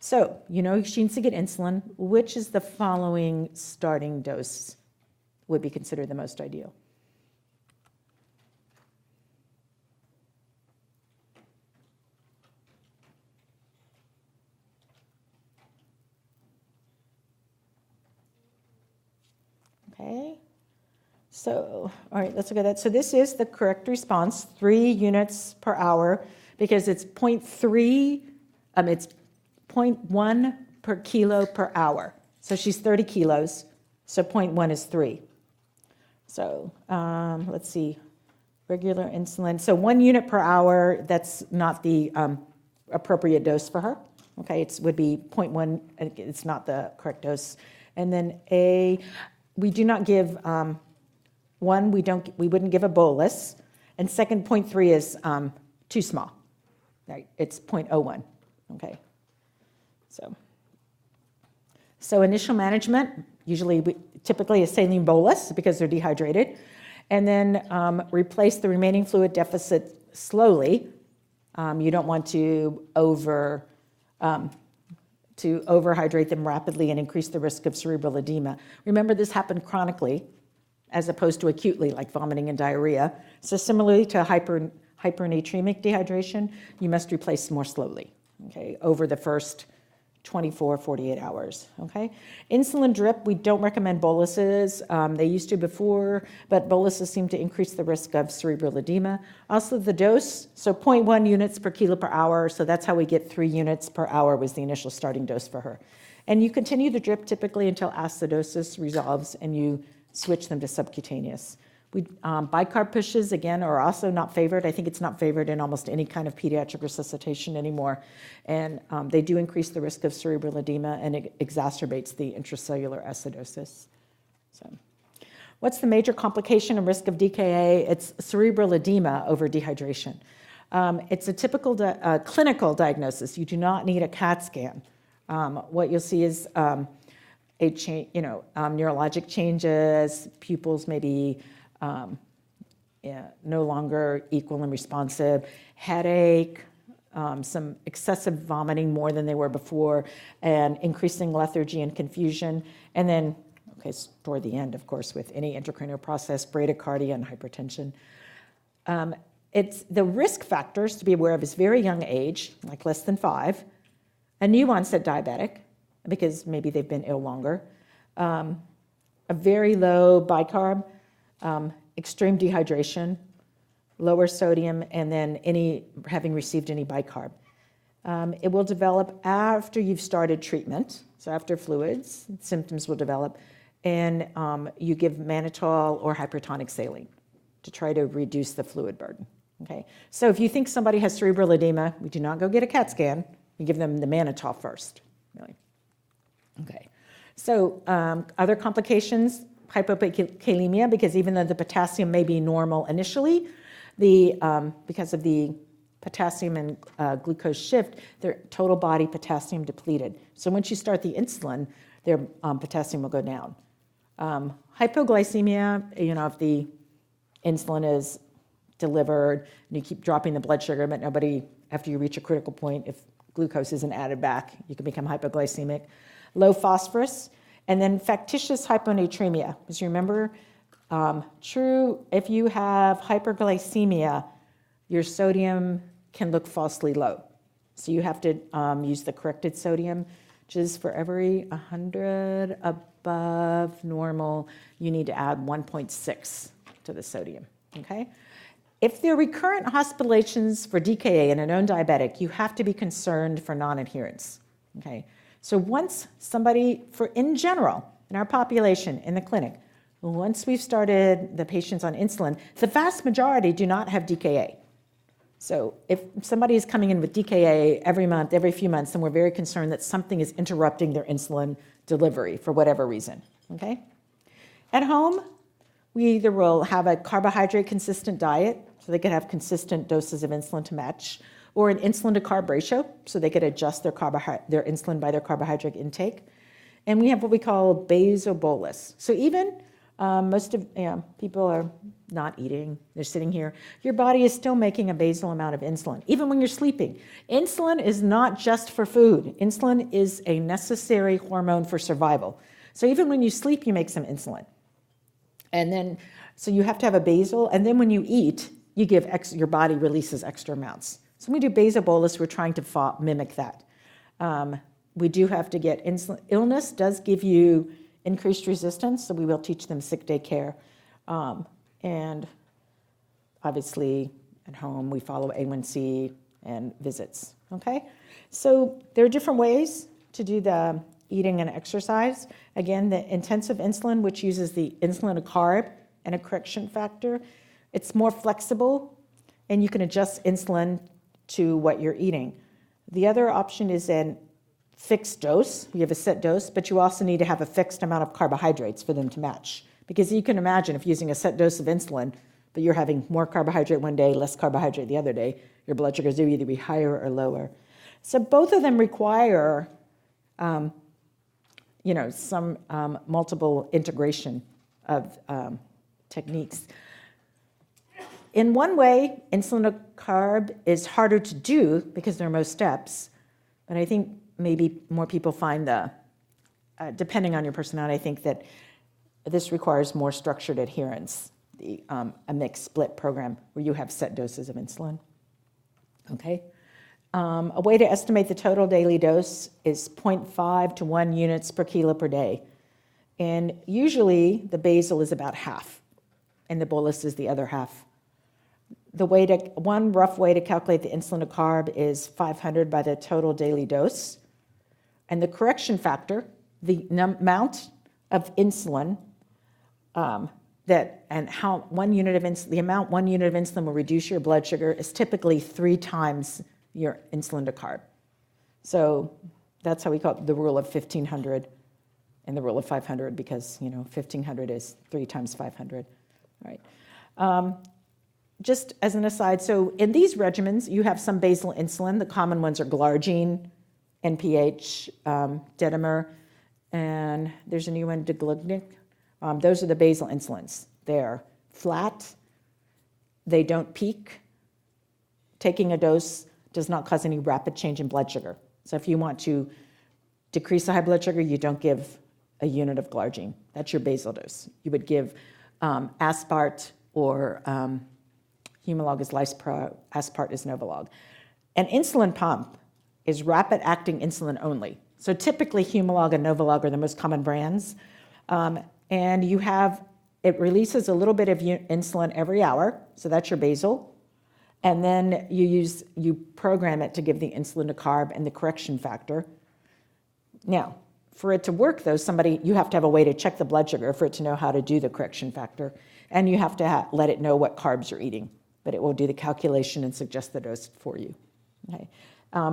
A: So, she needs to get insulin. Which is the following starting dose would be considered the most ideal? Okay, so, all right, let's look at that. So this is the correct response, 3 units per hour, because it's 0.3, it's 0.1 per kilo per hour. So she's 30 kilos, so 0.1 is 3. So let's see, regular insulin. So 1 unit per hour, that's not the appropriate dose for her. Okay, it would be 0.1, it's not the correct dose. And then we do not give, one, we wouldn't give a bolus, and second, 0.3 is too small. Right? It's 0.01, okay? So initial management, typically a saline bolus because they're dehydrated, and then replace the remaining fluid deficit slowly. You don't want to overhydrate them rapidly and increase the risk of cerebral edema. Remember, this happened chronically as opposed to acutely, like vomiting and diarrhea. So similarly to hypernatremic dehydration, you must replace more slowly, okay, over the first 24, 48 hours, okay? Insulin drip, we don't recommend boluses. They used to before, but boluses seem to increase the risk of cerebral edema. Also the dose, so 0.1 units per kilo per hour, so that's how we get 3 units per hour was the initial starting dose for her. And you continue the drip typically until acidosis resolves and you switch them to subcutaneous. Bicarb pushes, again, are also not favored. I think it's not favored in almost any kind of pediatric resuscitation anymore. And they do increase the risk of cerebral edema, and it exacerbates the intracellular acidosis. So, what's the major complication and risk of DKA? It's cerebral edema over dehydration. It's a typical clinical diagnosis. You do not need a CAT scan. What you'll see is neurologic changes, pupils maybe no longer equal and responsive, headache, some excessive vomiting more than they were before, and increasing lethargy and confusion. And then, toward the end, of course, with any intracranial process, bradycardia and hypertension. It's the risk factors to be aware of is very young age, like less than 5, a new onset diabetic, because maybe they've been ill longer, a very low bicarb, extreme dehydration, lower sodium, and then having received any bicarb. It will develop after you've started treatment, so after fluids, symptoms will develop, and you give mannitol or hypertonic saline to try to reduce the fluid burden. Okay, so if you think somebody has cerebral edema, we do not go get a CAT scan. We give them the mannitol first. Really. Okay, so other complications, hypokalemia, because even though the potassium may be normal initially, because of the potassium and glucose shift, their total body potassium depleted. So once you start the insulin, their potassium will go down. Hypoglycemia, if the insulin is delivered and you keep dropping the blood sugar, but after you reach a critical point, if glucose isn't added back, you can become hypoglycemic. Low phosphorus, and then factitious hyponatremia. Because remember, if you have hyperglycemia, your sodium can look falsely low. So you have to use the corrected sodium, which is for every 100 above normal, you need to add 1.6 to the sodium, okay? If there are recurrent hospitalizations for DKA in a known diabetic, you have to be concerned for non-adherence, okay? So once in general, in our population, in the clinic, once we've started the patients on insulin, the vast majority do not have DKA. So if somebody is coming in with DKA every month, every few months, then we're very concerned that something is interrupting their insulin delivery for whatever reason, okay? At home, we either will have a carbohydrate consistent diet, so they could have consistent doses of insulin to match, or an insulin to carb ratio, so they could adjust their insulin by their carbohydrate intake. And we have what we call basal bolus. So even most of people are not eating, they're sitting here. Your body is still making a basal amount of insulin, even when you're sleeping. Insulin is not just for food. Insulin is a necessary hormone for survival. So even when you sleep, you make some insulin. And then, so you have to have a basal, and then when you eat, your body releases extra amounts. So when we do basal bolus, we're trying to mimic that. We do have to get insulin. Illness does give you increased resistance, so we will teach them sick day care. And obviously, at home, we follow A1C and visits, okay? So there are different ways to do the eating and exercise. Again, the intensive insulin, which uses the insulin to carb and a correction factor, it's more flexible, and you can adjust insulin to what you're eating. The other option is an fixed dose. We have a set dose, but you also need to have a fixed amount of carbohydrates for them to match. Because you can imagine if using a set dose of insulin, but you're having more carbohydrate one day, less carbohydrate the other day, your blood sugars will either be higher or lower. So both of them require, some multiple integration of techniques. In one way, insulin to carb is harder to do because there are more steps, but I think maybe more people find depending on your personality, I think that this requires more structured adherence, a mixed split program where you have set doses of insulin. Okay? A way to estimate the total daily dose is 0.5 to 1 units per kilo per day. And usually the basal is about half, and the bolus is the other half. One rough way to calculate the insulin to carb is 500 by the total daily dose. And the correction factor, the amount of insulin how 1 unit of insulin, the amount 1 unit of insulin will reduce your blood sugar is typically 3 times your insulin to carb. So that's how we call it the rule of 1500 and the rule of 500 because, 1500 is 3 times 500. All right. Just as an aside, so in these regimens, you have some basal insulin. The common ones are glargine, NPH, Dedamer, and there's a new one, Degludnic. Those are the basal insulins. They're flat. They don't peak. Taking a dose does not cause any rapid change in blood sugar. So if you want to decrease the high blood sugar, you don't give a unit of glargine. That's your basal dose. You would give aspart or Humalog is Lispro, aspart is Novolog. An insulin pump is rapid-acting insulin only. So typically Humalog and Novolog are the most common brands. And it releases a little bit of insulin every hour, so that's your basal. And then you program it to give the insulin to carb and the correction factor. Now, for it to work though, you have to have a way to check the blood sugar for it to know how to do the correction factor. And you have to let it know what carbs you're eating, but it will do the calculation and suggest the dose for you. Okay.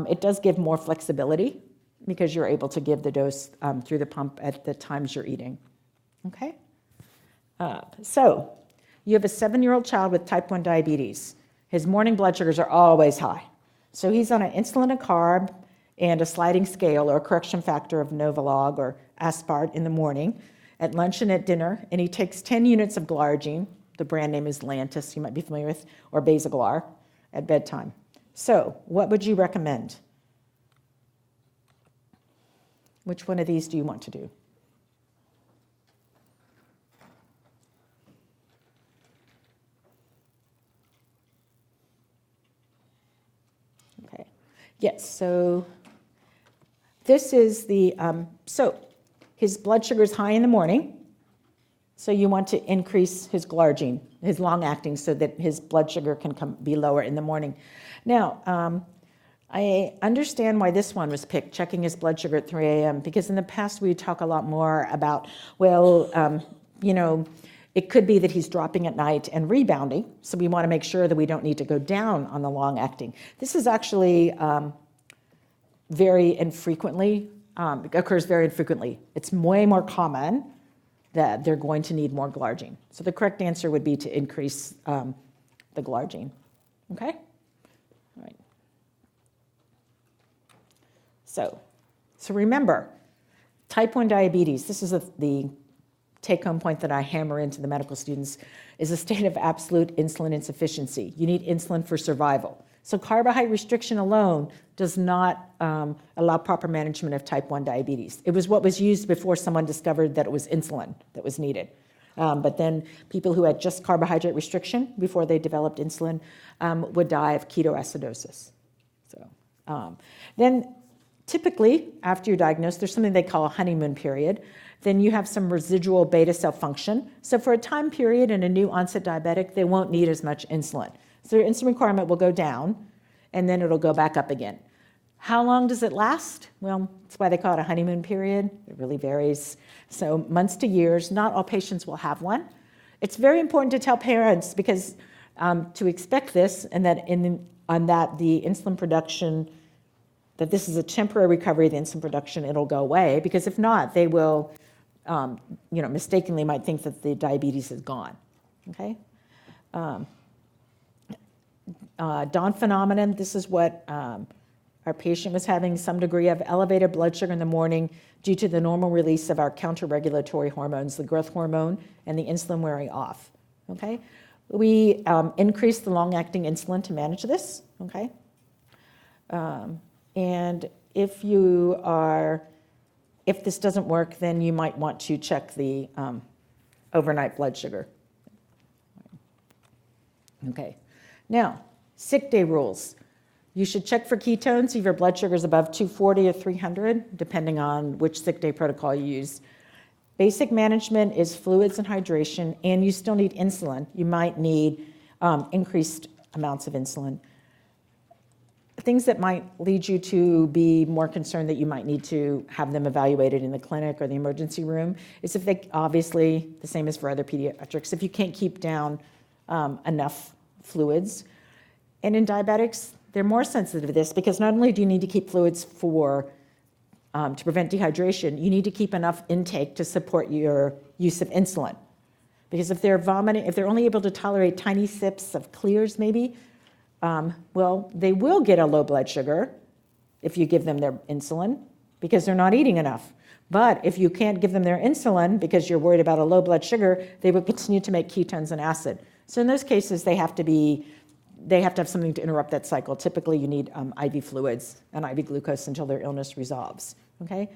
A: It does give more flexibility because you're able to give the dose through the pump at the times you're eating. Okay? So you have a 7-year-old child with type 1 diabetes. His morning blood sugars are always high. So he's on an insulin to carb and a sliding scale or a correction factor of Novolog or aspart in the morning, at lunch and at dinner, and he takes 10 units of glargine, the brand name is Lantus, you might be familiar with, or Basaglar, at bedtime. So what would you recommend? Which one of these do you want to do? Okay. Yes, so this is so his blood sugar is high in the morning, so you want to increase his glargine, his long-acting, so that his blood sugar can be lower in the morning. Now, I understand why this one was picked, checking his blood sugar at 3 a.m., because in the past we talk a lot more about, it could be that he's dropping at night and rebounding, so we want to make sure that we don't need to go down on the long-acting. This is actually very infrequently, occurs very infrequently. It's way more common that they're going to need more glargine. So the correct answer would be to increase the glargine. Okay? All right. So remember, type 1 diabetes, this is the take-home point that I hammer into the medical students, is a state of absolute insulin insufficiency. You need insulin for survival. So carbohydrate restriction alone does not allow proper management of type 1 diabetes. It was what was used before someone discovered that it was insulin that was needed. But then people who had just carbohydrate restriction before they developed insulin would die of ketoacidosis. So then typically, after you're diagnosed, there's something they call a honeymoon period. Then you have some residual beta cell function. So for a time period in a new onset diabetic, they won't need as much insulin. So their insulin requirement will go down, and then it'll go back up again. How long does it last? Well, that's why they call it a honeymoon period. It really varies. So months to years. Not all patients will have one. It's very important to tell parents because to expect this, and that the insulin production, that this is a temporary recovery of the insulin production, it'll go away, because if not, they will, mistakenly might think that the diabetes is gone, okay? Dawn phenomenon, this is what our patient was having some degree of elevated blood sugar in the morning due to the normal release of our counter-regulatory hormones, the growth hormone and the insulin wearing off, okay? We increased the long-acting insulin to manage this, okay? And if this doesn't work, then you might want to check the overnight blood sugar. Okay, now, sick day rules. You should check for ketones if your blood sugar is above 240 or 300, depending on which sick day protocol you use. Basic management is fluids and hydration, and you still need insulin. You might need increased amounts of insulin. Things that might lead you to be more concerned that you might need to have them evaluated in the clinic or the emergency room is if they, obviously, the same as for other pediatrics, if you can't keep down enough fluids. And in diabetics, they're more sensitive to this because not only do you need to keep fluids to prevent dehydration, you need to keep enough intake to support your use of insulin. Because if they're vomiting, if they're only able to tolerate tiny sips of clears maybe, well, they will get a low blood sugar if you give them their insulin because they're not eating enough. But if you can't give them their insulin because you're worried about a low blood sugar, they will continue to make ketones and acid. So in those cases, they have to have something to interrupt that cycle. Typically, you need IV fluids and IV glucose until their illness resolves, okay?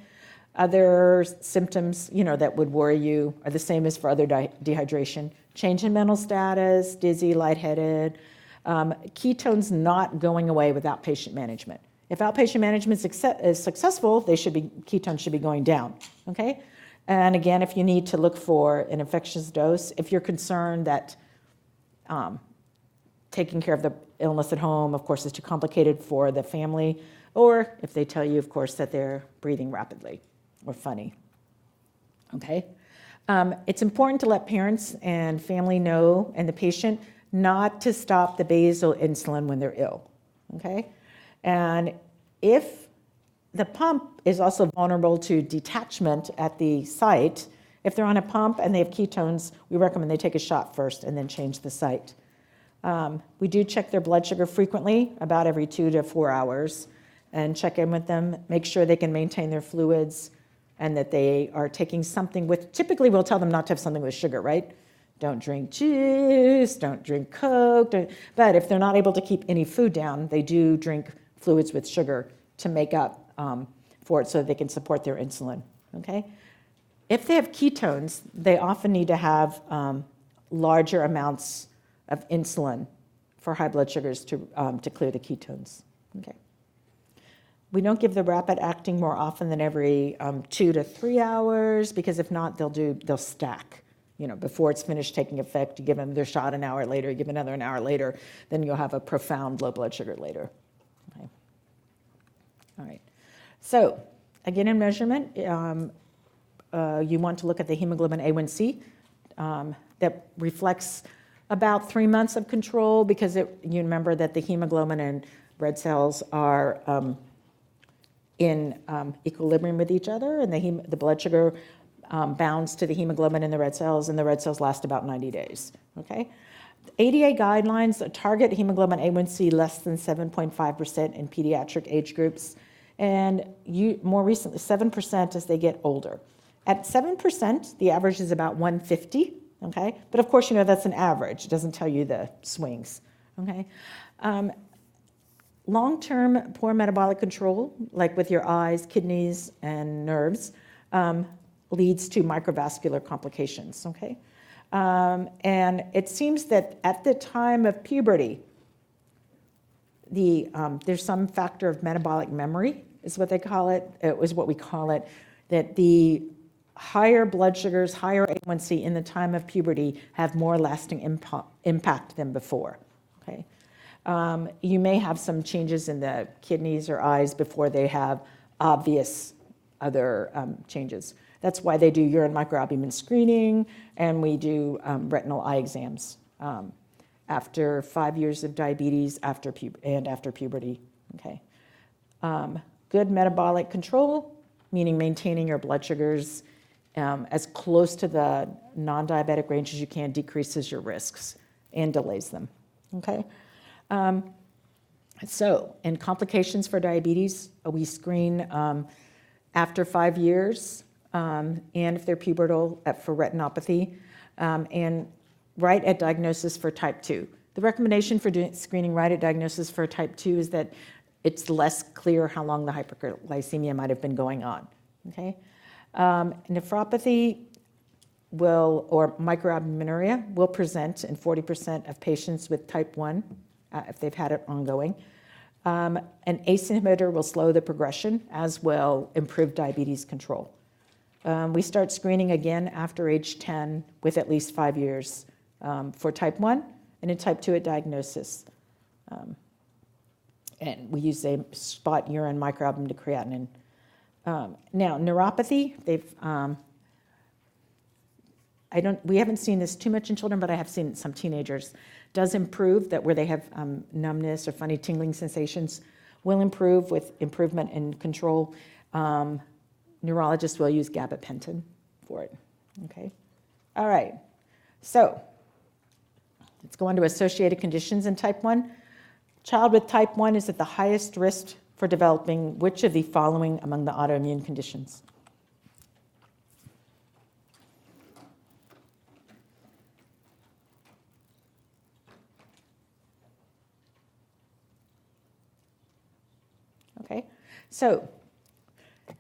A: Other symptoms, that would worry you are the same as for other dehydration. Change in mental status, dizzy, lightheaded. Ketones not going away with outpatient management. If outpatient management is successful, ketones should be going down, okay? And again, if you need to look for an infectious dose, if you're concerned that taking care of the illness at home, of course, is too complicated for the family, or if they tell you, of course, that they're breathing rapidly or funny, okay? It's important to let parents and family know, and the patient, not to stop the basal insulin when they're ill, okay? And if the pump is also vulnerable to detachment at the site, if they're on a pump and they have ketones, we recommend they take a shot first and then change the site. We do check their blood sugar frequently, about every 2 to 4 hours, and check in with them, make sure they can maintain their fluids and that they are taking something with, typically we'll tell them not to have something with sugar, right? Don't drink juice, don't drink Coke, but if they're not able to keep any food down, they do drink fluids with sugar to make up for it so they can support their insulin, okay? If they have ketones, they often need to have larger amounts of insulin for high blood sugars to clear the ketones, okay? We don't give the rapid acting more often than every 2 to 3 hours because if not, they'll stack. Before it's finished taking effect, you give them their shot an hour later, you give another an hour later, then you'll have a profound low blood sugar later. Okay. All right. So, again, in measurement, you want to look at the hemoglobin A1C that reflects about 3 months of control because you remember that the hemoglobin and red cells are in equilibrium with each other, and the blood sugar bounds to the hemoglobin in the red cells, and the red cells last about 90 days, okay? ADA guidelines target hemoglobin A1C less than 7.5% in pediatric age groups, and more recently, 7% as they get older. At 7%, the average is about 150, okay? But of course, that's an average. It doesn't tell you the swings, okay? Long-term poor metabolic control, like with your eyes, kidneys, and nerves, leads to microvascular complications, okay? And it seems that at the time of puberty, there's some factor of metabolic memory, is what they call it. It was what we call it, that the higher blood sugars, higher A1C in the time of puberty have more lasting impact than before, okay? You may have some changes in the kidneys or eyes before they have obvious other changes. That's why they do urine microalbumin screening, and we do retinal eye exams after 5 years of diabetes after puberty. Okay. good metabolic control, meaning maintaining your blood sugars as close to the non-diabetic range as you can, decreases your risks and delays them, okay? So, in complications for diabetes, we screen after 5 years, and if they're pubertal, for retinopathy, and right at diagnosis for type 2. The recommendation for screening right at diagnosis for type 2 is that it's less clear how long the hyperglycemia might have been going on, okay? Nephropathy or microalbuminuria will present in 40% of patients with type 1 if they've had it ongoing. An ACE inhibitor will slow the progression, as will improve diabetes control. We start screening again after age 10 with at least 5 years for type 1 and in type 2 at diagnosis. And we use a spot urine microalbumin to creatinine. Now, neuropathy, we haven't seen this too much in children, but I have seen some teenagers, does improve, that where they have numbness or funny tingling sensations will improve with improvement in control. Neurologists will use gabapentin for it, okay? All right, so let's go on to associated conditions in type 1. Child with type 1 is at the highest risk for developing which of the following among the autoimmune conditions? Okay, so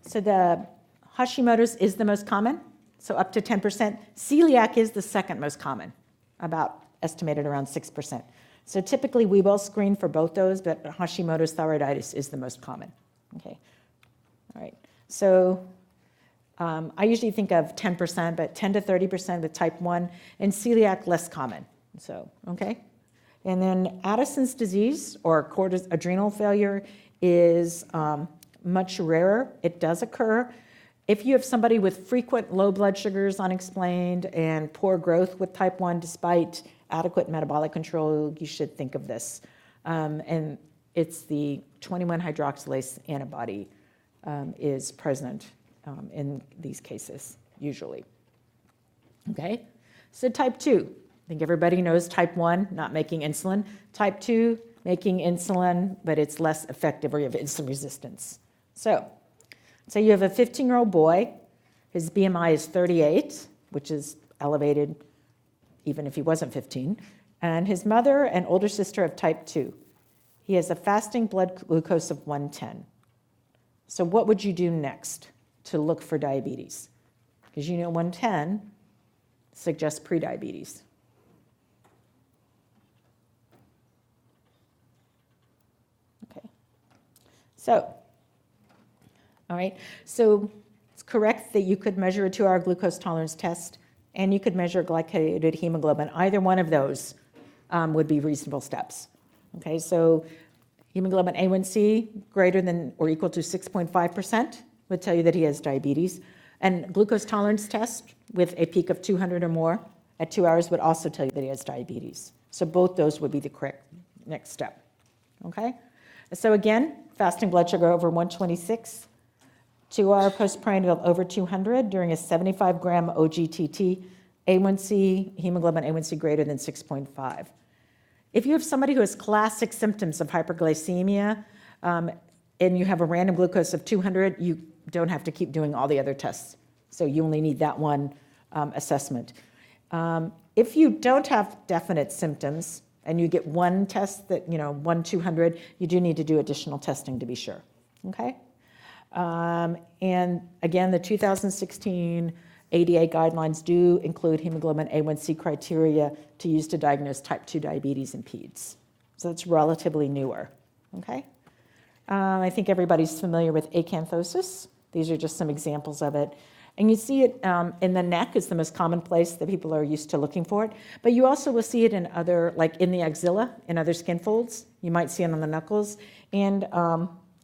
A: the Hashimoto's is the most common, so up to 10%. Celiac is the second most common, about estimated around 6%. So typically we will screen for both those, but Hashimoto's thyroiditis is the most common. Okay, all right. So I usually think of 10%, but 10 to 30% with type 1, and celiac less common. So, okay. And then Addison's disease or adrenal failure is much rarer. It does occur. If you have somebody with frequent low blood sugars, unexplained, and poor growth with type 1 despite adequate metabolic control, you should think of this. And it's the 21-hydroxylase antibody is present in these cases, usually. Okay, so type 2. I think everybody knows type 1, not making insulin. Type 2, making insulin, but it's less effective or you have insulin resistance. So you have a 15-year-old boy. His BMI is 38, which is elevated even if he wasn't 15. And his mother and older sister have type 2. He has a fasting blood glucose of 110. So what would you do next to look for diabetes? Because you know 110 suggests prediabetes. Okay. So, all right. So it's correct that you could measure a 2-hour glucose tolerance test and you could measure glycated hemoglobin. Either one of those would be reasonable steps. Okay, so hemoglobin A1C greater than or equal to 6.5% would tell you that he has diabetes. And glucose tolerance test with a peak of 200 or more at 2 hours would also tell you that he has diabetes. So both those would be the correct next step. Okay, so again, fasting blood sugar over 126, 2-hour postprandial over 200 during a 75-gram OGTT, A1C, hemoglobin A1C greater than 6.5. If you have somebody who has classic symptoms of hyperglycemia and you have a random glucose of 200, you don't have to keep doing all the other tests. So you only need that one assessment. If you don't have definite symptoms and you get one test that, 200, you do need to do additional testing to be sure. Okay? And again, the 2016 ADA guidelines do include hemoglobin A1C criteria to use to diagnose type 2 diabetes in peds. So it's relatively newer, okay? I think everybody's familiar with acanthosis. These are just some examples of it. And you see it in the neck is the most common place that people are used to looking for it. But you also will see it in other, like in the axilla, in other skin folds. You might see it on the knuckles. And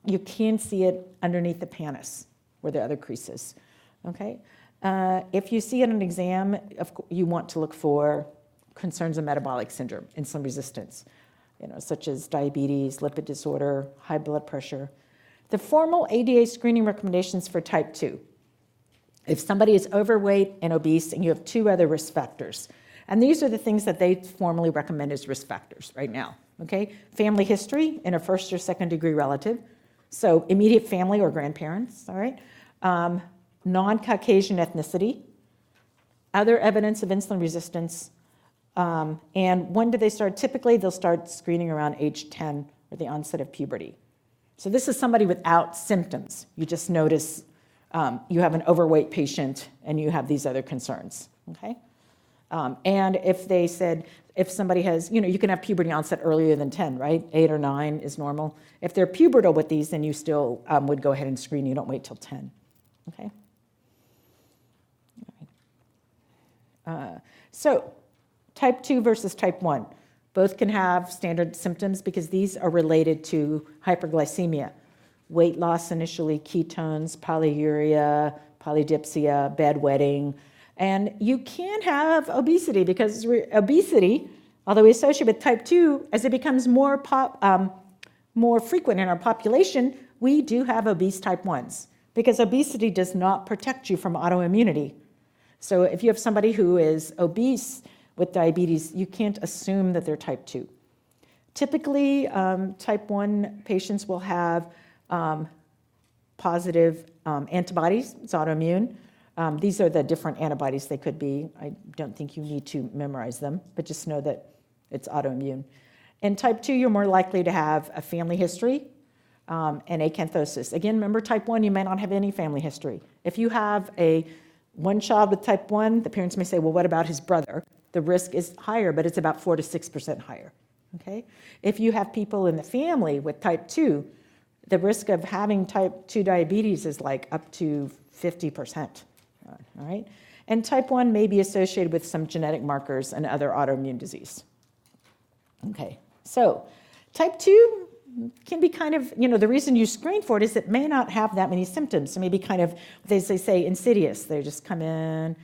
A: you can see it underneath the pannus where the other creases, okay? If you see it in an exam, you want to look for concerns of metabolic syndrome, insulin resistance, such as diabetes, lipid disorder, high blood pressure. The formal ADA screening recommendations for type 2. If somebody is overweight and obese and you have 2 other risk factors, and these are the things that they formally recommend as risk factors right now, okay? Family history in a first or second degree relative, so immediate family or grandparents, all right? Non-Caucasian ethnicity, other evidence of insulin resistance, and when do they start? Typically, they'll start screening around age 10 or the onset of puberty. So this is somebody without symptoms. You just notice you have an overweight patient and you have these other concerns, okay? And if they said, if somebody has, you can have puberty onset earlier than 10, right? 8 or 9 is normal. If they're pubertal with these, then you still would go ahead and screen. You don't wait till 10, okay? All right. So type 2 versus type 1. Both can have standard symptoms because these are related to hyperglycemia. Weight loss initially, ketones, polyuria, polydipsia, bedwetting. And you can have obesity because obesity, although we associate with type 2, as it becomes more frequent in our population, we do have obese type 1s because obesity does not protect you from autoimmunity. So if you have somebody who is obese with diabetes, you can't assume that they're type 2. Typically, type 1 patients will have positive antibodies. It's autoimmune. These are the different antibodies they could be. I don't think you need to memorize them, but just know that it's autoimmune. In type 2, you're more likely to have a family history and acanthosis. Again, remember type 1, you may not have any family history. If you have one child with type 1, the parents may say, well, what about his brother? The risk is higher, but it's about 4 to 6% higher, okay? If you have people in the family with type 2, the risk of having type 2 diabetes is like up to 50%, all right? And type 1 may be associated with some genetic markers and other autoimmune disease. Okay, so type 2 can be kind of, the reason you screen for it is it may not have that many symptoms. So maybe kind of, as they say, insidious. They just come in.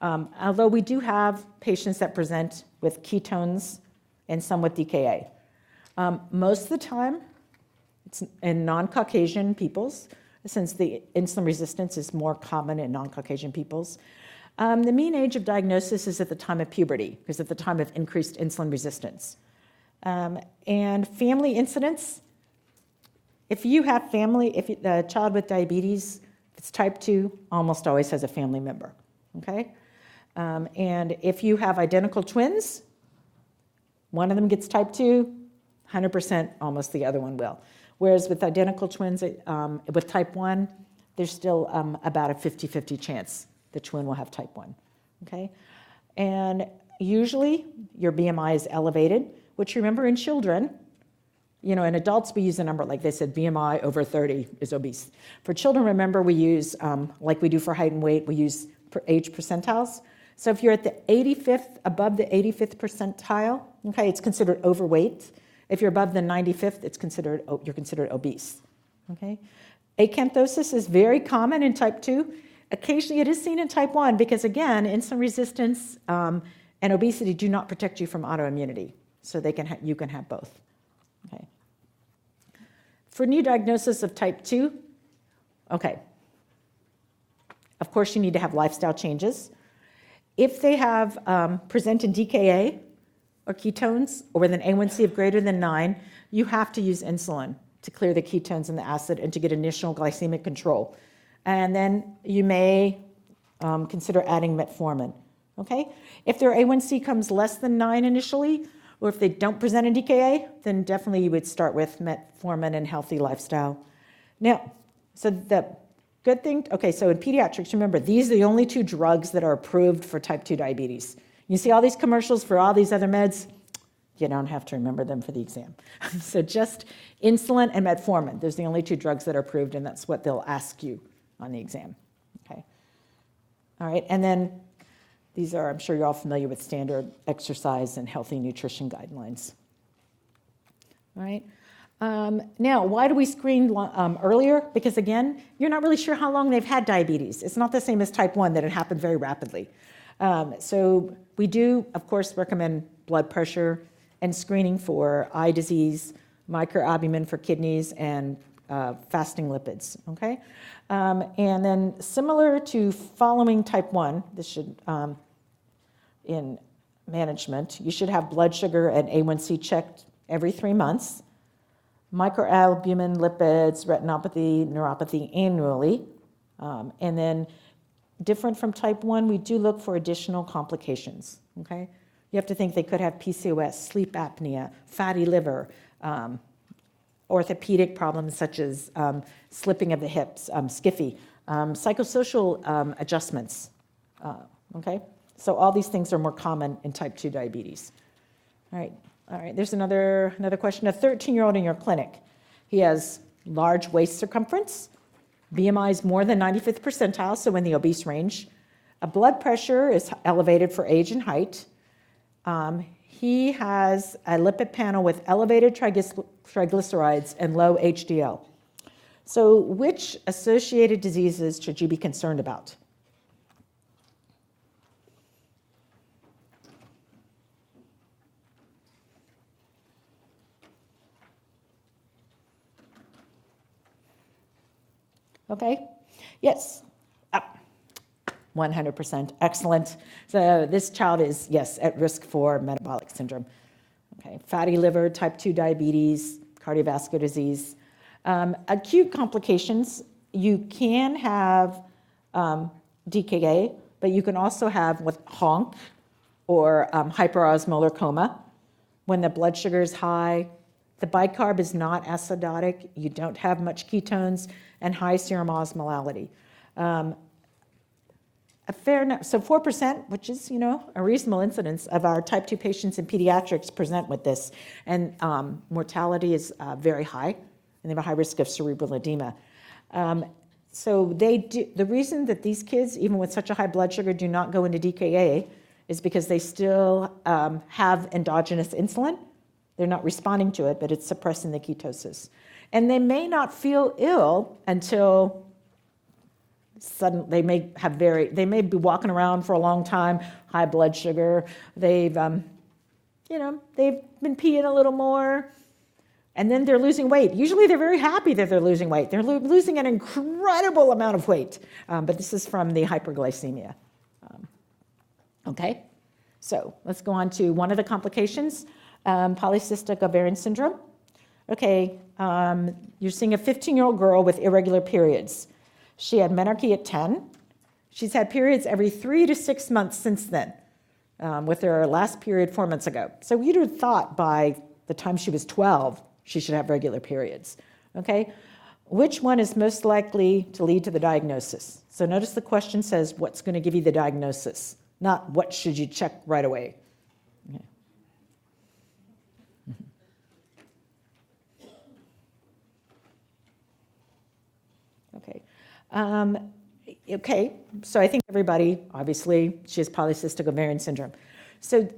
A: Although we do have patients that present with ketones and some with DKA. Most of the time, it's in non-Caucasian peoples, since the insulin resistance is more common in non-Caucasian peoples. The mean age of diagnosis is at the time of puberty, because at the time of increased insulin resistance. And family incidence, if you have family, if the child with diabetes, if it's type 2, almost always has a family member, okay? And if you have identical twins, one of them gets type 2, 100% almost the other one will. Whereas with identical twins with type 1, there's still about a 50-50 chance the twin will have type 1, okay? And usually your BMI is elevated, which remember in children, in adults we use a number, like they said, BMI over 30 is obese. For children, remember we use, like we do for height and weight, we use age percentiles. So if you're at the 85th, above the 85th percentile, okay, it's considered overweight. If you're above the 95th, you're considered obese, okay? Acanthosis is very common in type 2. Occasionally it is seen in type 1 because, again, insulin resistance and obesity do not protect you from autoimmunity. So you can have both, okay? For new diagnosis of type 2, okay, of course you need to have lifestyle changes. If they have present in DKA or ketones or with an A1C of greater than 9, you have to use insulin to clear the ketones and the acid and to get initial glycemic control. And then you may consider adding metformin, okay? If their A1C comes less than 9 initially, or if they don't present in DKA, then definitely you would start with metformin and healthy lifestyle. Now, so the good thing, okay, so in pediatrics, remember, these are the only 2 drugs that are approved for type 2 diabetes. You see all these commercials for all these other meds, you don't have to remember them for the exam. So just insulin and metformin, those are the only 2 drugs that are approved, and that's what they'll ask you on the exam, okay? All right, and then these are, I'm sure you're all familiar with standard exercise and healthy nutrition guidelines. All right. Now, why do we screen earlier? Because again, you're not really sure how long they've had diabetes. It's not the same as type 1 that it happened very rapidly. So we do, of course, recommend blood pressure and screening for eye disease, microalbumin for kidneys, and fasting lipids, okay? And then similar to following type 1, this should, in management, you should have blood sugar and A1C checked every 3 months, microalbumin, lipids, retinopathy, neuropathy annually, and then different from type 1, we do look for additional complications, okay? You have to think they could have PCOS, sleep apnea, fatty liver, orthopedic problems such as slipping of the hips, skiffy, psychosocial adjustments, okay? So all these things are more common in type 2 diabetes. All right, there's another question. A 13-year-old in your clinic. He has large waist circumference, BMI is more than 95th percentile, so in the obese range. A blood pressure is elevated for age and height. He has a lipid panel with elevated triglycerides and low HDL. So which associated diseases should you be concerned about? Okay, yes, 100%, excellent. So this child is, yes, at risk for metabolic syndrome. Okay, fatty liver, type 2 diabetes, cardiovascular disease. Acute complications, you can have DKA, but you can also have with HONC or hyperosmolar coma when the blood sugar is high. The bicarb is not acidotic, you don't have much ketones, and high serum osmolality. A fair enough, so 4%, which is, a reasonable incidence of our type 2 patients in pediatrics present with this, and mortality is very high, and they have a high risk of cerebral edema. So the reason that these kids, even with such a high blood sugar, do not go into DKA is because they still have endogenous insulin. They're not responding to it, but it's suppressing the ketosis. And they may not feel ill until suddenly they may be walking around for a long time, high blood sugar. They've been peeing a little more, and then they're losing weight. Usually they're very happy that they're losing weight. They're losing an incredible amount of weight, but this is from the hyperglycemia. Okay, so let's go on to one of the complications. Polycystic ovarian syndrome. Okay, you're seeing a 15-year-old girl with irregular periods. She had menarche at 10. She's had periods every 3 to 6 months since then, with her last period 4 months ago. So you'd have thought by the time she was 12, she should have regular periods, okay? Which one is most likely to lead to the diagnosis? So notice the question says, what's going to give you the diagnosis, not what should you check right away. Okay. Okay, so I think everybody, obviously, she has polycystic ovarian syndrome. So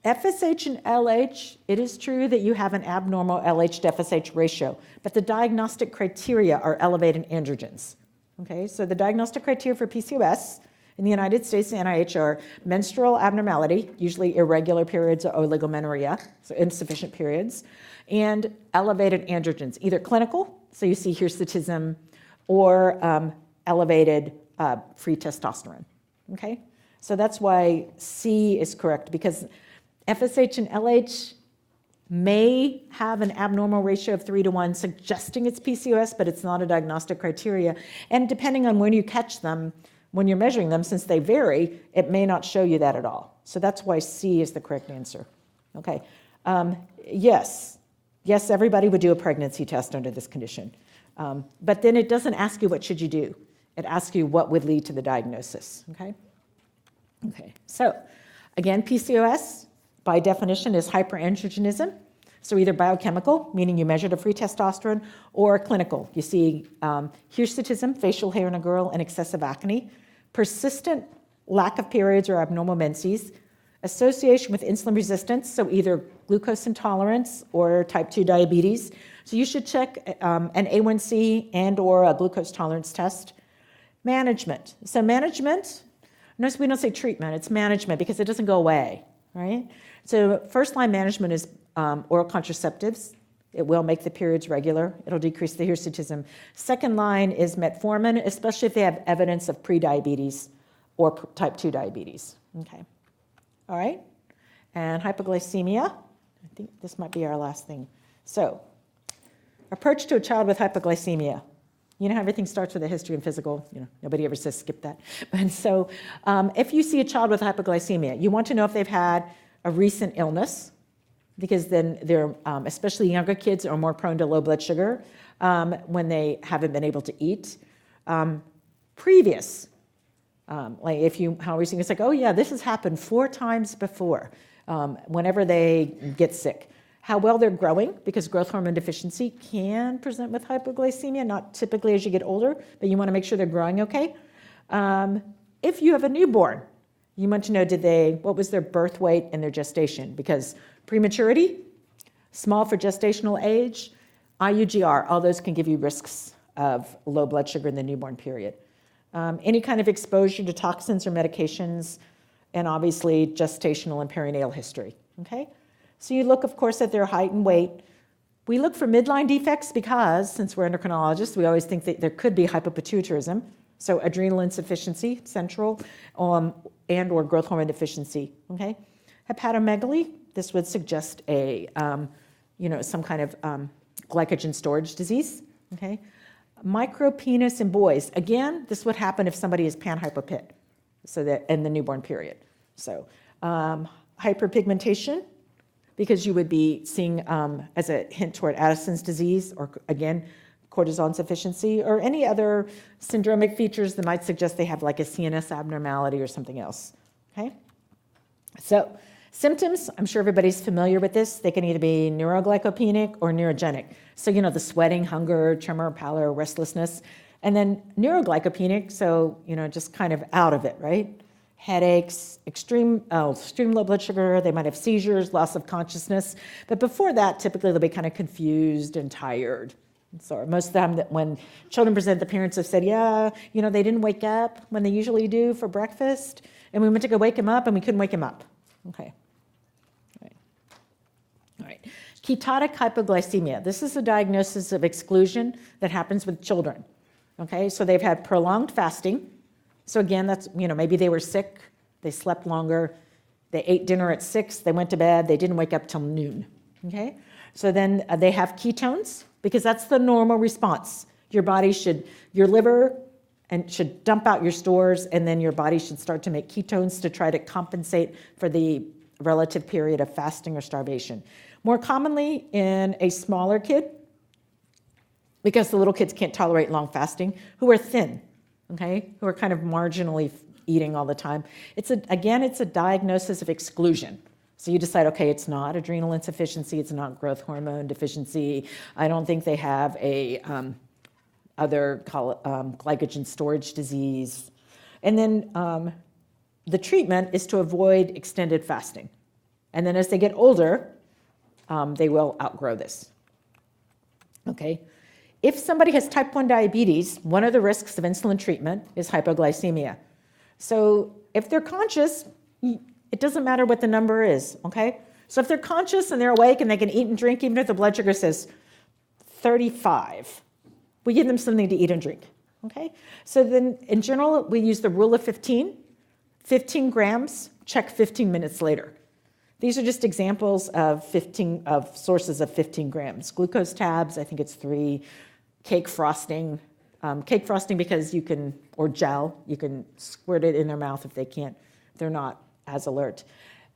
A: FSH and LH, it is true that you have an abnormal LH to FSH ratio, but the diagnostic criteria are elevated androgens. Okay, so the diagnostic criteria for PCOS in the United States and NIH are menstrual abnormality, usually irregular periods or oligomenorrhea, so insufficient periods, and elevated androgens, either clinical, so you see hirsutism, or elevated free testosterone, okay? So that's why C is correct, because FSH and LH may have an abnormal ratio of 3 to 1, suggesting it's PCOS, but it's not a diagnostic criteria. And depending on when you catch them, when you're measuring them, since they vary, it may not show you that at all. So that's why C is the correct answer, okay? Yes, everybody would do a pregnancy test under this condition. But then it doesn't ask you what should you do. It asks you what would lead to the diagnosis, okay? Okay, so again, PCOS by definition is hyperandrogenism. So either biochemical, meaning you measure the free testosterone, or clinical. You see hirsutism, facial hair in a girl, and excessive acne, persistent lack of periods or abnormal menses, association with insulin resistance, so either glucose intolerance or type 2 diabetes. So you should check an A1C and or a glucose tolerance test. Management. So management, notice we don't say treatment, it's management because it doesn't go away, right? So first line management is oral contraceptives, It will make the periods regular. It'll decrease the hirsutism. Second line is metformin, especially if they have evidence of prediabetes or type 2 diabetes. Okay. All right. And hypoglycemia. I think this might be our last thing. So, approach to a child with hypoglycemia. You know how everything starts with a history and physical. Nobody ever says skip that. And so if you see a child with hypoglycemia, you want to know if they've had a recent illness, because then they're, especially younger kids, are more prone to low blood sugar when they haven't been able to eat. Previous, like if you, how we see, it's like, oh yeah, this has happened 4 times before, whenever they get sick. How well they're growing, because growth hormone deficiency can present with hypoglycemia, not typically as you get older, but you want to make sure they're growing okay. If you have a newborn, you want to know, what was their birth weight and their gestation? Because prematurity, small for gestational age, IUGR, all those can give you risks of low blood sugar in the newborn period. Any kind of exposure to toxins or medications, and obviously gestational and perinatal history, okay? So you look, of course, at their height and weight. We look for midline defects because, since we're endocrinologists, we always think that there could be hypopituitarism, so adrenal insufficiency, central, and or growth hormone deficiency, okay? Hepatomegaly, this would suggest a, some kind of glycogen storage disease, okay? Micropenis in boys, again, this would happen if somebody is panhypopit, so that in the newborn period. So hyperpigmentation, because you would be seeing as a hint toward Addison's disease, or again, cortisol insufficiency, or any other syndromic features that might suggest they have like a CNS abnormality or something else, okay? So symptoms, I'm sure everybody's familiar with this. They can either be neuroglycopenic or neurogenic. So, the sweating, hunger, tremor, pallor, restlessness, and then neuroglycopenic, so, just kind of out of it, right? Headaches, extreme low blood sugar, they might have seizures, loss of consciousness. But before that, typically they'll be kind of confused and tired. So most of the time when children present, the parents have said, yeah, they didn't wake up when they usually do for breakfast, and we went to go wake him up and we couldn't wake him up. Okay. All right. Ketotic hypoglycemia. This is a diagnosis of exclusion that happens with children. Okay, so they've had prolonged fasting. So again, that's, maybe they were sick, they slept longer, they ate dinner at 6, they went to bed, they didn't wake up till noon, okay? So then they have ketones, because that's the normal response. Your liver should dump out your stores, and then your body should start to make ketones to try to compensate for the relative period of fasting or starvation. More commonly in a smaller kid, because the little kids can't tolerate long fasting, who are thin, okay, who are kind of marginally eating all the time. It's a diagnosis of exclusion. So you decide, okay, it's not adrenal insufficiency, it's not growth hormone deficiency. I don't think they have glycogen storage disease. And then the treatment is to avoid extended fasting. And then as they get older, they will outgrow this, okay? If somebody has type 1 diabetes, one of the risks of insulin treatment is hypoglycemia. So if they're conscious, it doesn't matter what the number is, okay? So if they're conscious and they're awake and they can eat and drink, even if the blood sugar says 35, we give them something to eat and drink, okay? So then in general, we use the rule of 15, 15 grams, check 15 minutes later. These are just examples of sources of 15 grams. Glucose tabs, I think it's 3. Cake frosting because or gel, you can squirt it in their mouth if they're not as alert.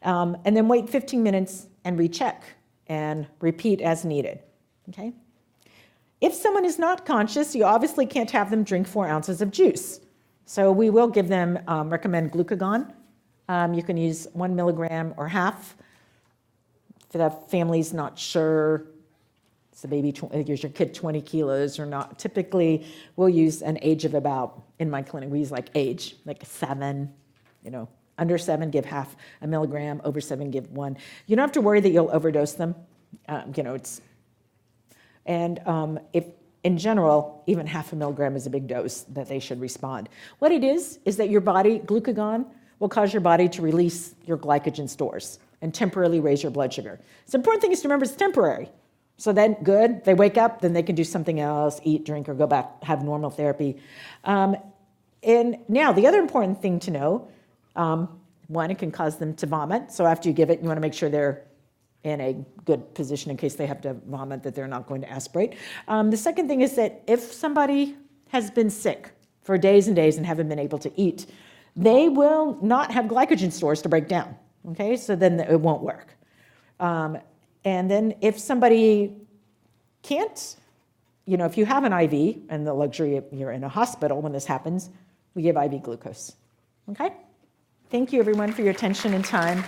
A: And then wait 15 minutes and recheck and repeat as needed, okay? If someone is not conscious, you obviously can't have them drink 4 ounces of juice. So we will give them, recommend glucagon. You can use 1 milligram or half. If the family's not sure, so is your kid 20 kilos or not? Typically, we'll use an age of about, in my clinic, we use like 7, under 7, give half a milligram, over 7, give 1. You don't have to worry that you'll overdose them. If in general, even half a milligram is a big dose that they should respond. What it is that your body, glucagon, will cause your body to release your glycogen stores and temporarily raise your blood sugar. So the important thing is to remember it's temporary. So then, good, they wake up, then they can do something else, eat, drink, or go back, have normal therapy. And now, the other important thing to know, one, it can cause them to vomit. So after you give it, you want to make sure they're in a good position in case they have to vomit, that they're not going to aspirate. The second thing is that if somebody has been sick for days and days and haven't been able to eat, they will not have glycogen stores to break down, okay? So then it won't work. And then if somebody can't, if you have an IV, and the luxury of you're in a hospital when this happens, we give IV glucose, okay? Thank you, everyone, for your attention and time.